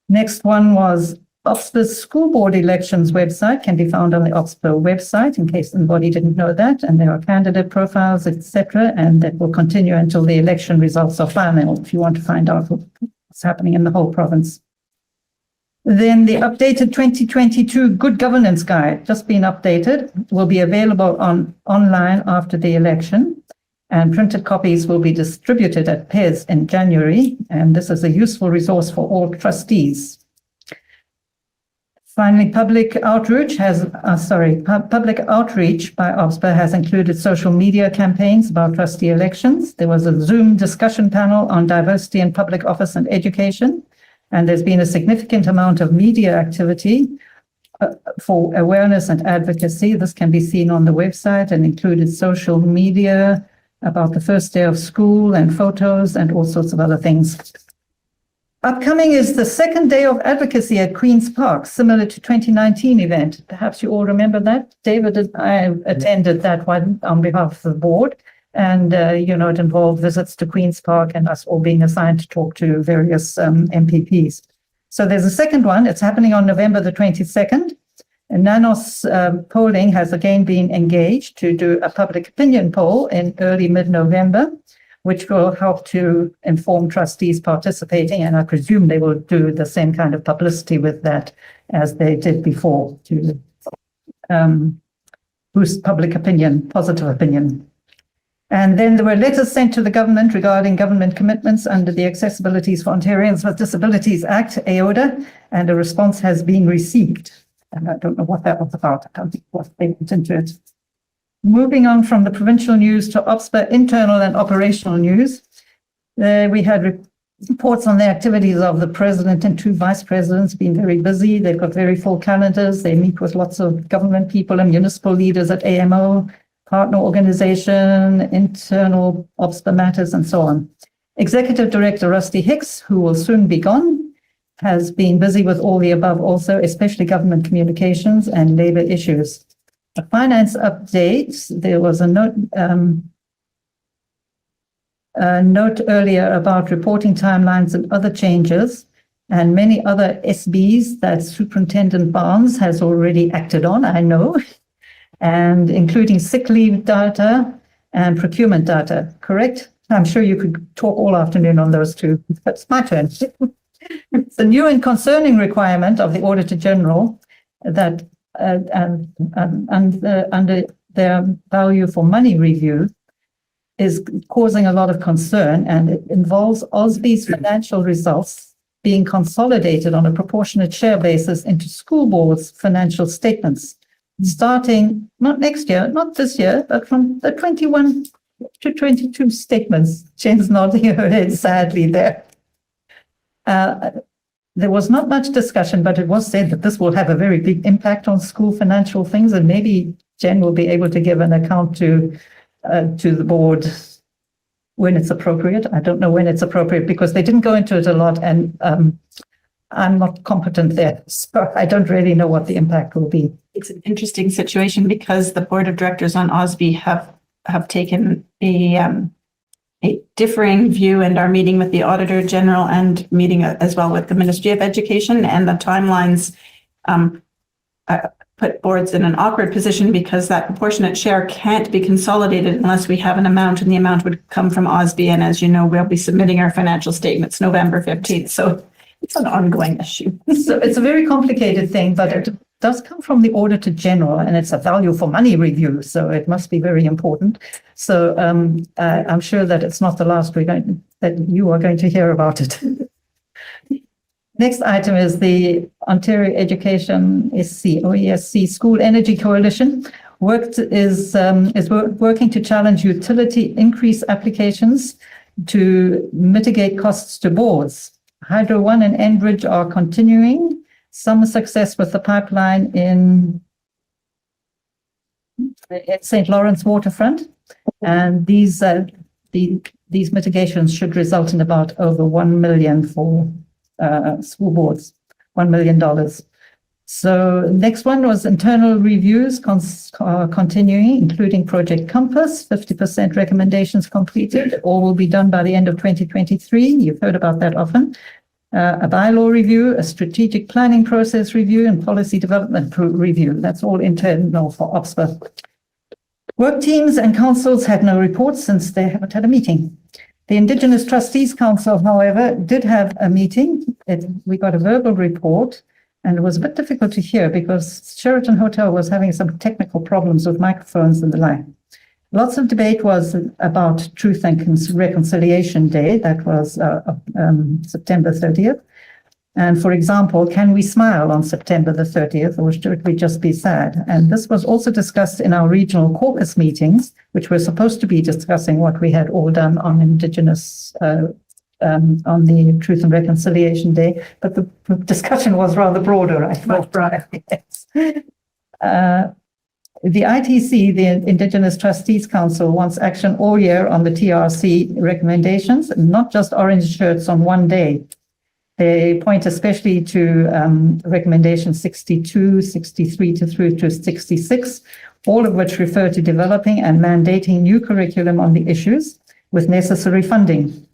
Next one was OPSBA's school board elections website can be found on the OPSBA website, in case anybody didn't know that, and there are candidate profiles, etc., and that will continue until the election results are final if you want to find out what's happening in the whole province. Then the updated 2022 Good Governance Guide, just been updated, will be available online after the election, and printed copies will be distributed at PES in January, and this is a useful resource for all trustees. Finally, public outreach by OPSBA has included social media campaigns about trustee elections. There was a Zoom discussion panel on diversity in public office and education, and there's been a significant amount of media activity for awareness and advocacy. This can be seen on the website and included social media about the first day of school and photos and all sorts of other things. Upcoming is the second day of advocacy at Queen's Park, similar to 2019 event. Perhaps you all remember that. David and I attended that one on behalf of the board, and it involved visits to Queen's Park and us all being assigned to talk to various MPPs. So there's a second one. It's happening on November the 22nd. And Nanos polling has again been engaged to do a public opinion poll in early mid-November, which will help to inform trustees participating, and I presume they will do the same kind of publicity with that as they did before to boost public opinion, positive opinion. And then there were letters sent to the government regarding government commitments under the Accessibilities for Ontarians with Disabilities Act, AODA, and a response has been received. And I don't know what that was about. I don't think what they went into it. Moving on from the provincial news to OPSBA internal and operational news. We had reports on the activities of the president and two vice presidents, been very busy. They've got very full calendars. They meet with lots of government people and municipal leaders at AMO, partner organization, internal OPSBA matters, and so on. Executive Director Rusty Hicks, who will soon be gone, has been busy with all the above also, especially government communications and labor issues. A finance update, there was a note earlier about reporting timelines and other changes, and many other SBs that Superintendent Barnes has already acted on, I know, and including sick leave data and procurement data, correct? I'm sure you could talk all afternoon on those two, but it's my turn. It's a new and concerning requirement of the Auditor General that under their value for money review is causing a lot of concern, and it involves OPSBA's financial results being consolidated on a proportionate share basis into school boards' financial statements, starting not next year, not this year, but from the 21 to 22 statements. Jane's nodding her head sadly there. There was not much discussion, but it was said that this will have a very big impact on school financial things, and maybe Jen will be able to give an account to the board when it's appropriate. I don't know when it's appropriate because they didn't go into it a lot, and I'm not competent there, so I don't really know what the impact will be. It's an interesting situation because the board of directors on OPSBA have taken a differing view and are meeting with the Auditor General and meeting as well with the Ministry of Education, and the timelines put boards in an awkward position because that proportionate share can't be consolidated unless we have an amount, and the amount would come from OPSBA. And as you know, we'll be submitting our financial statements November 15th. So it's an ongoing issue. So it's a very complicated thing, but it does come from the Auditor General, and it's a value for money review. So it must be very important. So I'm sure that it's not the last that you are going to hear about it. Next item is the Ontario Education OESC School Energy Coalition. Is working to challenge utility increase applications to mitigate costs to boards. Hydro One and Enbridge are continuing. Some success with the pipeline in St. Lawrence waterfront, and these mitigations should result in about over $1 million for school boards, $1 million. So next one was internal reviews continuing, including Project Compass, 50% recommendations completed. All will be done by the end of 2023. You've heard about that often. A bylaw review, a strategic planning process review, and policy development review. That's all internal for OPSBA. Work teams and councils had no reports since they haven't had a meeting. The Indigenous Trustees Council, however, did have a meeting. We got a verbal report, and it was a bit difficult to hear because Sheraton Hotel was having some technical problems with microphones and the like. Lots of debate was about Truth and Reconciliation Day. That was September 30th. And for example, can we smile on September the 30th, or should we just be sad? And this was also discussed in our regional caucus meetings, which were supposed to be discussing what we had all done on Indigenous, on the Truth and Reconciliation Day. But the discussion was rather broader, I thought. Yes. The ITC, the Indigenous Trustees Council, wants action all year on the TRC recommendations, not just orange shirts on one day. They point especially to recommendation 62, 63 through to 66, all of which refer to developing and mandating new curriculum on the issues with necessary funding.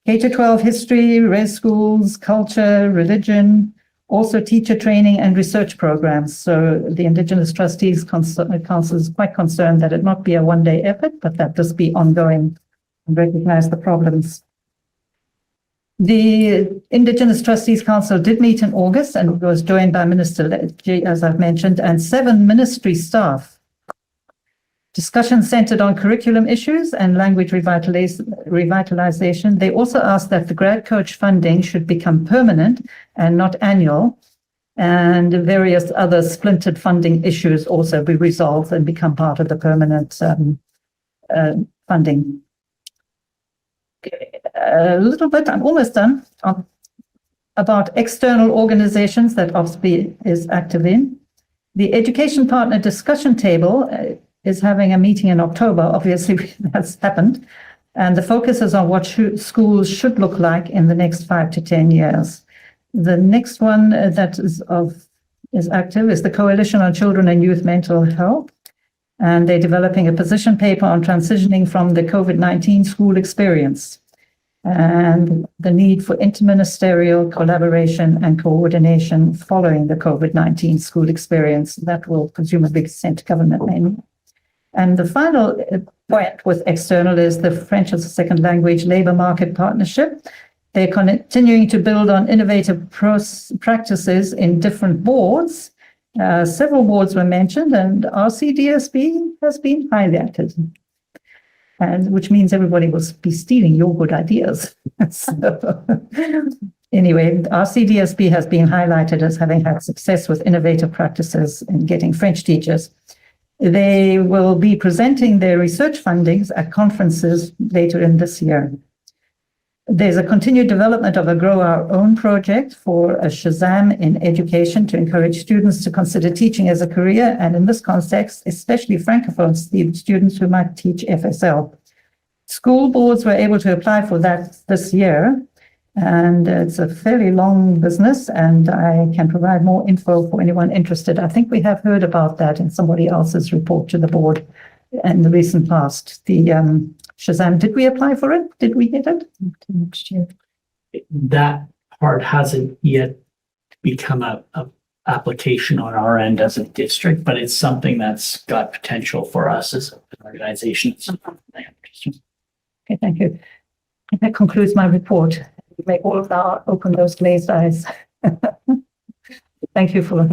K-12 history, res schools, culture, religion, also teacher training and research programs. So the Indigenous Trustees Council is quite concerned that it not be a one-day effort, but that this be ongoing and recognize the problems. The Indigenous Trustees Council did meet in August and was joined by Minister Ledge, as I've mentioned, and 7 ministry staff discussion centered on curriculum issues and language revitalization. They also asked that the grad coach funding should become permanent and not annual, and various other splintered funding issues also be resolved and become part of the permanent funding. A little bit, I'm almost done, about external organizations that OPSBA is active in. The Education Partner Discussion Table is having a meeting in October. Obviously, that's happened. And the focus is on what schools should look like in the next 5 to 10 years. The next one that is active is the Coalition on Children and Youth Mental Health. And they're developing a position paper on transitioning from the COVID-19 school experience and the need for interministerial collaboration and coordination following the COVID-19 school experience. That will presumably be sent to government mainly. And the final point with external is the French as a second language labour market partnership. They're continuing to build on innovative practices in different boards. Several boards were mentioned, and RCDSB has been highlighted, and which means everybody will be stealing your good ideas. Anyway, RCDSB has been highlighted as having had success with innovative practices in getting French teachers. They will be presenting their research findings at conferences later in this year. There's a continued development of a Grow Our Own project for a Shazam in education to encourage students to consider teaching as a career, and in this context, especially Francophone students who might teach FSL. School boards were able to apply for that this year, and it's a fairly long business, and I can provide more info for anyone interested. I think we have heard about that in somebody else's report to the board in the recent past. The Shazam, did we apply for it? Did we get it? Next year. That part hasn't yet become a application on our end as a district, but it's something that's got potential for us as an organization. Okay, thank you. That concludes my report. May all of our open those glazed eyes. Thank you for.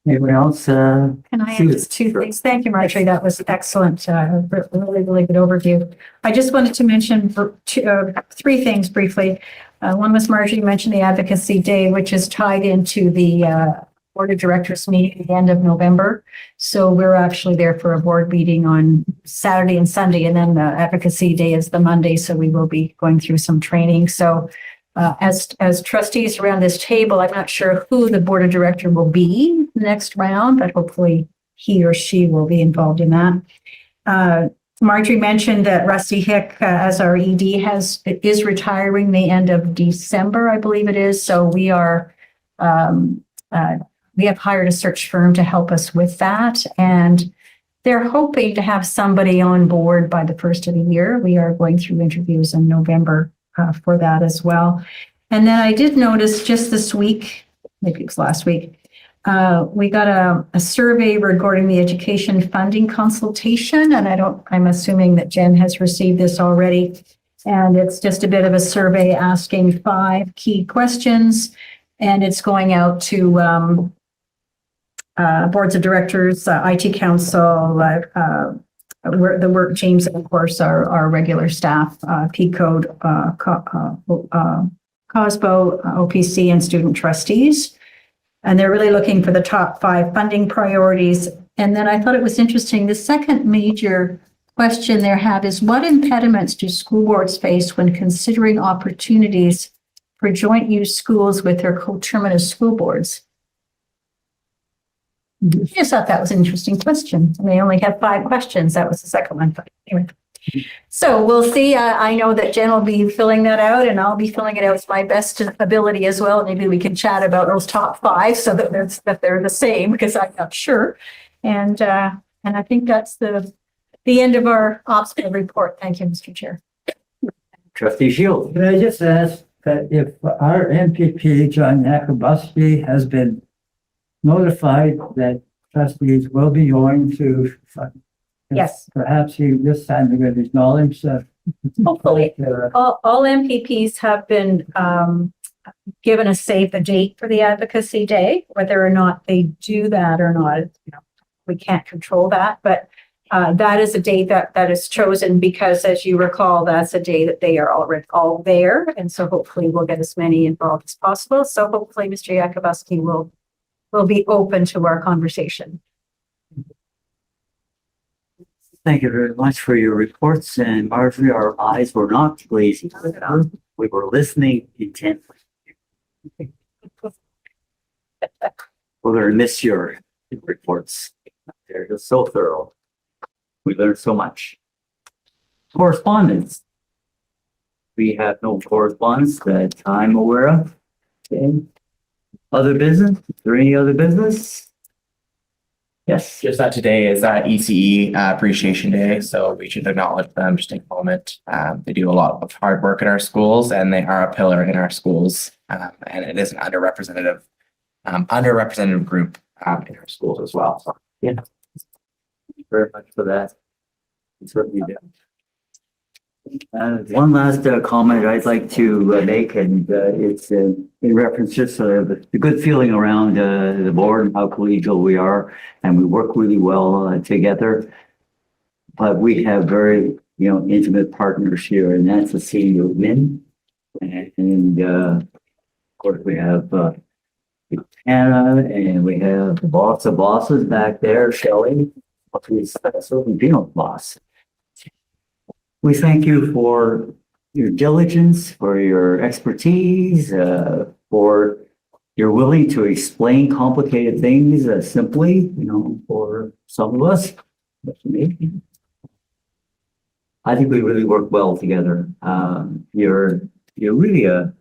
Anyone else? Can I add just two things? Thank you, Marjorie. That was excellent. Really good overview. I just wanted to mention three things briefly. One was Marjorie mentioned the Advocacy Day, which is tied into the Board of Directors meeting at the end of November. So we're actually there for a board meeting on Saturday and Sunday, and then the Advocacy Day is the Monday. So we will be going through some training. So as trustees around this table, I'm not sure who the board of director will be next round, but hopefully he or she will be involved in that. Marjorie mentioned that Rusty Hick, as our ED, is retiring the end of December, I believe it is. So we are we have hired a search firm to help us with that, and they're hoping to have somebody on board by the first of the year. We are going through interviews in November for that as well. And then I did notice just this week, maybe it was last week, we got a survey regarding the education funding consultation, and I'm assuming that Jen has received this already. And it's just a bit of a survey asking 5 key questions, and it's going out to boards of directors, IT council, the work teams, and of course our regular staff, P-Code, COSBO, OPC, and student trustees. And they're really looking for the top 5 funding priorities. And then I thought it was interesting, the second major question they have is, what impediments do school boards face when considering opportunities for joint use schools with their coterminous school boards? I just thought that was an interesting question. And they only had 5 questions. That was the second one. But anyway, so we'll see. I know that Jen will be filling that out, and I'll be filling it out to my best ability as well. Maybe we can chat about those top 5 so that they're the same, because I'm not sure. And I think that's the end of our OPSBA report. Thank you, Mr. Chair. Trustee Shields. Can I just ask that if our MPP, John Yakubowski, has been notified that trustees will be going to, yes, perhaps this time they're going to acknowledge that. Hopefully, all MPPs have been given a date for the Advocacy Day. Whether or not they do that or not, we can't control that. But that is a date that is chosen because, as you recall, that's a day that they are already all there. And so hopefully we'll get as many involved as possible. So hopefully Mr. Yakubowski will be open to our conversation. Thank you very much for your reports, and Marjorie, our eyes were not lazy. We were listening intently. We're gonna miss your reports. They're just so thorough. We learned so much. Correspondence. We have no correspondence that I'm aware of. Okay. Other business? Is there any other business? Yes. Just that today is ECE Appreciation Day, so we should acknowledge them, just take a moment. They do a lot of hard work in our schools and they are a pillar in our schools. And it is an underrepresented group in our schools as well. So, yeah. Thank you very much for that. We certainly do. One last comment I'd like to make, and it's in reference just to the good feeling around the board and how collegial we are, and we work really well together. But we have very, intimate partners here, and that's the senior admin, and of course we have Anna, and we have lots of bosses back there, Shelley, who's Filipino boss. We thank you for your diligence, for your expertise, for your willing to explain complicated things simply, for some of us. Maybe. I think we really work well together. You're really a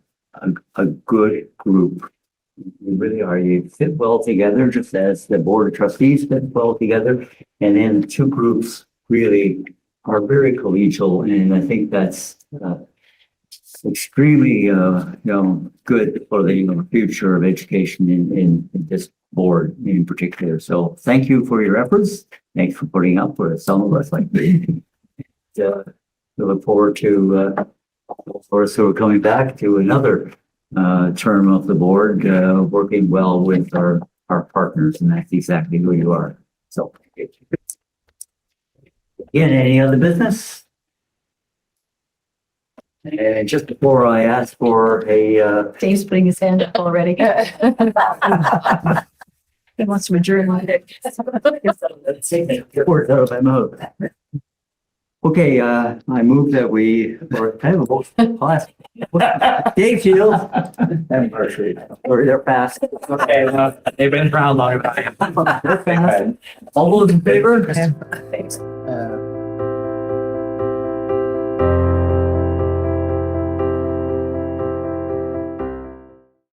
good group. You really are. You fit well together, just as the Board of Trustees fit well together. And then the two groups really are very collegial, and I think that's extremely, good for the future of education in this board in particular. So thank you for your efforts. Thanks for putting up with some of us like me. We look forward to, we're coming back to another term of the board, working well with our partners, and that's exactly who you are. So thank you. Again, any other business? And just before I ask for a Dave's putting his hand up already. He wants to adjourn. words out of my mouth. Okay, I move that we, or I have a motion class. Dave Shields and Marjorie, or they're fast. okay, they've been around long enough. They're fast. All those in favor?